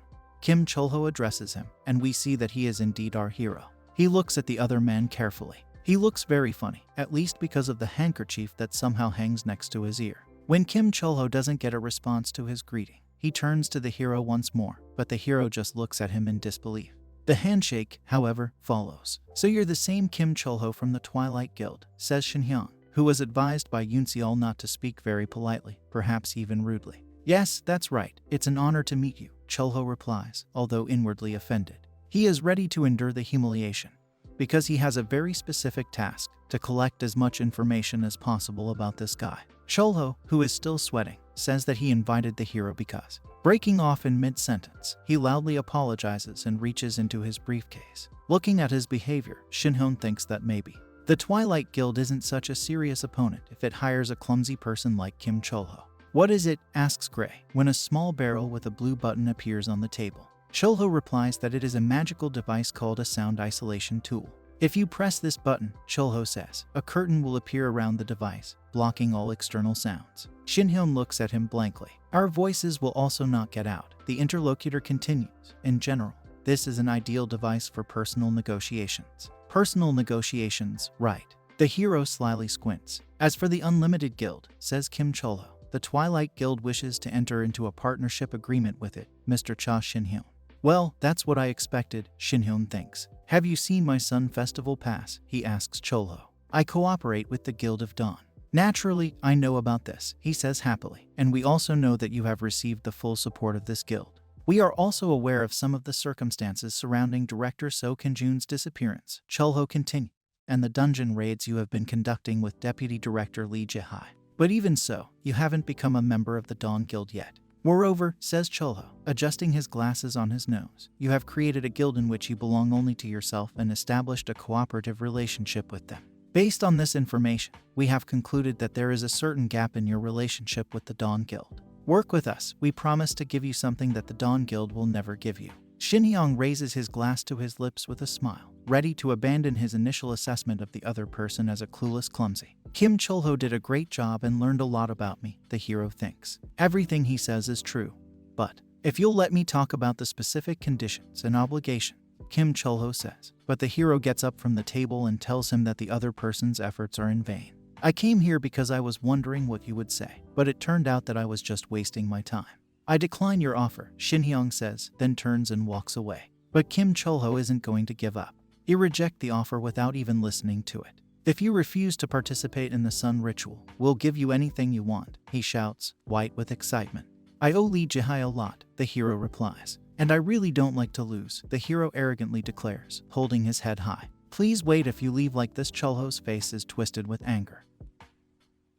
Kim Chol-ho addresses him, and we see that he is indeed our hero. He looks at the other man carefully. He looks very funny, at least because of the handkerchief that somehow hangs next to his ear. When Kim Chol-ho doesn't get a response to his greeting, he turns to the hero once more, but the hero just looks at him in disbelief. The handshake, however, follows. So you're the same Kim Chol-ho from the Twilight Guild, says Shin-hyun, who was advised by Yoon Se-ol not to speak very politely, perhaps even rudely. Yes, that's right. It's an honor to meet you, Chol-ho replies, although inwardly offended. He is ready to endure the humiliation, because he has a very specific task: to collect as much information as possible about this guy. Chol-ho, who is still sweating, says that he invited the hero because, breaking off in mid-sentence, he loudly apologizes and reaches into his briefcase. Looking at his behavior, Shin-hyun thinks that maybe the Twilight Guild isn't such a serious opponent if it hires a clumsy person like Kim Chol-ho. What is it? Asks Gray, when a small barrel with a blue button appears on the table. Chol-ho replies that it is a magical device called a sound isolation tool. If you press this button, Chol-ho says, a curtain will appear around the device, blocking all external sounds. Shin-hyun looks at him blankly. Our voices will also not get out. The interlocutor continues. In general, this is an ideal device for personal negotiations. Personal negotiations, right. The hero slyly squints. As for the Unlimited Guild, says Kim Chol-ho, the Twilight Guild wishes to enter into a partnership agreement with it, Mr. Cha Shin-hyun. Well, that's what I expected, Shin-hyun thinks. Have you seen my Sun Festival pass? He asks Chol-ho. I cooperate with the Guild of Dawn. Naturally, I know about this, he says happily, and we also know that you have received the full support of this guild. We are also aware of some of the circumstances surrounding Director So Kim-jun's disappearance, Chol-ho continued, and the dungeon raids you have been conducting with Deputy Director Lee Jae-hae. But even so, you haven't become a member of the Dawn Guild yet. Moreover, says Chol-ho, adjusting his glasses on his nose, you have created a guild in which you belong only to yourself and established a cooperative relationship with them. Based on this information, we have concluded that there is a certain gap in your relationship with the Dawn Guild. Work with us. We promise to give you something that the Dawn Guild will never give you. Shin Hyung raises his glass to his lips with a smile, ready to abandon his initial assessment of the other person as a clueless clumsy. Kim Chulho did a great job and learned a lot about me, the hero thinks. Everything he says is true. But if you'll let me talk about the specific conditions and obligation, Kim Chulho says. But the hero gets up from the table and tells him that the other person's efforts are in vain. I came here because I was wondering what you would say, but it turned out that I was just wasting my time. I decline your offer, Shin Hyung says, then turns and walks away. But Kim Chulho isn't going to give up. He rejects the offer without even listening to it. If you refuse to participate in the sun ritual, we'll give you anything you want, he shouts, white with excitement. I owe Lee Jihai a lot, the hero replies. And I really don't like to lose, the hero arrogantly declares, holding his head high. Please wait, if you leave like this. Chulho's face is twisted with anger.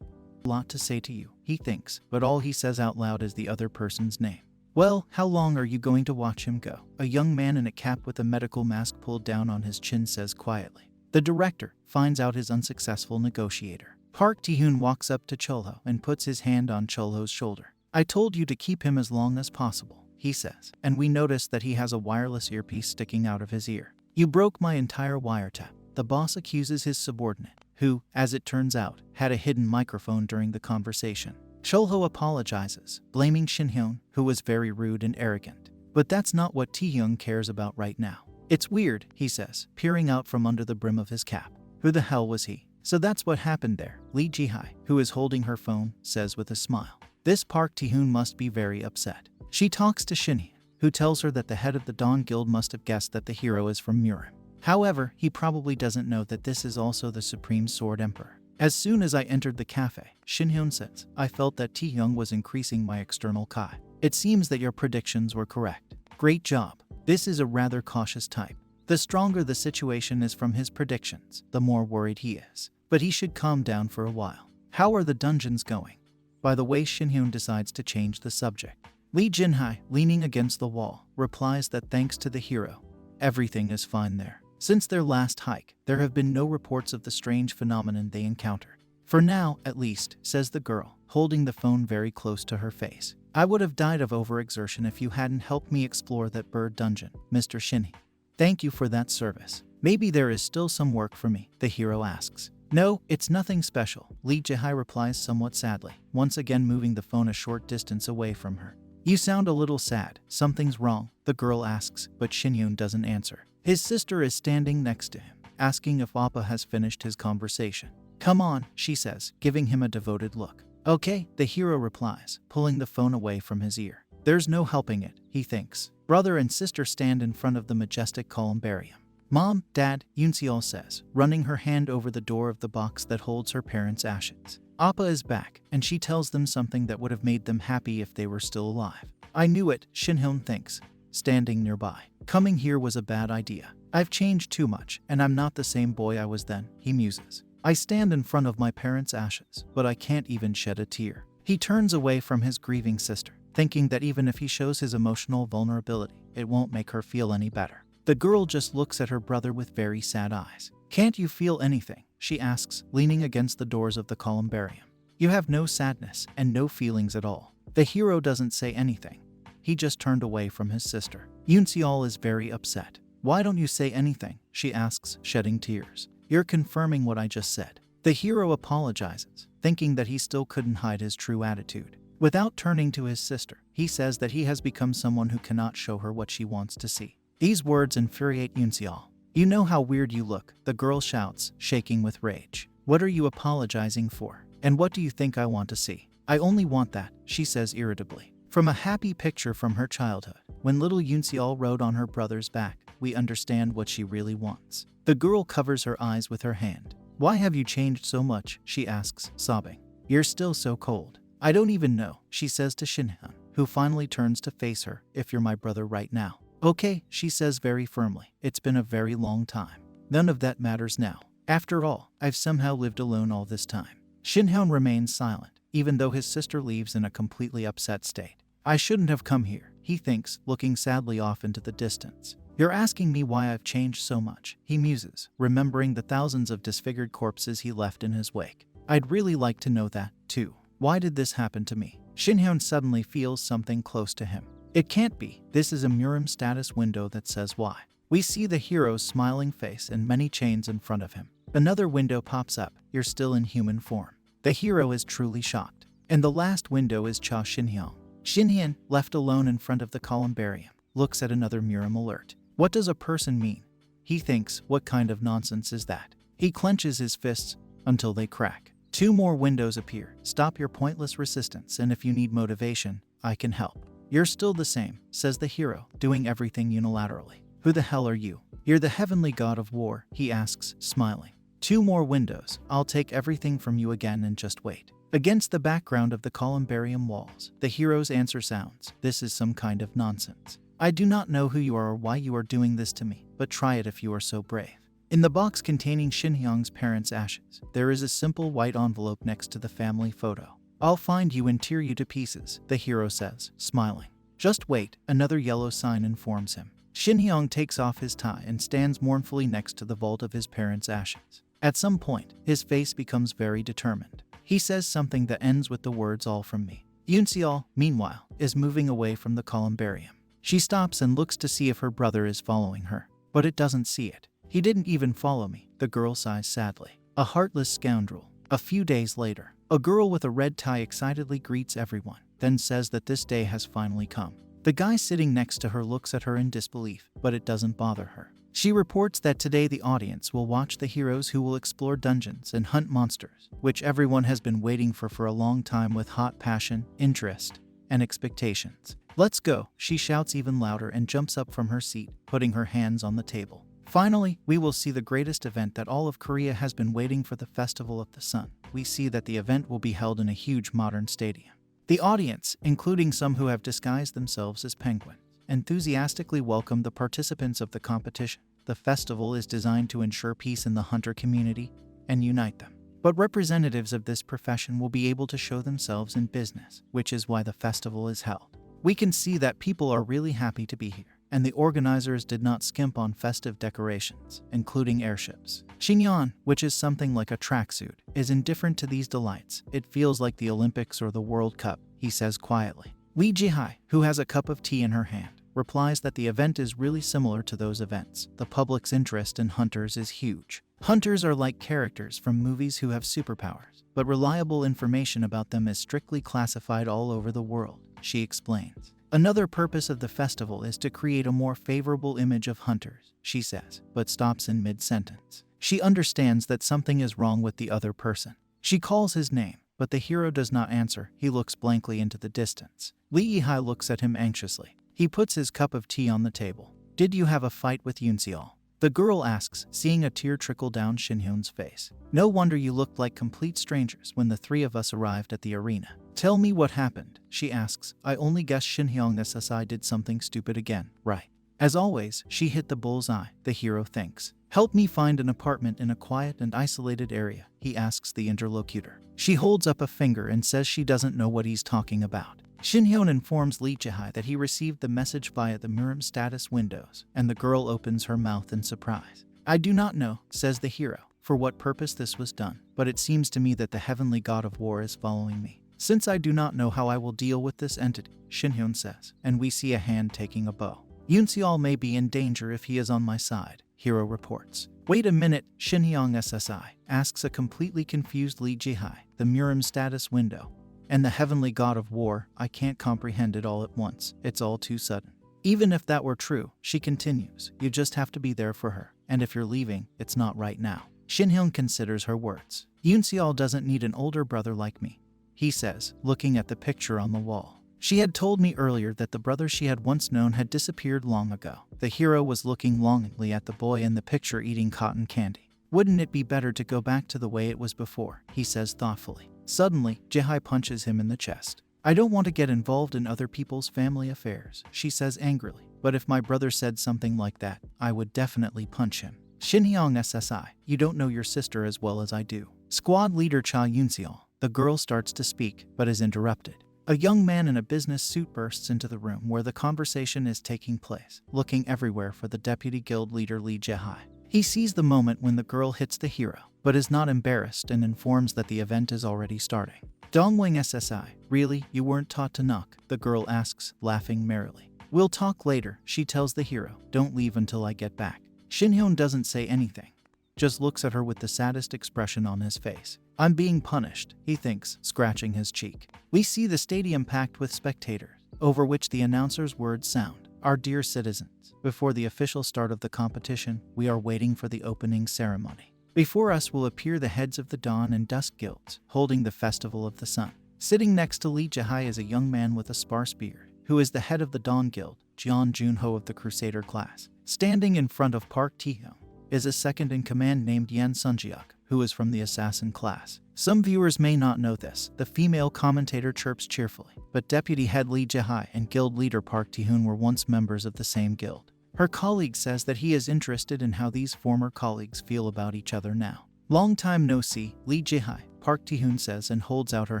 A lot to say to you, he thinks, but all he says out loud is the other person's name. Well, how long are you going to watch him go? A young man in a cap with a medical mask pulled down on his chin says quietly. The director finds out his unsuccessful negotiator. Park Ji-hoon walks up to Chulho and puts his hand on Chulho's shoulder. I told you to keep him as long as possible, he says, and we noticed that he has a wireless earpiece sticking out of his ear. You broke my entire wiretap. The boss accuses his subordinate, who, as it turns out, had a hidden microphone during the conversation. Chulho apologizes, blaming Shin Hyun, who was very rude and arrogant. But that's not what Taehyung cares about right now. It's weird, he says, peering out from under the brim of his cap. Who the hell was he? So that's what happened there, Lee Jihai, who is holding her phone, says with a smile. This Park Taehyung must be very upset. She talks to Shin Hyun, who tells her that the head of the Dawn Guild must have guessed that the hero is from Murin. However, he probably doesn't know that this is also the Supreme Sword Emperor. As soon as I entered the cafe, Shin Hyun says, I felt that Taehyung was increasing my external Kai. It seems that your predictions were correct. Great job. This is a rather cautious type. The stronger the situation is from his predictions, the more worried he is. But he should calm down for a while. How are the dungeons going? By the way, Shin Hyun decides to change the subject. Lee Jinhai, leaning against the wall, replies that thanks to the hero, everything is fine there. Since their last hike, there have been no reports of the strange phenomenon they encountered. For now, at least, says the girl, holding the phone very close to her face. I would have died of overexertion if you hadn't helped me explore that bird dungeon, Mr. Shinhee. Thank you for that service. Maybe there is still some work for me, the hero asks. No, it's nothing special, Lee Jihai replies somewhat sadly, once again moving the phone a short distance away from her. You sound a little sad. Something's wrong, the girl asks, but Shin Hyun doesn't answer. His sister is standing next to him, asking if Appa has finished his conversation. Come on, she says, giving him a devoted look. Okay, the hero replies, pulling the phone away from his ear. There's no helping it, he thinks. Brother and sister stand in front of the majestic columbarium. Mom, Dad, Yoonseol says, running her hand over the door of the box that holds her parents' ashes. Appa is back, and she tells them something that would have made them happy if they were still alive. I knew it, Shin Hyun thinks, standing nearby. Coming here was a bad idea. I've changed too much, and I'm not the same boy I was then, he muses. I stand in front of my parents' ashes, but I can't even shed a tear. He turns away from his grieving sister, thinking that even if he shows his emotional vulnerability, it won't make her feel any better. The girl just looks at her brother with very sad eyes. Can't you feel anything? She asks, leaning against the doors of the columbarium. You have no sadness and no feelings at all. The hero doesn't say anything. He just turned away from his sister. Yoonseol is very upset. Why don't you say anything? She asks, shedding tears. You're confirming what I just said. The hero apologizes, thinking that he still couldn't hide his true attitude. Without turning to his sister, he says that he has become someone who cannot show her what she wants to see. These words infuriate Yoonseol. You know how weird you look, the girl shouts, shaking with rage. What are you apologizing for? And what do you think I want to see? I only want that, she says irritably. From a happy picture from her childhood, when little Yoonseol rode on her brother's back, we understand what she really wants. The girl covers her eyes with her hand. Why have you changed so much? She asks, sobbing. You're still so cold. I don't even know, she says to Shinhyun, who finally turns to face her, if you're my brother right now. Okay, she says very firmly. It's been a very long time. None of that matters now. After all, I've somehow lived alone all this time. Shinhyun remains silent, even though his sister leaves in a completely upset state. I shouldn't have come here, he thinks, looking sadly off into the distance. You're asking me why I've changed so much, he muses, remembering the thousands of disfigured corpses he left in his wake. I'd really like to know that, too. Why did this happen to me? Shinhyun suddenly feels something close to him. It can't be. This is a Murim status window that says why. We see the hero's smiling face and many chains in front of him. Another window pops up. You're still in human form. The hero is truly shocked. And the last window is Cha Shinhyun. Shinhyun, left alone in front of the columbarium, looks at another Murim alert. What does a person mean? He thinks, what kind of nonsense is that? He clenches his fists until they crack. 2 more windows appear. Stop your pointless resistance, and if you need motivation, I can help. You're still the same, says the hero, doing everything unilaterally. Who the hell are you? You're the heavenly god of war, he asks, smiling. 2 more windows. I'll take everything from you again and just wait. Against the background of the columbarium walls, the hero's answer sounds, this is some kind of nonsense. I do not know who you are or why you are doing this to me, but try it if you are so brave. In the box containing Shinhyung's parents' ashes, there is a simple white envelope next to the family photo. I'll find you and tear you to pieces, the hero says, smiling. Just wait, another yellow sign informs him. Shinhyung takes off his tie and stands mournfully next to the vault of his parents' ashes. At some point, his face becomes very determined. He says something that ends with the words all from me. Yoonseol, meanwhile, is moving away from the columbarium. She stops and looks to see if her brother is following her, but it doesn't see it. He didn't even follow me, the girl sighs sadly. A heartless scoundrel. A few days later, a girl with a red tie excitedly greets everyone, then says that this day has finally come. The guy sitting next to her looks at her in disbelief, but it doesn't bother her. She reports that today the audience will watch the heroes who will explore dungeons and hunt monsters, which everyone has been waiting for a long time with hot passion, interest, and expectations. Let's go, she shouts even louder and jumps up from her seat, putting her hands on the table. Finally, we will see the greatest event that all of Korea has been waiting for, the Festival of the Sun. We see that the event will be held in a huge modern stadium. The audience, including some who have disguised themselves as penguins, enthusiastically welcome the participants of the competition. The festival is designed to ensure peace in the hunter community and unite them. But representatives of this profession will be able to show themselves in business, which is why the festival is held. We can see that people are really happy to be here, and the organizers did not skimp on festive decorations, including airships. Shinyeon, which is something like a tracksuit, is indifferent to these delights. It feels like the Olympics or the World Cup, he says quietly. Lee Ji-hai, who has a cup of tea in her hand, replies that the event is really similar to those events. The public's interest in hunters is huge. Hunters are like characters from movies who have superpowers, but reliable information about them is strictly classified all over the world, she explains. Another purpose of the festival is to create a more favorable image of hunters, she says, but stops in mid-sentence. She understands that something is wrong with the other person. She calls his name, but the hero does not answer. He looks blankly into the distance. Lee Yihai looks at him anxiously. He puts his cup of tea on the table. Did you have a fight with Yoonseol? The girl asks, seeing a tear trickle down Shinhyun's face. No wonder you looked like complete strangers when the 3 of us arrived at the arena. Tell me what happened, she asks. I only guess Shinhyung SSI did something stupid again, right? As always, she hit the bullseye, the hero thinks. Help me find an apartment in a quiet and isolated area, he asks the interlocutor. She holds up a finger and says she doesn't know what he's talking about. Shinhyun informs Lee Ji-hai that he received the message via the Murim status windows, and the girl opens her mouth in surprise. I do not know, says the hero, for what purpose this was done, but it seems to me that the heavenly god of war is following me. Since I do not know how I will deal with this entity, Shinhyun says, and we see a hand taking a bow. Yoonseol may be in danger if he is on my side, hero reports. Wait a minute, Shinhyung SSI, asks a completely confused Lee Ji-hai, the Murim status window. And the heavenly god of war, I can't comprehend it all at once. It's all too sudden. Even if that were true, she continues, you just have to be there for her. And if you're leaving, it's not right now. Shinhyun considers her words. Yoonseol doesn't need an older brother like me, he says, looking at the picture on the wall. She had told me earlier that the brother she had once known had disappeared long ago. The hero was looking longingly at the boy in the picture eating cotton candy. Wouldn't it be better to go back to the way it was before, he says thoughtfully. Suddenly, Ji-hai punches him in the chest. I don't want to get involved in other people's family affairs, she says angrily. But if my brother said something like that, I would definitely punch him. Shinhyung SSI, you don't know your sister as well as I do. Squad leader Cha Yoonseol. The girl starts to speak, but is interrupted. A young man in a business suit bursts into the room where the conversation is taking place, looking everywhere for the deputy guild leader Lee Jae-hai. He sees the moment when the girl hits the hero, but is not embarrassed and informs that the event is already starting. Dongwing SSI, really, you weren't taught to knock? The girl asks, laughing merrily. We'll talk later, she tells the hero. Don't leave until I get back. Shinhyun doesn't say anything, just looks at her with the saddest expression on his face. I'm being punished, he thinks, scratching his cheek. We see the stadium packed with spectators, over which the announcer's words sound. Our dear citizens, before the official start of the competition, we are waiting for the opening ceremony. Before us will appear the heads of the Dawn and Dusk guilds, holding the Festival of the Sun. Sitting next to Lee Jae-hai is a young man with a sparse beard, who is the head of the Dawn Guild, Jeon Junho of the Crusader class. Standing in front of Park Tae-hyung is a second-in-command named Yan Sunjiak, who is from the Assassin class. Some viewers may not know this, the female commentator chirps cheerfully, but Deputy Head Lee Jae-hai and Guild Leader Park Tae-hyun were once members of the same guild. Her colleague says that he is interested in how these former colleagues feel about each other now. Long time no see, Lee Jae-hai, Park Tae-hyun says and holds out her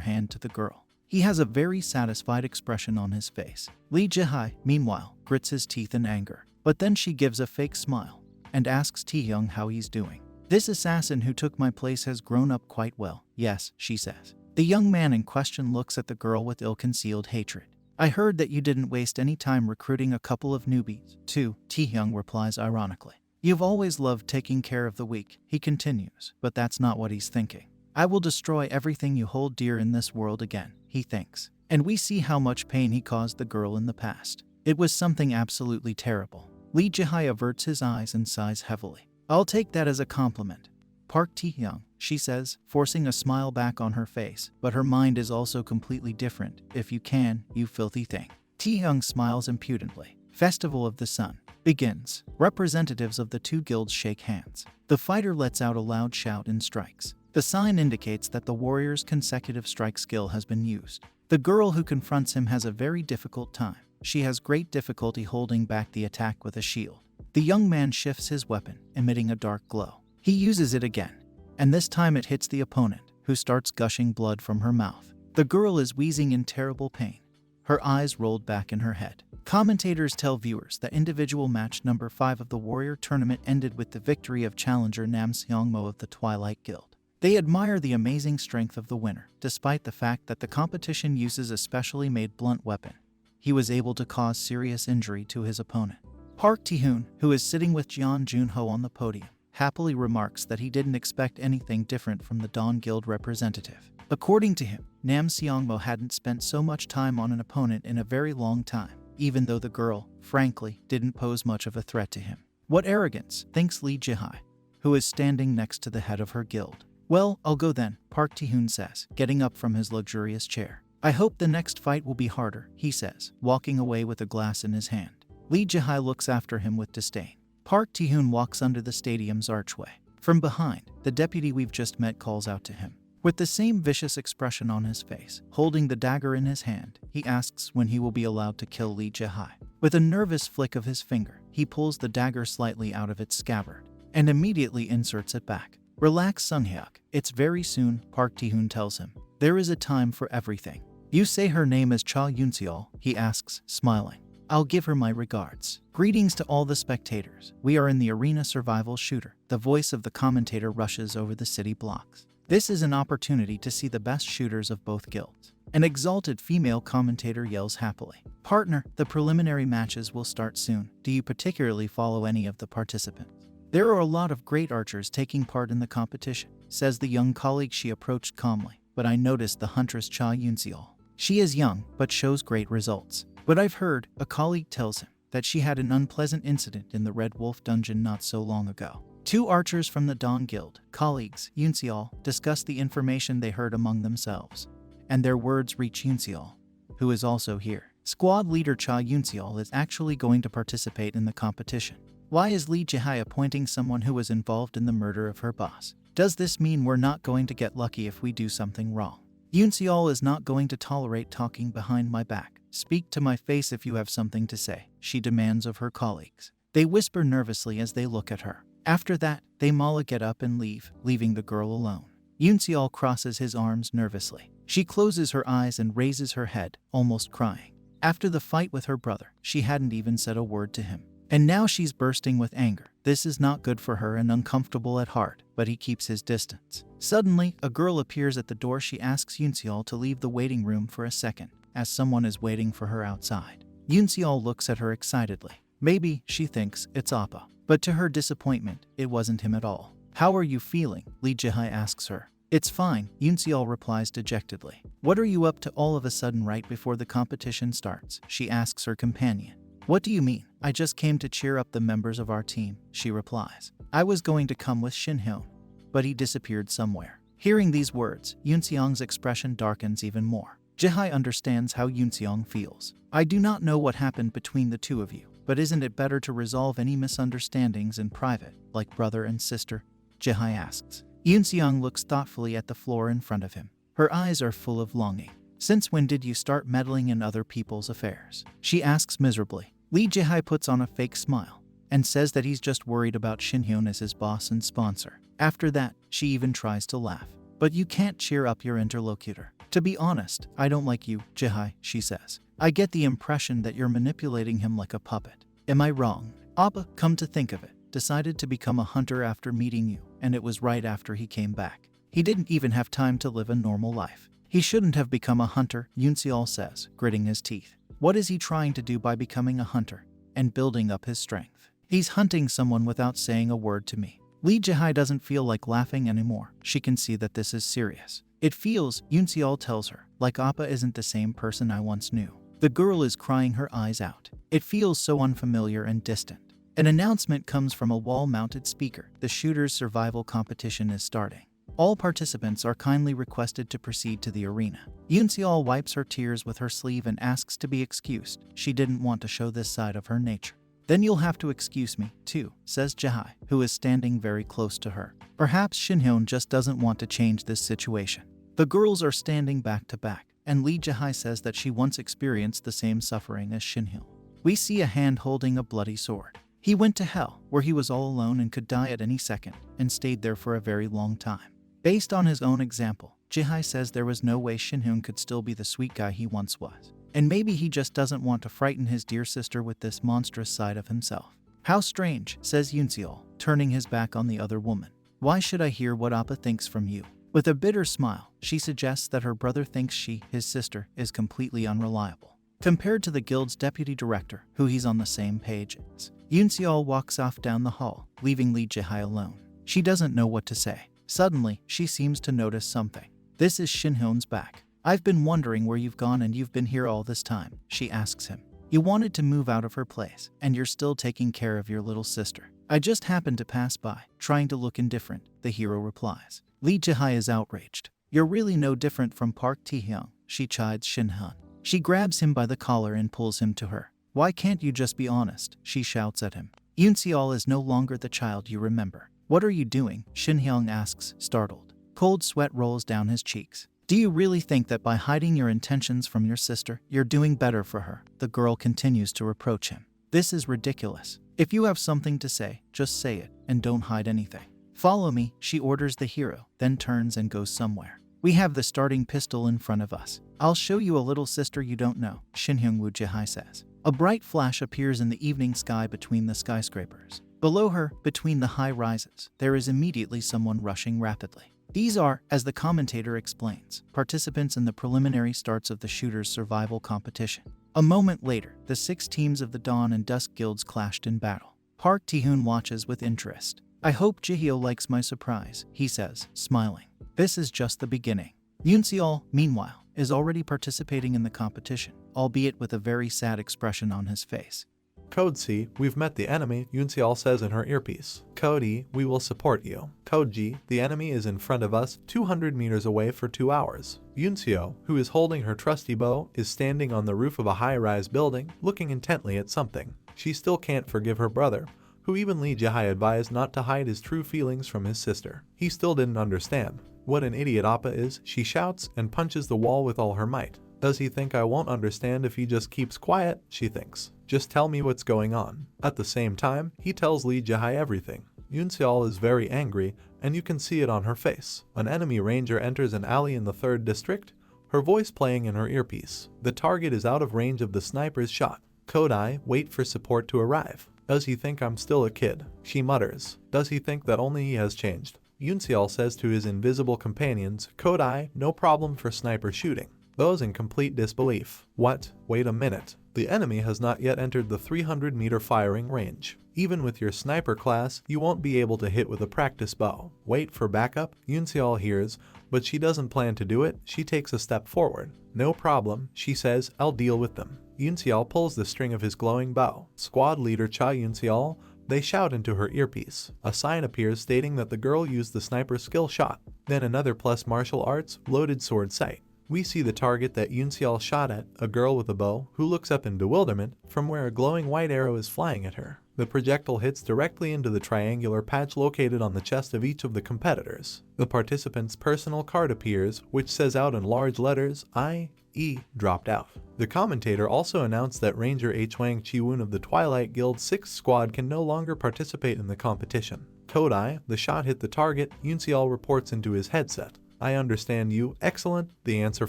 hand to the girl. He has a very satisfied expression on his face. Lee Jae-hai, meanwhile, grits his teeth in anger. But then she gives a fake smile and asks Tae-hyung how he's doing. This assassin who took my place has grown up quite well. Yes, she says. The young man in question looks at the girl with ill-concealed hatred. I heard that you didn't waste any time recruiting a couple of newbies, too, Tae-hyung replies ironically. You've always loved taking care of the weak, he continues, but that's not what he's thinking. I will destroy everything you hold dear in this world again, he thinks. And we see how much pain he caused the girl in the past. It was something absolutely terrible. Lee Jae-hai averts his eyes and sighs heavily. I'll take that as a compliment. Park Tae-hyung, she says, forcing a smile back on her face, but her mind is also completely different. If you can, you filthy thing. Tae-hyung smiles impudently. Festival of the Sun begins. Representatives of the two guilds shake hands. The fighter lets out a loud shout and strikes. The sign indicates that the warrior's consecutive strike skill has been used. The girl who confronts him has a very difficult time. She has great difficulty holding back the attack with a shield. The young man shifts his weapon, emitting a dark glow. He uses it again, and this time it hits the opponent, who starts gushing blood from her mouth. The girl is wheezing in terrible pain, her eyes rolled back in her head. Commentators tell viewers that individual match number 5 of the Warrior Tournament ended with the victory of challenger Nam Seongmo of the Twilight Guild. They admire the amazing strength of the winner, despite the fact that the competition uses a specially made blunt weapon. He was able to cause serious injury to his opponent. Park Tae-hyun, who is sitting with Jeon Junho on the podium, happily remarks that he didn't expect anything different from the Dawn Guild representative. According to him, Nam Seongmo hadn't spent so much time on an opponent in a very long time, even though the girl, frankly, didn't pose much of a threat to him. What arrogance, thinks Lee Jae-hai, who is standing next to the head of her guild. Well, I'll go then, Park Tae-hyun says, getting up from his luxurious chair. I hope the next fight will be harder, he says, walking away with a glass in his hand. Lee Jae-hai looks after him with disdain. Park Tae-hyun walks under the stadium's archway. From behind, the deputy we've just met calls out to him. With the same vicious expression on his face, holding the dagger in his hand, he asks when he will be allowed to kill Lee Jae-hai. With a nervous flick of his finger, he pulls the dagger slightly out of its scabbard and immediately inserts it back. Relax, Sunghyuk. It's very soon, Park Tae-hyun tells him. There is a time for everything. You say her name is Cha Yoon-seol, he asks, smiling. I'll give her my regards. Greetings to all the spectators. We are in the arena survival shooter. The voice of the commentator rushes over the city blocks. This is an opportunity to see the best shooters of both guilds. An exalted female commentator yells happily. Partner, the preliminary matches will start soon. Do you particularly follow any of the participants? There are a lot of great archers taking part in the competition, says the young colleague she approached calmly, but I noticed the huntress Cha Yoon-seol. She is young, but shows great results. But I've heard, a colleague tells him, that she had an unpleasant incident in the Red Wolf dungeon not so long ago. Two archers from the Dawn Guild, colleagues, Yoon-seol, discuss the information they heard among themselves. And their words reach Yoon-seol, who is also here. Squad leader Cha Yoon-seol is actually going to participate in the competition. Why is Lee Jae-hai appointing someone who was involved in the murder of her boss? Does this mean we're not going to get lucky if we do something wrong? Yoon-seol is not going to tolerate talking behind my back. Speak to my face if you have something to say, she demands of her colleagues. They whisper nervously as they look at her. After that, they all get up and leave, leaving the girl alone. Yoon-seol crosses his arms nervously. She closes her eyes and raises her head, almost crying. After the fight with her brother, she hadn't even said a word to him. And now she's bursting with anger. This is not good for her and uncomfortable at heart, but he keeps his distance. Suddenly, a girl appears at the door. She asks Yoonseol to leave the waiting room for a second, as someone is waiting for her outside. Yoonseol looks at her excitedly. Maybe, she thinks, it's Appa. But to her disappointment, it wasn't him at all. How are you feeling? Lee Jae-hae asks her. It's fine, Yoonseol replies dejectedly. What are you up to all of a sudden right before the competition starts? She asks her companion. What do you mean? I just came to cheer up the members of our team, she replies. I was going to come with Shin-hyun, but he disappeared somewhere. Hearing these words, Yoonseong's expression darkens even more. Jae-hae understands how Yoonseong feels. I do not know what happened between the two of you, but isn't it better to resolve any misunderstandings in private, like brother and sister? Jae-hae asks. Yoonseong looks thoughtfully at the floor in front of him. Her eyes are full of longing. Since when did you start meddling in other people's affairs? She asks miserably. Lee Jae-hae puts on a fake smile and says that he's just worried about Shin-hyun as his boss and sponsor. After that, she even tries to laugh. But you can't cheer up your interlocutor. To be honest, I don't like you, Jae-hae, she says. I get the impression that you're manipulating him like a puppet. Am I wrong? Appa, come to think of it, decided to become a hunter after meeting you, and it was right after he came back. He didn't even have time to live a normal life. He shouldn't have become a hunter, Yoonseol says, gritting his teeth. What is he trying to do by becoming a hunter and building up his strength? He's hunting someone without saying a word to me. Lee Jae-hae doesn't feel like laughing anymore. She can see that this is serious. It feels, Yoonseol tells her, like Appa isn't the same person I once knew. The girl is crying her eyes out. It feels so unfamiliar and distant. An announcement comes from a wall-mounted speaker. The shooter's survival competition is starting. All participants are kindly requested to proceed to the arena. Yoonseol wipes her tears with her sleeve and asks to be excused. She didn't want to show this side of her nature. Then you'll have to excuse me, too, says Jae-hae, who is standing very close to her. Perhaps Shin-hyun just doesn't want to change this situation. The girls are standing back to back, and Lee Jae-hae says that she once experienced the same suffering as Shin-hyun. We see a hand holding a bloody sword. He went to hell, where he was all alone and could die at any second, and stayed there for a very long time. Based on his own example, Jae-hae says there was no way Shin-hyun could still be the sweet guy he once was. And maybe he just doesn't want to frighten his dear sister with this monstrous side of himself. How strange, says Yoonseol, turning his back on the other woman. Why should I hear what Appa thinks from you? With a bitter smile, she suggests that her brother thinks she, his sister, is completely unreliable. Compared to the guild's deputy director, who he's on the same page as. Yoonseol walks off down the hall, leaving Lee Jae-hae alone. She doesn't know what to say. Suddenly, she seems to notice something. This is Shin-hyun's back. I've been wondering where you've gone and you've been here all this time, she asks him. You wanted to move out of her place, and you're still taking care of your little sister. I just happened to pass by, trying to look indifferent, the hero replies. Lee Jae-hae is outraged. You're really no different from Park Tae-hyung, she chides Shin-hyun. She grabs him by the collar and pulls him to her. Why can't you just be honest, she shouts at him. Yoonseol is no longer the child you remember. What are you doing? Shin-hyun asks, startled. Cold sweat rolls down his cheeks. Do you really think that by hiding your intentions from your sister, you're doing better for her? The girl continues to reproach him. This is ridiculous. If you have something to say, just say it, and don't hide anything. Follow me, she orders the hero, then turns and goes somewhere. We have the starting pistol in front of us. I'll show you a little sister you don't know, Shin-hyun Jae-hae says. A bright flash appears in the evening sky between the skyscrapers. Below her, between the high rises, there is immediately someone rushing rapidly. These are, as the commentator explains, participants in the preliminary starts of the shooter's survival competition. A moment later, the 6 teams of the Dawn and Dusk guilds clashed in battle. Park Tae-hyun watches with interest. I hope Jihyo likes my surprise, he says, smiling. This is just the beginning. Yoonseol, meanwhile, is already participating in the competition, albeit with a very sad expression on his face. Code C, we've met the enemy, Yoonseol says in her earpiece. Code E, we will support you. Code G, the enemy is in front of us, 200 meters away for 2 hours. Yoonseol, who is holding her trusty bow, is standing on the roof of a high-rise building, looking intently at something. She still can't forgive her brother, who even Lee Jae-hae advised not to hide his true feelings from his sister. He still didn't understand. What an idiot Appa is, she shouts and punches the wall with all her might. Does he think I won't understand if he just keeps quiet? She thinks. Just tell me what's going on. At the same time, he tells Lee Jae-hae everything. Yoonseol is very angry, and you can see it on her face. An enemy ranger enters an alley in the 3rd district, her voice playing in her earpiece. The target is out of range of the sniper's shot. Kodai, wait for support to arrive. Does he think I'm still a kid? She mutters. Does he think that only he has changed? Yoonseol says to his invisible companions, Kodai, no problem for sniper shooting. Those in complete disbelief. What? Wait a minute. The enemy has not yet entered the 300-meter firing range. Even with your sniper class, you won't be able to hit with a practice bow. Wait for backup? Yoonseol hears, but she doesn't plan to do it. She takes a step forward. No problem, she says, I'll deal with them. Yoonseol pulls the string of his glowing bow. Squad leader Cha Yoonseol, they shout into her earpiece. A sign appears stating that the girl used the sniper skill shot. Then another plus martial arts, loaded sword sight. We see the target that Yoonseol shot at, a girl with a bow, who looks up in bewilderment from where a glowing white arrow is flying at her. The projectile hits directly into the triangular patch located on the chest of each of the competitors. The participant's personal card appears, which says out in large letters, I.E. dropped out. The commentator also announced that Ranger H. Wang Chi-woon of the Twilight Guild 6th Squad can no longer participate in the competition. Kodai, the shot hit the target, Yoonseol reports into his headset. I understand you, excellent, the answer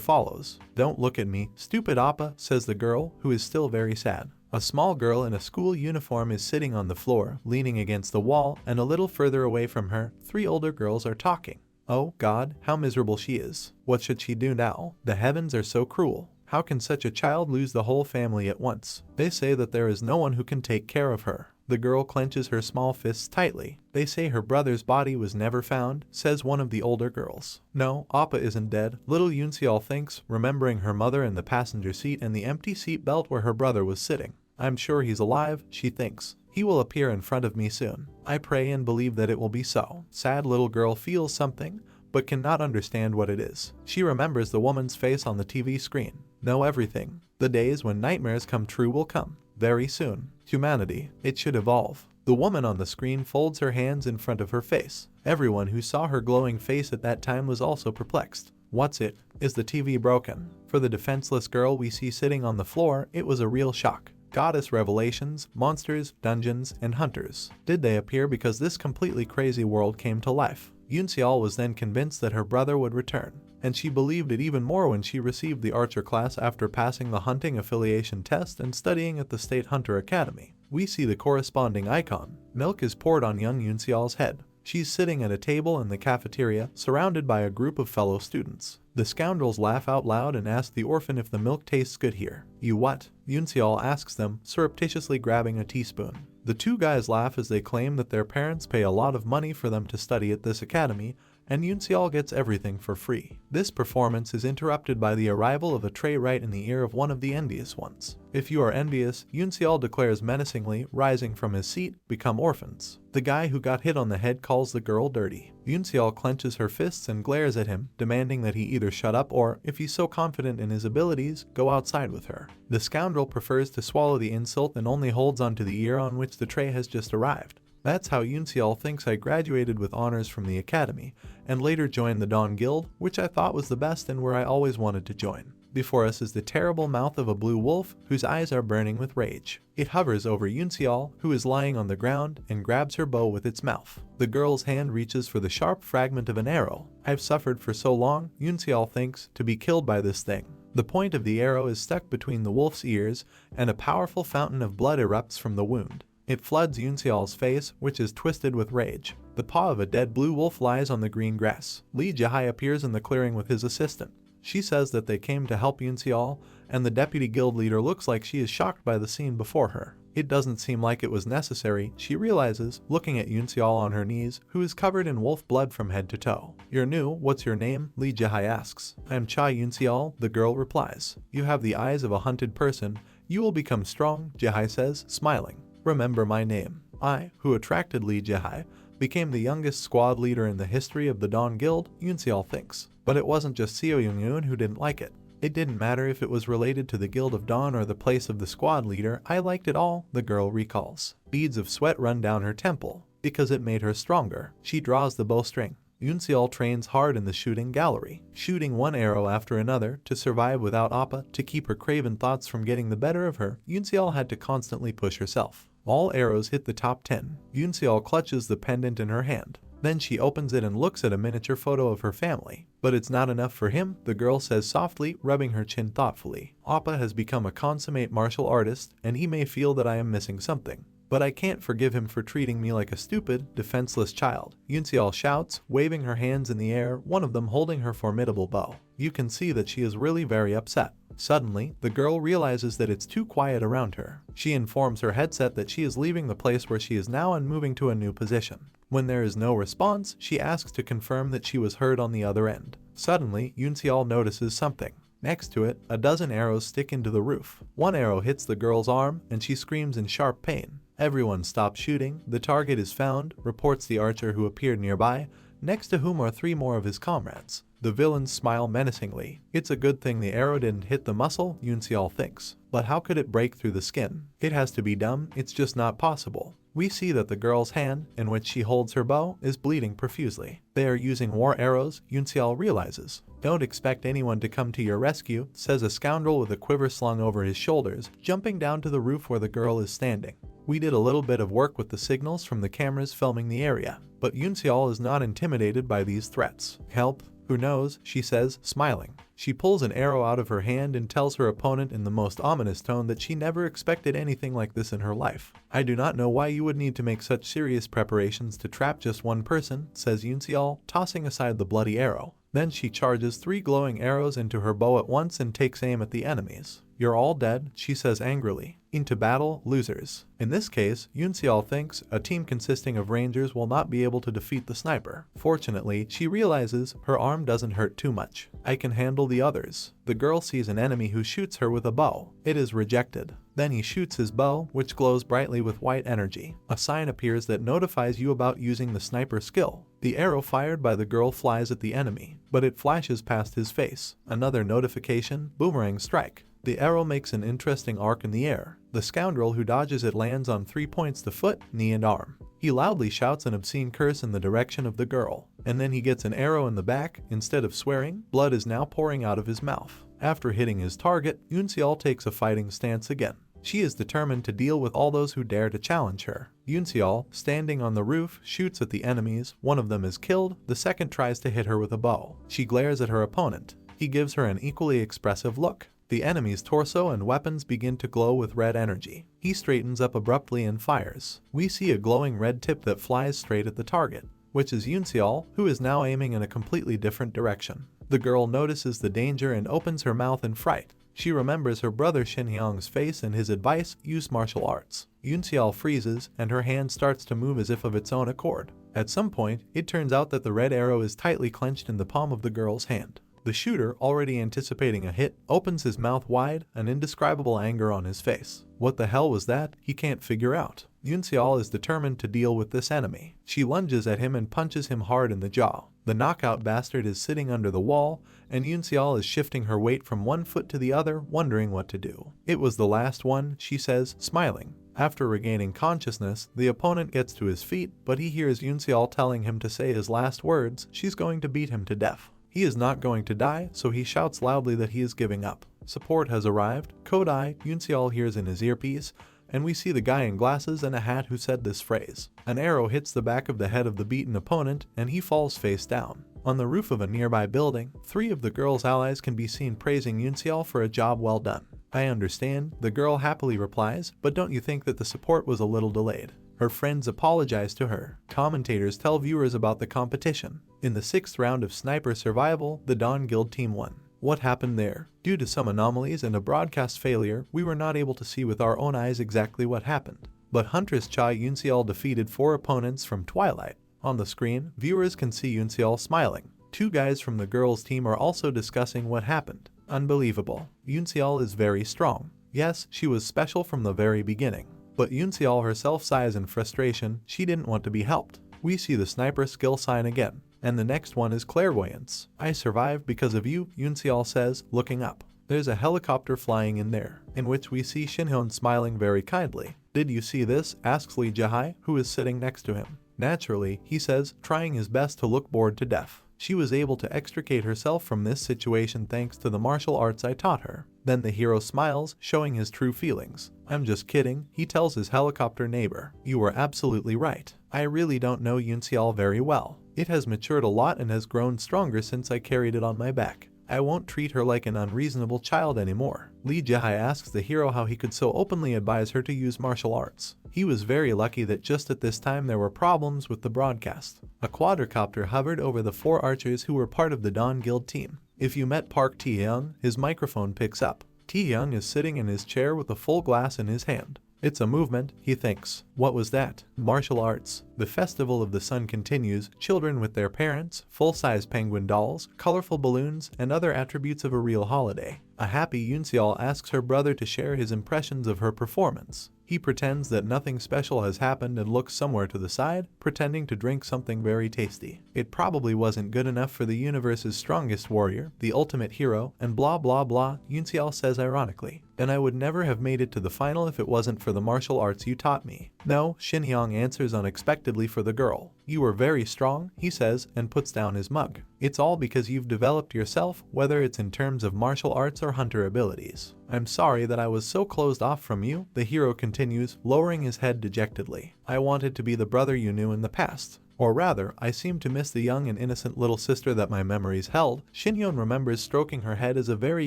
follows. Don't look at me, stupid Appa, says the girl, who is still very sad. A small girl in a school uniform is sitting on the floor, leaning against the wall, and a little further away from her, 3 older girls are talking. Oh God, how miserable she is. What should she do now? The heavens are so cruel. How can such a child lose the whole family at once? They say that there is no one who can take care of her. The girl clenches her small fists tightly. They say her brother's body was never found, says one of the older girls. No, Appa isn't dead, little Yoonseol thinks, remembering her mother in the passenger seat and the empty seat belt where her brother was sitting. I'm sure he's alive, she thinks. He will appear in front of me soon. I pray and believe that it will be so. Sad little girl feels something, but cannot understand what it is. She remembers the woman's face on the TV screen. Know everything. The days when nightmares come true will come. Very soon. Humanity, it should evolve. The woman on the screen folds her hands in front of her face. Everyone who saw her glowing face at that time was also perplexed. What's it? Is the TV broken? For the defenseless girl we see sitting on the floor, it was a real shock. Goddess revelations, monsters, dungeons, and hunters. Did they appear because this completely crazy world came to life? Yoonseol was then convinced that her brother would return, and she believed it even more when she received the archer class after passing the hunting affiliation test and studying at the State Hunter Academy. We see the corresponding icon. Milk is poured on young Yoonseol's head. She's sitting at a table in the cafeteria, surrounded by a group of fellow students. The scoundrels laugh out loud and ask the orphan if the milk tastes good here. You what? Yoonseol asks them, surreptitiously grabbing a teaspoon. The 2 guys laugh as they claim that their parents pay a lot of money for them to study at this academy, and Yoonseol gets everything for free. This performance is interrupted by the arrival of a tray right in the ear of one of the envious ones. If you are envious, Yoonseol declares menacingly, rising from his seat, become orphans. The guy who got hit on the head calls the girl dirty. Yoonseol clenches her fists and glares at him, demanding that he either shut up or, if he's so confident in his abilities, go outside with her. The scoundrel prefers to swallow the insult and only holds onto the ear on which the tray has just arrived. That's how Yoonseol thinks I graduated with honors from the academy, and later joined the Dawn Guild, which I thought was the best and where I always wanted to join. Before us is the terrible mouth of a blue wolf, whose eyes are burning with rage. It hovers over Yoonseol, who is lying on the ground, and grabs her bow with its mouth. The girl's hand reaches for the sharp fragment of an arrow. I've suffered for so long, Yoonseol thinks, to be killed by this thing. The point of the arrow is stuck between the wolf's ears, and a powerful fountain of blood erupts from the wound. It floods Yoonseol's face, which is twisted with rage. The paw of a dead blue wolf lies on the green grass. Lee Jihai appears in the clearing with his assistant. She says that they came to help Yoonseol, and the deputy guild leader looks like she is shocked by the scene before her. It doesn't seem like it was necessary, she realizes, looking at Yoonseol on her knees, who is covered in wolf blood from head to toe. You're new, what's your name? Lee Jihai asks. I'm Cha Yoonseol, the girl replies. You have the eyes of a hunted person. You will become strong, Jihai says, smiling. Remember my name. I, who attracted Lee Jihai, became the youngest squad leader in the history of the Dawn Guild, Yoonseol thinks. But it wasn't just Seo Young-yoon who didn't like it. It didn't matter if it was related to the Guild of Dawn or the place of the squad leader, I liked it all, the girl recalls. Beads of sweat run down her temple, because it made her stronger. She draws the bowstring. Yoonseol trains hard in the shooting gallery, shooting one arrow after another to survive without Appa. To keep her craven thoughts from getting the better of her, Yoonseol had to constantly push herself. All arrows hit the top 10. Yoonseol clutches the pendant in her hand. Then she opens it and looks at a miniature photo of her family. But it's not enough for him, the girl says softly, rubbing her chin thoughtfully. Appa has become a consummate martial artist, and he may feel that I am missing something. But I can't forgive him for treating me like a stupid, defenseless child. Yoonseol shouts, waving her hands in the air, one of them holding her formidable bow. You can see that she is really very upset. Suddenly, the girl realizes that it's too quiet around her. She informs her headset that she is leaving the place where she is now and moving to a new position. When there is no response, she asks to confirm that she was heard on the other end. Suddenly, Yoonseol notices something. Next to it, a dozen arrows stick into the roof. One arrow hits the girl's arm, and she screams in sharp pain. Everyone stops shooting, the target is found, reports the archer who appeared nearby, next to whom are 3 more of his comrades. The villains smile menacingly. It's a good thing the arrow didn't hit the muscle, Yoonseol thinks. But how could it break through the skin? It has to be dumb, it's just not possible. We see that the girl's hand, in which she holds her bow, is bleeding profusely. They are using war arrows, Yoonseol realizes. Don't expect anyone to come to your rescue, says a scoundrel with a quiver slung over his shoulders, jumping down to the roof where the girl is standing. We did a little bit of work with the signals from the cameras filming the area, but Yoonseol is not intimidated by these threats. Help? Who knows, she says, smiling. She pulls an arrow out of her hand and tells her opponent in the most ominous tone that she never expected anything like this in her life. I do not know why you would need to make such serious preparations to trap just one person, says Yoonseol, tossing aside the bloody arrow. Then she charges 3 glowing arrows into her bow at once and takes aim at the enemies. You're all dead, she says angrily. Into battle, losers. In this case, Yoonseol thinks a team consisting of rangers will not be able to defeat the sniper. Fortunately, she realizes her arm doesn't hurt too much. I can handle the others. The girl sees an enemy who shoots her with a bow. It is rejected. Then he shoots his bow, which glows brightly with white energy. A sign appears that notifies you about using the sniper skill. The arrow fired by the girl flies at the enemy, but it flashes past his face. Another notification, boomerang strike. The arrow makes an interesting arc in the air. The scoundrel who dodges it lands on 3 points: the foot, knee, and arm. He loudly shouts an obscene curse in the direction of the girl, and then he gets an arrow in the back. Instead of swearing, blood is now pouring out of his mouth. After hitting his target, Yoonseol takes a fighting stance again. She is determined to deal with all those who dare to challenge her. Yoonseol, standing on the roof, shoots at the enemies. One of them is killed, the second tries to hit her with a bow. She glares at her opponent. He gives her an equally expressive look. The enemy's torso and weapons begin to glow with red energy. He straightens up abruptly and fires. We see a glowing red tip that flies straight at the target, which is Yoonseol, who is now aiming in a completely different direction. The girl notices the danger and opens her mouth in fright. She remembers her brother Shinhyang's face and his advice, use martial arts. Yoonseol freezes, and her hand starts to move as if of its own accord. At some point, it turns out that the red arrow is tightly clenched in the palm of the girl's hand. The shooter, already anticipating a hit, opens his mouth wide, an indescribable anger on his face. What the hell was that? He can't figure out. Yoonseol is determined to deal with this enemy. She lunges at him and punches him hard in the jaw. The knockout bastard is sitting under the wall, and Yoonseol is shifting her weight from one foot to the other, wondering what to do. It was the last one, she says, smiling. After regaining consciousness, the opponent gets to his feet, but he hears Yoonseol telling him to say his last words. She's going to beat him to death. He is not going to die, so he shouts loudly that he is giving up. Support has arrived. Kodai, Yoonseol hears in his earpiece, and we see the guy in glasses and a hat who said this phrase. An arrow hits the back of the head of the beaten opponent, and he falls face down. On the roof of a nearby building, 3 of the girl's allies can be seen praising Yoonseol for a job well done. I understand, the girl happily replies, but don't you think that the support was a little delayed? Her friends apologize to her. Commentators tell viewers about the competition. In the 6th round of Sniper Survival, the Dawn Guild team won. What happened there? Due to some anomalies and a broadcast failure, we were not able to see with our own eyes exactly what happened. But Huntress Cha Yoonseol defeated 4 opponents from Twilight. On the screen, viewers can see Yoonseol smiling. 2 guys from the girls' team are also discussing what happened. Unbelievable. Yoonseol is very strong. Yes, she was special from the very beginning. But Yoonseol herself sighs in frustration. She didn't want to be helped. We see the sniper skill sign again. And the next one is clairvoyance. I survived because of you, Yoonseol says, looking up. There's a helicopter flying in there, in which we see Shinhyun smiling very kindly. Did you see this? Asks Lee Jae, who is sitting next to him. Naturally, he says, trying his best to look bored to death. She was able to extricate herself from this situation thanks to the martial arts I taught her. Then the hero smiles, showing his true feelings. I'm just kidding, he tells his helicopter neighbor. You were absolutely right. I really don't know Yunseol very well. It has matured a lot and has grown stronger since I carried it on my back. I won't treat her like an unreasonable child anymore. Lee Jae asks the hero how he could so openly advise her to use martial arts. He was very lucky that just at this time there were problems with the broadcast. A quadricopter hovered over the 4 archers who were part of the Dawn Guild team. If you met Park Tae-young, his microphone picks up. Tae-young is sitting in his chair with a full glass in his hand. It's a movement, he thinks. What was that? Martial arts. The Festival of the Sun continues, children with their parents, full-size penguin dolls, colorful balloons, and other attributes of a real holiday. A happy Yunseol asks her brother to share his impressions of her performance. He pretends that nothing special has happened and looks somewhere to the side, pretending to drink something very tasty. It probably wasn't good enough for the universe's strongest warrior, the ultimate hero, and blah blah blah, Yunseol says ironically. And I would never have made it to the final if it wasn't for the martial arts you taught me. No, Shin-hyung answers unexpectedly for the girl. You were very strong, he says, and puts down his mug. It's all because you've developed yourself, whether it's in terms of martial arts or hunter abilities. I'm sorry that I was so closed off from you, the hero continues, lowering his head dejectedly. I wanted to be the brother you knew in the past. Or rather, I seem to miss the young and innocent little sister that my memories held. Shin-hyun remembers stroking her head as a very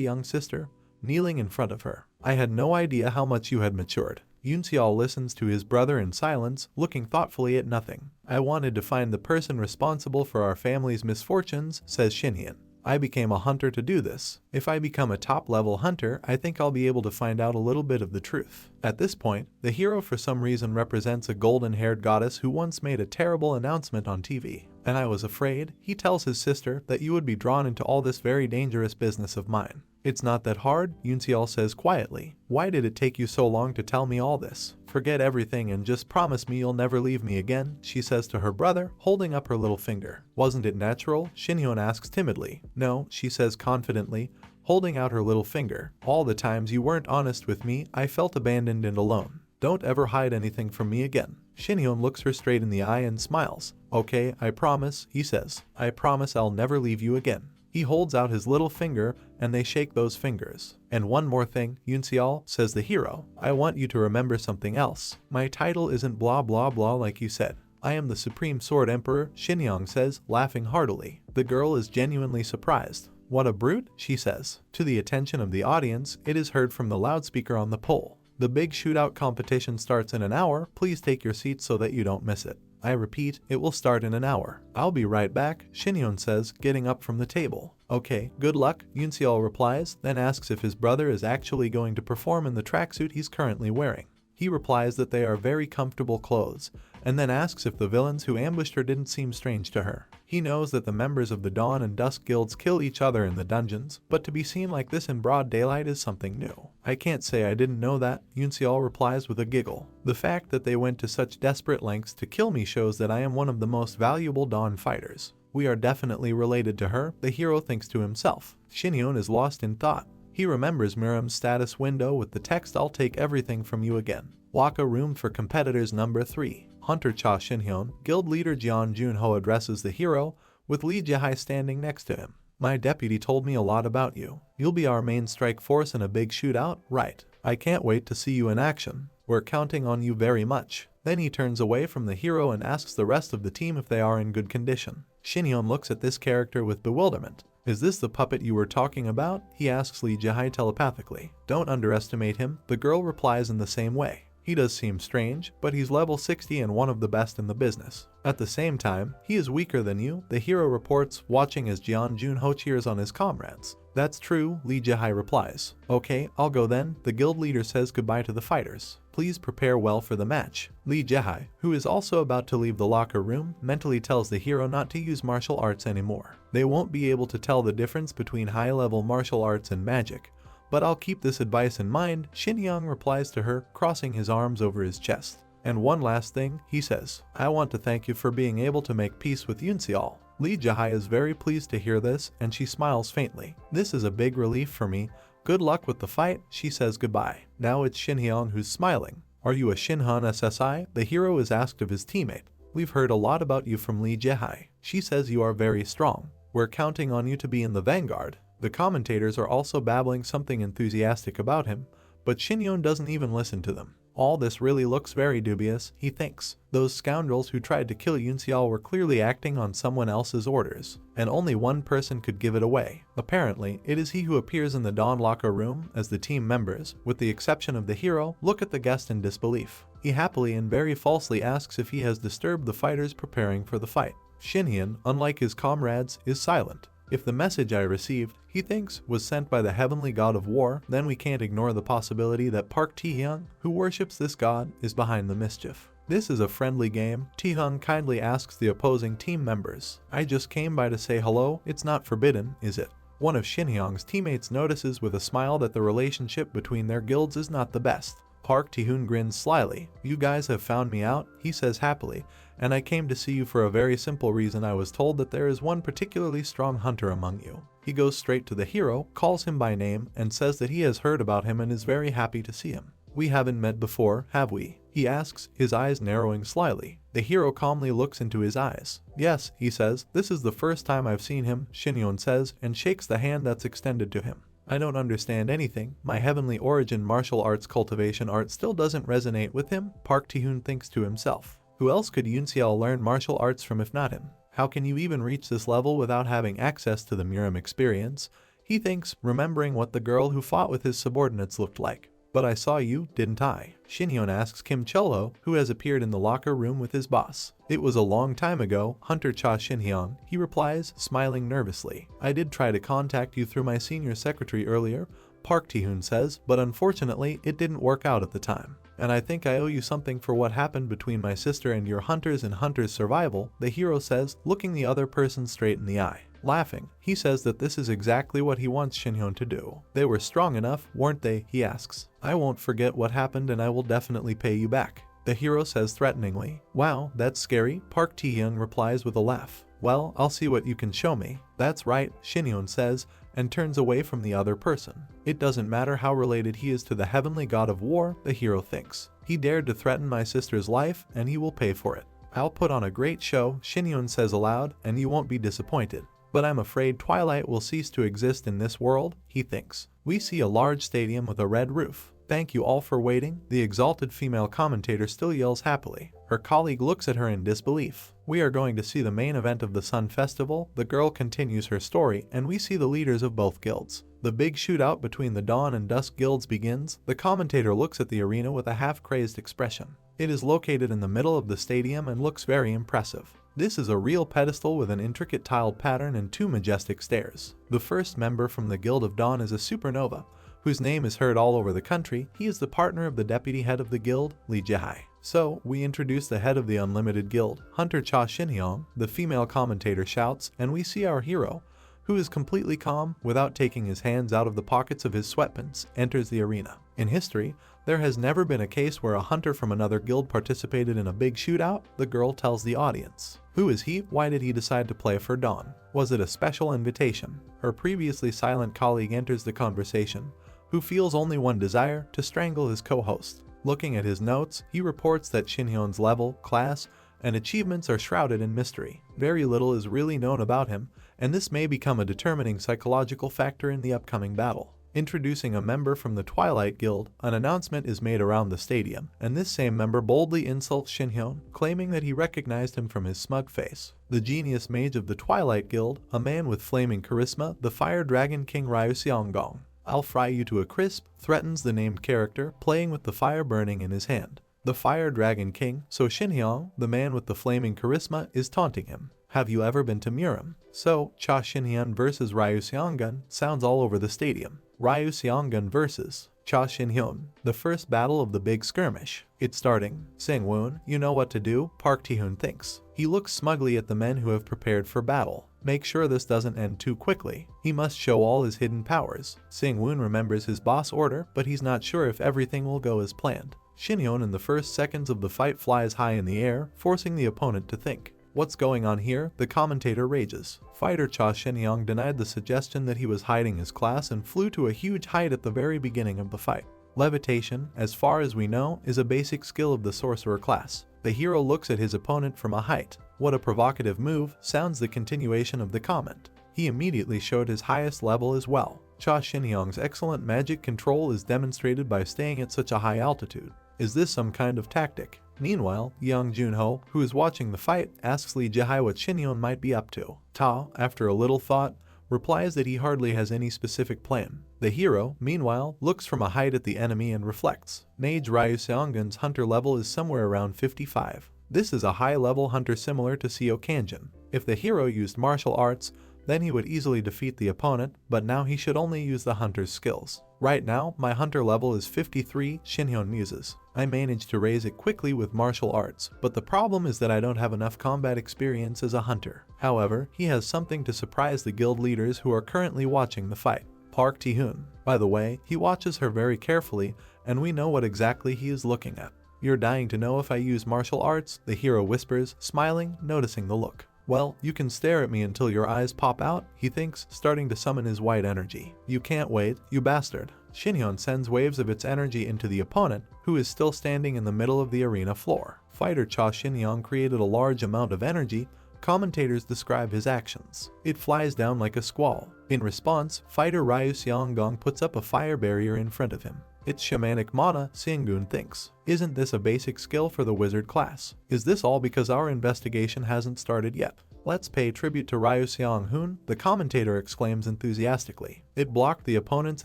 young sister, kneeling in front of her. I had no idea how much you had matured. Yunseol listens to his brother in silence, looking thoughtfully at nothing. I wanted to find the person responsible for our family's misfortunes, says Shin-hyun. I became a hunter to do this. If I become a top-level hunter, I think I'll be able to find out a little bit of the truth. At this point, the hero for some reason represents a golden-haired goddess who once made a terrible announcement on TV. And I was afraid, he tells his sister, that you would be drawn into all this very dangerous business of mine. It's not that hard, Yunseol says quietly. Why did it take you so long to tell me all this? Forget everything and just promise me you'll never leave me again, she says to her brother, holding up her little finger. Wasn't it natural? Shin-hyun asks timidly. No, she says confidently, holding out her little finger. All the times you weren't honest with me, I felt abandoned and alone. Don't ever hide anything from me again. Shin-hyun looks her straight in the eye and smiles. Okay, I promise, he says. I promise I'll never leave you again. He holds out his little finger, and they shake those fingers. And one more thing, Yunseol, says the hero. I want you to remember something else. My title isn't blah blah blah like you said. I am the Supreme Sword Emperor, Shin-hyun says, laughing heartily. The girl is genuinely surprised. What a brute, she says. To the attention of the audience, it is heard from the loudspeaker on the pole. The big shootout competition starts in an hour. Please take your seats so that you don't miss it. I repeat, it will start in an hour. I'll be right back, Shin-hyun says, getting up from the table. Okay, good luck, Yunseol replies, then asks if his brother is actually going to perform in the tracksuit he's currently wearing. He replies that they are very comfortable clothes, and then asks if the villains who ambushed her didn't seem strange to her. He knows that the members of the Dawn and Dusk guilds kill each other in the dungeons, but to be seen like this in broad daylight is something new. I can't say I didn't know that, Yunseol replies with a giggle. The fact that they went to such desperate lengths to kill me shows that I am one of the most valuable Dawn fighters. We are definitely related to her, the hero thinks to himself. Shin-hyun is lost in thought. He remembers Miram's status window with the text I'll take everything from you again. Waka room for competitors number 3. Hunter Cha Shin-hyun, guild leader Jeon Junho addresses the hero, with Lee Jae standing next to him. My deputy told me a lot about you. You'll be our main strike force in a big shootout, right? I can't wait to see you in action. We're counting on you very much. Then he turns away from the hero and asks the rest of the team if they are in good condition. Shin-hyun looks at this character with bewilderment. Is this the puppet you were talking about? He asks Lee Jae telepathically. Don't underestimate him, the girl replies in the same way. He does seem strange, but he's level 60 and one of the best in the business. At the same time, he is weaker than you, the hero reports, watching as Jeon Junho cheers on his comrades. That's true, Lee Jae replies. Okay, I'll go then, the guild leader says goodbye to the fighters. Please prepare well for the match. Lee Jae, who is also about to leave the locker room, mentally tells the hero not to use martial arts anymore. They won't be able to tell the difference between high-level martial arts and magic. But I'll keep this advice in mind, Shin-hyun replies to her, crossing his arms over his chest. And one last thing, he says. I want to thank you for being able to make peace with Yunseol. Lee Jae is very pleased to hear this, and she smiles faintly. This is a big relief for me. Good luck with the fight, she says goodbye. Now it's Shin-hyun who's smiling. Are you a Shinhan SSI? The hero is asked of his teammate. We've heard a lot about you from Lee Jae. She says you are very strong. We're counting on you to be in the vanguard. The commentators are also babbling something enthusiastic about him, but Shin-hyun doesn't even listen to them. All this really looks very dubious, he thinks. Those scoundrels who tried to kill Yunseol were clearly acting on someone else's orders, and only one person could give it away. Apparently, it is he who appears in the Dawn locker room as the team members, with the exception of the hero, look at the guest in disbelief. He happily and very falsely asks if he has disturbed the fighters preparing for the fight. Shinhyun, unlike his comrades, is silent. If the message I received, he thinks, was sent by the heavenly god of war, then we can't ignore the possibility that Park Taehyung, who worships this god, is behind the mischief. This is a friendly game, Taehyung kindly asks the opposing team members. I just came by to say hello, it's not forbidden, is it? One of Shinhyung's teammates notices with a smile that the relationship between their guilds is not the best. Park Taehyung grins slyly. You guys have found me out, he says happily, and I came to see you for a very simple reason. I was told that there is one particularly strong hunter among you. He goes straight to the hero, calls him by name, and says that he has heard about him and is very happy to see him. We haven't met before, have we? He asks, his eyes narrowing slyly. The hero calmly looks into his eyes. Yes, he says, this is the first time I've seen him, Shinhyun says, and shakes the hand that's extended to him. I don't understand anything. My heavenly origin martial arts cultivation art still doesn't resonate with him, Park Taehyung thinks to himself. Who else could Yunseol learn martial arts from if not him? How can you even reach this level without having access to the Miram experience? He thinks, remembering what the girl who fought with his subordinates looked like. But I saw you, didn't I? Shinhyun asks Kim Cholo, who has appeared in the locker room with his boss. It was a long time ago, Hunter Cha Shinhyun, he replies, smiling nervously. I did try to contact you through my senior secretary earlier, Park Taehyung says, but unfortunately it didn't work out at the time. And I think I owe you something for what happened between my sister and your hunters in Hunter's survival, the hero says, looking the other person straight in the eye. Laughing, he says that this is exactly what he wants Shinhyun to do. They were strong enough, weren't they, he asks. I won't forget what happened and I will definitely pay you back, the hero says threateningly. Wow, that's scary, Park Taehyung replies with a laugh. Well, I'll see what you can show me. That's right, Shinhyun says, and turns away from the other person. It doesn't matter how related he is to the heavenly god of war, the hero thinks. He dared to threaten my sister's life, and he will pay for it. I'll put on a great show, Shinhyun says aloud, and you won't be disappointed. But I'm afraid Twilight will cease to exist in this world, he thinks. We see a large stadium with a red roof. Thank you all for waiting, the exalted female commentator still yells happily. Her colleague looks at her in disbelief. We are going to see the main event of the Sun Festival, the girl continues her story, and we see the leaders of both guilds. The big shootout between the Dawn and Dusk guilds begins. The commentator looks at the arena with a half-crazed expression. It is located in the middle of the stadium and looks very impressive. This is a real pedestal with an intricate tiled pattern and two majestic stairs. The first member from the Guild of Dawn is a supernova, whose name is heard all over the country. He is the partner of the deputy head of the guild, Lee Jae. So, we introduce the head of the Unlimited Guild, Hunter Cha Shinhyung, the female commentator shouts, and we see our hero, who is completely calm, without taking his hands out of the pockets of his sweatpants, enters the arena. In history, there has never been a case where a hunter from another guild participated in a big shootout, the girl tells the audience. Who is he? Why did he decide to play for Dawn? Was it a special invitation? Her previously silent colleague enters the conversation, who feels only one desire, to strangle his co-host. Looking at his notes, he reports that Shinhyun's level, class, and achievements are shrouded in mystery. Very little is really known about him, and this may become a determining psychological factor in the upcoming battle. Introducing a member from the Twilight Guild, an announcement is made around the stadium, and this same member boldly insults Shinhyun, claiming that he recognized him from his smug face. The genius mage of the Twilight Guild, a man with flaming charisma, the Fire Dragon King Ryu Seonggong. I'll fry you to a crisp, threatens the named character, playing with the fire burning in his hand. The Fire Dragon King, so Shinhyun, the man with the flaming charisma, is taunting him. Have you ever been to Miram? So, Cha Shinhyun versus Ryu Seonggong sounds all over the stadium. Ryu Seonggong versus Cha Shinhyun, the first battle of the big skirmish. It's starting. Sang-woon, you know what to do, Park Taehyung thinks. He looks smugly at the men who have prepared for battle. Make sure this doesn't end too quickly. He must show all his hidden powers. Sang-woon remembers his boss order, but he's not sure if everything will go as planned. Shinhyun in the first seconds of the fight flies high in the air, forcing the opponent to think. What's going on here? The commentator rages. Fighter Cha Shinhyun denied the suggestion that he was hiding his class and flew to a huge height at the very beginning of the fight. Levitation, as far as we know, is a basic skill of the sorcerer class. The hero looks at his opponent from a height. What a provocative move, sounds the continuation of the comment. He immediately showed his highest level as well. Cha Shinhyung's excellent magic control is demonstrated by staying at such a high altitude. Is this some kind of tactic? Meanwhile, Young Junho, who is watching the fight, asks Lee Jae what Shinhyun might be up to. Ta, after a little thought, replies that he hardly has any specific plan. The hero, meanwhile, looks from a height at the enemy and reflects. Mage Ryu Seongun's hunter level is somewhere around 55. This is a high-level hunter similar to Seo Kanjin. If the hero used martial arts, then he would easily defeat the opponent, but now he should only use the hunter's skills. Right now, my hunter level is 53, Shinhyun muses. I managed to raise it quickly with martial arts, but the problem is that I don't have enough combat experience as a hunter. However, he has something to surprise the guild leaders who are currently watching the fight. Park Tae-hoon. By the way, he watches her very carefully, and we know what exactly he is looking at. You're dying to know if I use martial arts, the hero whispers, smiling, noticing the look. Well, you can stare at me until your eyes pop out, he thinks, starting to summon his white energy. You can't wait, you bastard. Shinhyun sends waves of its energy into the opponent, who is still standing in the middle of the arena floor. Fighter Cha Shinhyun created a large amount of energy. Commentators describe his actions. It flies down like a squall. In response, fighter Ryu Seonggong puts up a fire barrier in front of him. It's shamanic mana, Seongun thinks. Isn't this a basic skill for the wizard class? Is this all because our investigation hasn't started yet? Let's pay tribute to Ryu Seong-hoon, the commentator exclaims enthusiastically. It blocked the opponent's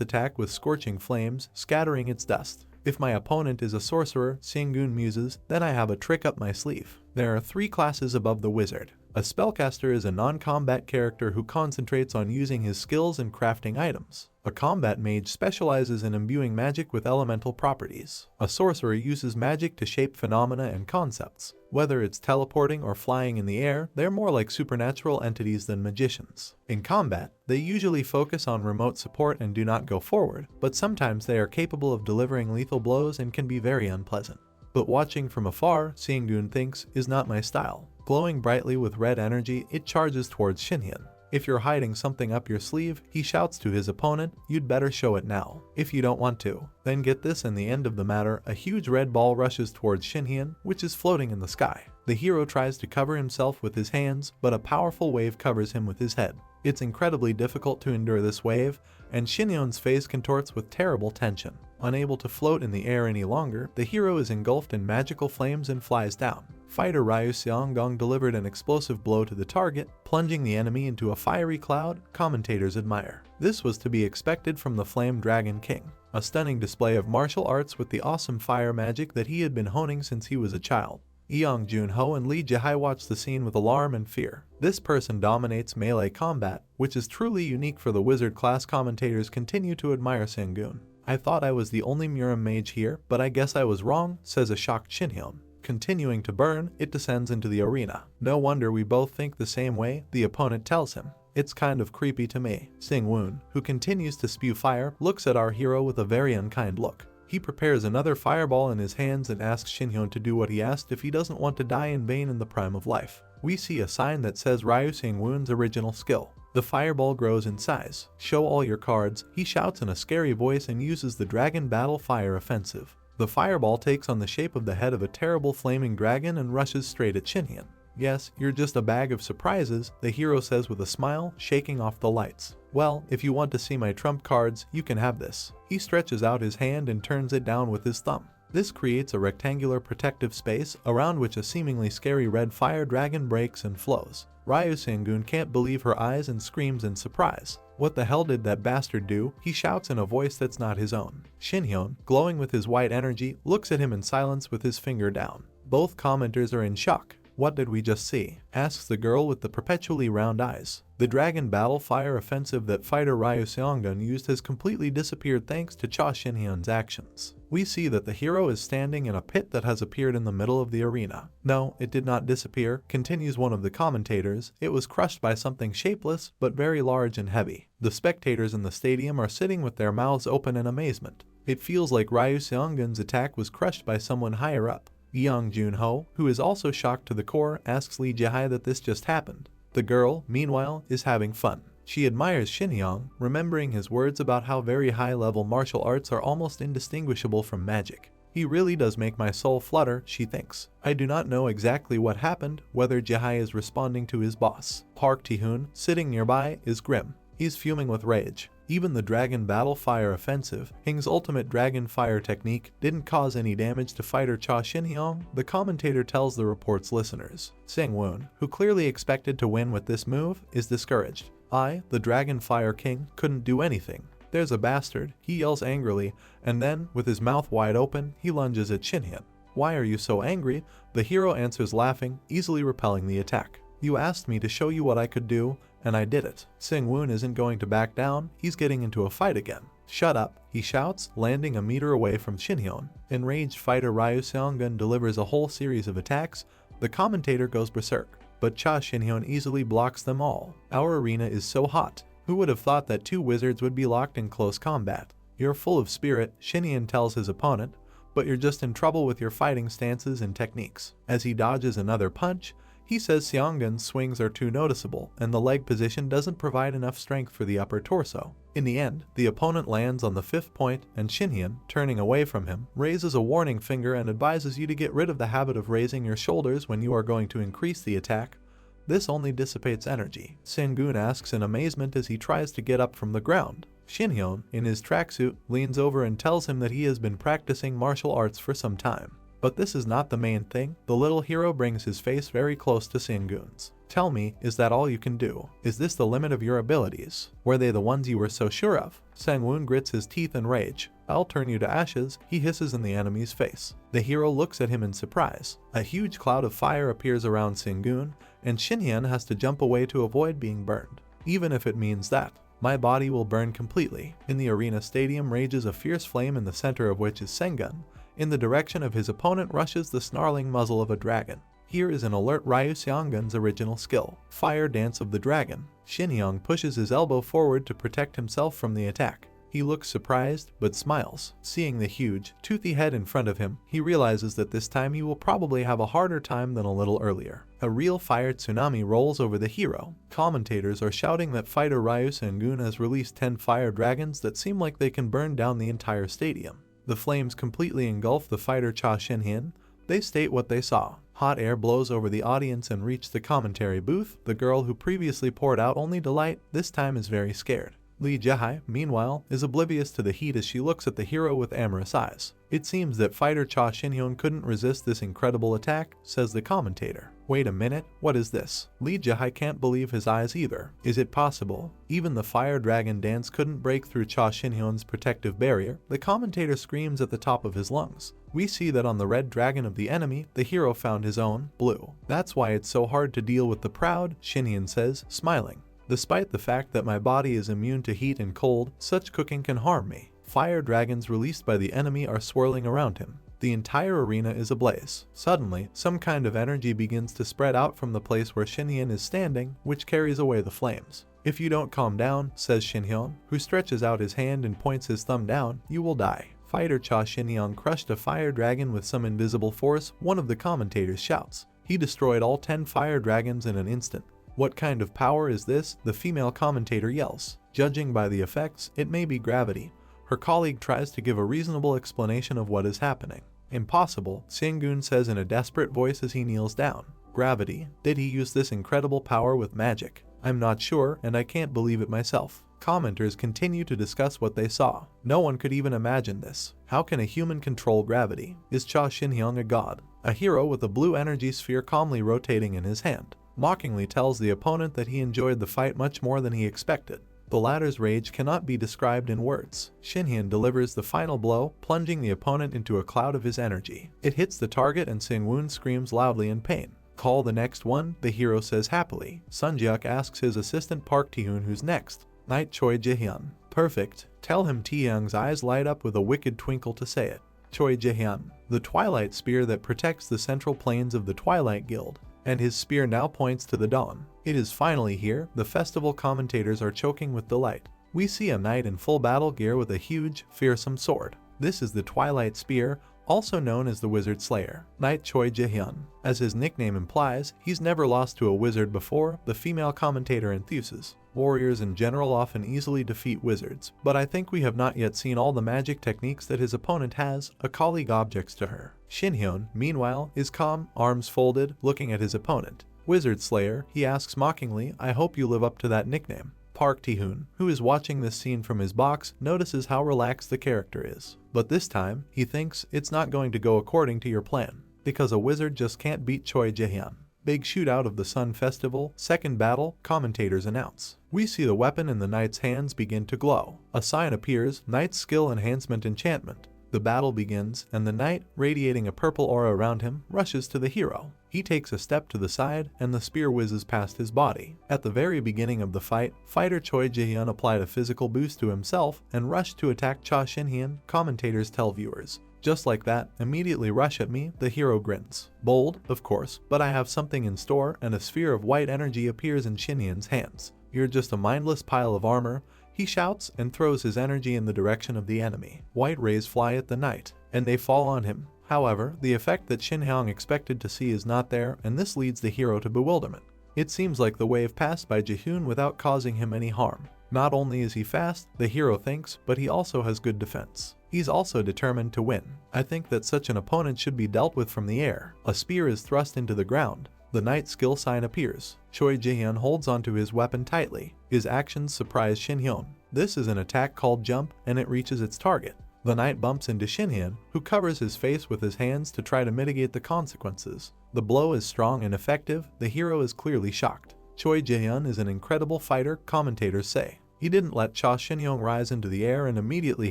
attack with scorching flames, scattering its dust. If my opponent is a sorcerer, Seongun muses, then I have a trick up my sleeve. There are 3 classes above the wizard. A spellcaster is a non-combat character who concentrates on using his skills and crafting items. A combat mage specializes in imbuing magic with elemental properties. A sorcerer uses magic to shape phenomena and concepts. Whether it's teleporting or flying in the air, they're more like supernatural entities than magicians. In combat, they usually focus on remote support and do not go forward, but sometimes they are capable of delivering lethal blows and can be very unpleasant. But watching from afar, Seongun thinks, is not my style. Glowing brightly with red energy, it charges towards Shinhyun. If you're hiding something up your sleeve, he shouts to his opponent, you'd better show it now. If you don't want to, then get this. In the end of the matter, a huge red ball rushes towards Shinhyun, which is floating in the sky. The hero tries to cover himself with his hands, but a powerful wave covers him with his head. It's incredibly difficult to endure this wave, and Shinhyun's face contorts with terrible tension. Unable to float in the air any longer, the hero is engulfed in magical flames and flies down. Fighter Ryu Seonggong delivered an explosive blow to the target, plunging the enemy into a fiery cloud. Commentators admire. This was to be expected from the Flame Dragon King. A stunning display of martial arts with the awesome fire magic that he had been honing since he was a child. Young Junho and Lee Jae watch the scene with alarm and fear. This person dominates melee combat, which is truly unique for the wizard class. Commentators continue to admire Seongun. I thought I was the only Muram mage here, but I guess I was wrong, says a shocked Shinhyun. Continuing to burn, it descends into the arena. No wonder we both think the same way, the opponent tells him. It's kind of creepy to me. Sing-woon, who continues to spew fire, looks at our hero with a very unkind look. He prepares another fireball in his hands and asks Shinhyun to do what he asked if he doesn't want to die in vain in the prime of life. We see a sign that says Ryu Sing-woon's original skill. The fireball grows in size. Show all your cards, he shouts in a scary voice and uses the Dragon Battle Fire offensive. The fireball takes on the shape of the head of a terrible flaming dragon and rushes straight at Shinhyun. Yes, you're just a bag of surprises, the hero says with a smile, shaking off the lights. Well, if you want to see my trump cards, you can have this. He stretches out his hand and turns it down with his thumb. This creates a rectangular protective space around which a seemingly scary red fire dragon breaks and flows. Ryu Seongun can't believe her eyes and screams in surprise. What the hell did that bastard do? He shouts in a voice that's not his own. Shinhyun, glowing with his white energy, looks at him in silence with his finger down. Both commenters are in shock. What did we just see? Asks the girl with the perpetually round eyes. The Dragon Battle Fire offensive that fighter Ryu Seongun used has completely disappeared thanks to Cha Shinhyun's actions. We see that the hero is standing in a pit that has appeared in the middle of the arena. No, it did not disappear, continues one of the commentators. It was crushed by something shapeless, but very large and heavy. The spectators in the stadium are sitting with their mouths open in amazement. It feels like Ryu Seongun's attack was crushed by someone higher up. Young Junho, who is also shocked to the core, asks Lee Jae that this just happened. The girl, meanwhile, is having fun. She admires Shinhyun, remembering his words about how very high-level martial arts are almost indistinguishable from magic. He really does make my soul flutter, she thinks. I do not know exactly what happened, whether Jae is responding to his boss. Park Tae-hoon, sitting nearby, is grim. He's fuming with rage. Even the Dragon Battle Fire Offensive, Hing's ultimate Dragon Fire technique, didn't cause any damage to fighter Cha Xinhyong, the commentator tells the report's listeners. Sang-woon, who clearly expected to win with this move, is discouraged. I, the Dragon Fire King, couldn't do anything. There's a bastard, he yells angrily, and then, with his mouth wide open, he lunges at Xinhyun. Why are you so angry? The hero answers laughing, easily repelling the attack. You asked me to show you what I could do, and I did it. Sang-woon isn't going to back down, he's getting into a fight again. Shut up, he shouts, landing a meter away from Xinhyun. Enraged fighter Ryu Seongun delivers a whole series of attacks. The commentator goes berserk, but Cha Xinhyun easily blocks them all. Our arena is so hot. Who would have thought that two wizards would be locked in close combat? You're full of spirit, Xinhyun tells his opponent, but you're just in trouble with your fighting stances and techniques. As he dodges another punch, he says Seongun's swings are too noticeable, and the leg position doesn't provide enough strength for the upper torso. In the end, the opponent lands on the 5th point, and Xinhyun, turning away from him, raises a warning finger and advises you to get rid of the habit of raising your shoulders when you are going to increase the attack. This only dissipates energy. Sang-woon asks in amazement as he tries to get up from the ground. Xinhyun, in his tracksuit, leans over and tells him that he has been practicing martial arts for some time. But this is not the main thing. The little hero brings his face very close to Sang-woon's. Tell me, is that all you can do? Is this the limit of your abilities? Were they the ones you were so sure of? Sang-woon grits his teeth in rage. I'll turn you to ashes, he hisses in the enemy's face. The hero looks at him in surprise. A huge cloud of fire appears around Sang-woon, and Xinhyun has to jump away to avoid being burned. Even if it means that, my body will burn completely. In the arena stadium rages a fierce flame in the center of which is Sengun. In the direction of his opponent rushes the snarling muzzle of a dragon. Here is an alert Ryu Seongun's original skill, Fire Dance of the Dragon. Xinhyun pushes his elbow forward to protect himself from the attack. He looks surprised, but smiles. Seeing the huge, toothy head in front of him, he realizes that this time he will probably have a harder time than a little earlier. A real fire tsunami rolls over the hero. Commentators are shouting that fighter Ryu Seongun has released 10 fire dragons that seem like they can burn down the entire stadium. The flames completely engulf the fighter Cha Xinhyun. They state what they saw. Hot air blows over the audience and reaches the commentary booth. The girl who previously poured out only delight, this time is very scared. Lee Jae, meanwhile, is oblivious to the heat as she looks at the hero with amorous eyes. It seems that fighter Cha Xinhyun couldn't resist this incredible attack, says the commentator. Wait a minute, what is this? Lee Jae can't believe his eyes either. Is it possible? Even the fire dragon dance couldn't break through Cha Xinhyun's protective barrier. The commentator screams at the top of his lungs. We see that on the red dragon of the enemy, the hero found his own, blue. That's why it's so hard to deal with the proud, Xinhyun says, smiling. Despite the fact that my body is immune to heat and cold, such cooking can harm me. Fire dragons released by the enemy are swirling around him. The entire arena is ablaze. Suddenly, some kind of energy begins to spread out from the place where Xinhyun is standing, which carries away the flames. If you don't calm down, says Xinhyun, who stretches out his hand and points his thumb down, you will die. Fighter Cha Xinhyun crushed a fire dragon with some invisible force, one of the commentators shouts. He destroyed all 10 fire dragons in an instant. What kind of power is this? The female commentator yells. Judging by the effects, it may be gravity. Her colleague tries to give a reasonable explanation of what is happening. Impossible, Sang-woon says in a desperate voice as he kneels down. Gravity. Did he use this incredible power with magic? I'm not sure, and I can't believe it myself. Commenters continue to discuss what they saw. No one could even imagine this. How can a human control gravity? Is Cha Xinhyun a god? A hero with a blue energy sphere calmly rotating in his hand mockingly tells the opponent that he enjoyed the fight much more than he expected. The latter's rage cannot be described in words. Xinhyun delivers the final blow, plunging the opponent into a cloud of his energy. It hits the target and Sang-woon screams loudly in pain. Call the next one, the hero says happily. Sunjeok asks his assistant Park Taehoon who's next. Knight Choi Jaehyun. Perfect. Tell him. Taehyung's eyes light up with a wicked twinkle to say it. Choi Jaehyun. The Twilight Spear that protects the central plains of the Twilight Guild. And his spear now points to the dawn. It is finally here. The festival commentators are choking with delight. We see a knight in full battle gear with a huge, fearsome sword. This is the Twilight Spear, also known as the Wizard Slayer, Knight Choi Jaehyun. As his nickname implies, he's never lost to a wizard before, the female commentator enthuses. Warriors in general often easily defeat wizards, but I think we have not yet seen all the magic techniques that his opponent has, a colleague objects to her. Xinhyun, meanwhile, is calm, arms folded, looking at his opponent. Wizard Slayer, he asks mockingly, I hope you live up to that nickname. Park Tae-hoon, who is watching this scene from his box, notices how relaxed the character is. But this time, he thinks it's not going to go according to your plan, because a wizard just can't beat Choi Jae-hyun. Big shootout of the Sun Festival, second battle, commentators announce. We see the weapon in the knight's hands begin to glow. A sign appears, Knight's Skill Enhancement Enchantment. The battle begins, and the knight, radiating a purple aura around him, rushes to the hero. He takes a step to the side, and the spear whizzes past his body. At the very beginning of the fight, fighter Choi Jae-hyun applied a physical boost to himself and rushed to attack Cha Shin-hyun, commentators tell viewers. Just like that, immediately rush at me, the hero grins. Bold, of course, but I have something in store, and a sphere of white energy appears in Shin-hyun's hands. You're just a mindless pile of armor, he shouts and throws his energy in the direction of the enemy. White rays fly at the knight, and they fall on him. However, the effect that Shin-hyun expected to see is not there, and this leads the hero to bewilderment. It seems like the wave passed by Jae-hyun without causing him any harm. Not only is he fast, the hero thinks, but he also has good defense. He's also determined to win. I think that such an opponent should be dealt with from the air. A spear is thrust into the ground. The knight's skill sign appears. Choi Jae-hyun holds onto his weapon tightly. His actions surprise Shin-hyun. This is an attack called jump, and it reaches its target. The knight bumps into Shin-hyun, who covers his face with his hands to try to mitigate the consequences. The blow is strong and effective. The hero is clearly shocked. Choi Jae-hyun is an incredible fighter, commentators say. He didn't let Cha Shin-hyun rise into the air and immediately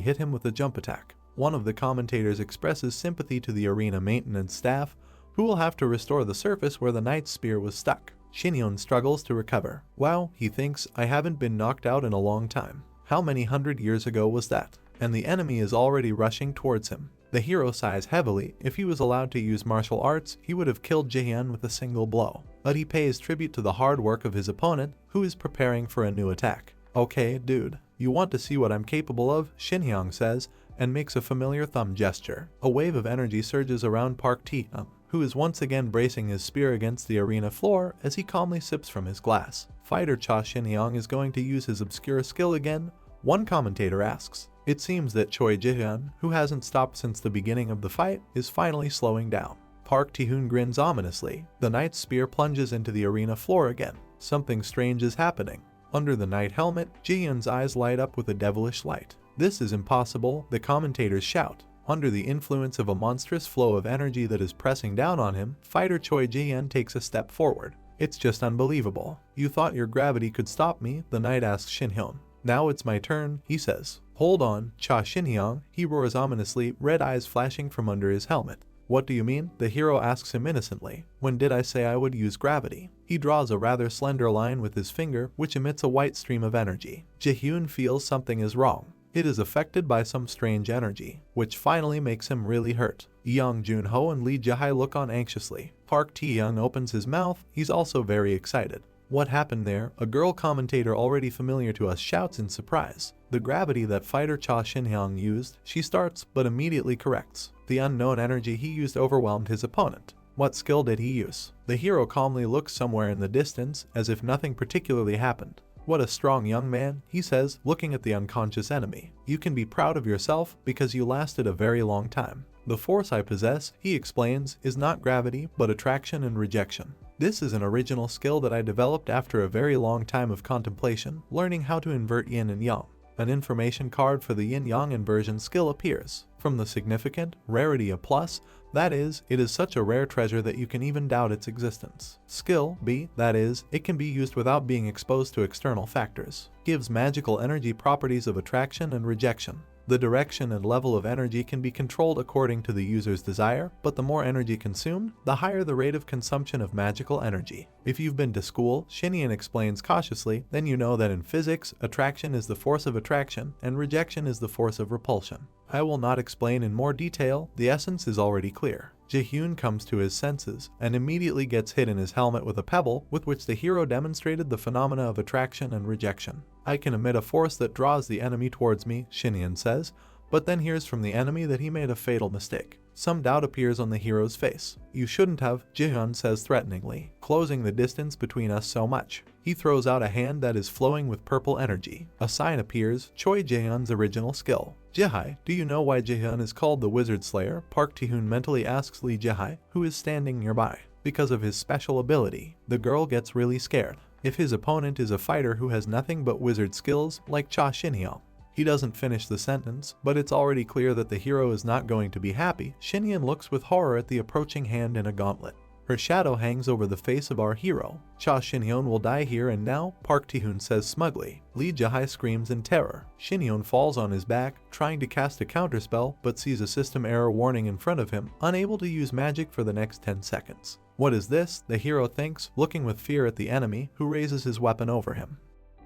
hit him with a jump attack. One of the commentators expresses sympathy to the arena maintenance staff, who will have to restore the surface where the knight's spear was stuck. Shin-hyun struggles to recover. Wow, he thinks, I haven't been knocked out in a long time. How many hundred years ago was that? And the enemy is already rushing towards him. The hero sighs heavily. If he was allowed to use martial arts, he would have killed Jae-hyun with a single blow. But he pays tribute to the hard work of his opponent, who is preparing for a new attack. Okay, dude, you want to see what I'm capable of? Shin-hyun says, and makes a familiar thumb gesture. A wave of energy surges around Park Tae-hyun, who is once again bracing his spear against the arena floor as he calmly sips from his glass. Fighter Cha Shin-hyun is going to use his obscure skill again? One commentator asks. It seems that Choi Jae-hyun, who hasn't stopped since the beginning of the fight, is finally slowing down. Park Tae-hoon grins ominously. The knight's spear plunges into the arena floor again. Something strange is happening. Under the knight helmet, Jae-hyun's eyes light up with a devilish light. This is impossible, the commentators shout. Under the influence of a monstrous flow of energy that is pressing down on him, fighter Choi Jae-hyun takes a step forward. It's just unbelievable. You thought your gravity could stop me? The knight asks Shin-hyun. Now it's my turn, he says. Hold on, Cha Shin-hyun, he roars ominously, red eyes flashing from under his helmet. What do you mean? The hero asks him innocently. When did I say I would use gravity? He draws a rather slender line with his finger, which emits a white stream of energy. Jae-hyun feels something is wrong. It is affected by some strange energy, which finally makes him really hurt. Young Jun-ho and Lee Jae-hae look on anxiously. Park Tae-hyun opens his mouth. He's also very excited. What happened there? A girl commentator already familiar to us shouts in surprise. The gravity that fighter Cha Shin-hyun used, she starts but immediately corrects. The unknown energy he used overwhelmed his opponent. What skill did he use? The hero calmly looks somewhere in the distance, as if nothing particularly happened. What a strong young man, he says, looking at the unconscious enemy. You can be proud of yourself because you lasted a very long time. The force I possess, he explains, is not gravity but attraction and rejection. This is an original skill that I developed after a very long time of contemplation, learning how to invert yin and yang. An information card for the yin-yang inversion skill appears. From the significant, rarity a plus, that is, it is such a rare treasure that you can even doubt its existence. Skill B, that is, it can be used without being exposed to external factors. Gives magical energy properties of attraction and rejection. The direction and level of energy can be controlled according to the user's desire, but the more energy consumed, the higher the rate of consumption of magical energy. If you've been to school, Shin-hyun explains cautiously, then you know that in physics, attraction is the force of attraction and rejection is the force of repulsion. I will not explain in more detail, the essence is already clear. Jae-hyun comes to his senses and immediately gets hit in his helmet with a pebble with which the hero demonstrated the phenomena of attraction and rejection. I can emit a force that draws the enemy towards me, Shin-hyun says, but then hears from the enemy that he made a fatal mistake. Some doubt appears on the hero's face. You shouldn't have, Jae-hyun says threateningly, closing the distance between us so much. He throws out a hand that is flowing with purple energy. A sign appears, Choi Jae-hyun's original skill. Jae-hae, do you know why Jae-hyun is called the Wizard Slayer? Park Tae-hoon mentally asks Lee Jae-hae, who is standing nearby. Because of his special ability. The girl gets really scared. if his opponent is a fighter who has nothing but wizard skills like Cha Shinhyo. He doesn't finish the sentence, but it's already clear that the hero is not going to be happy. Shinhyeon looks with horror at the approaching hand in a gauntlet. Her shadow hangs over the face of our hero. Cha Shinhyeon will die here and now, Park Taehoon says smugly. Lee Jahai screams in terror. Shinhyeon falls on his back, trying to cast a counterspell, but sees a system error warning in front of him, unable to use magic for the next 10 seconds. What is this? The hero thinks, looking with fear at the enemy, who raises his weapon over him.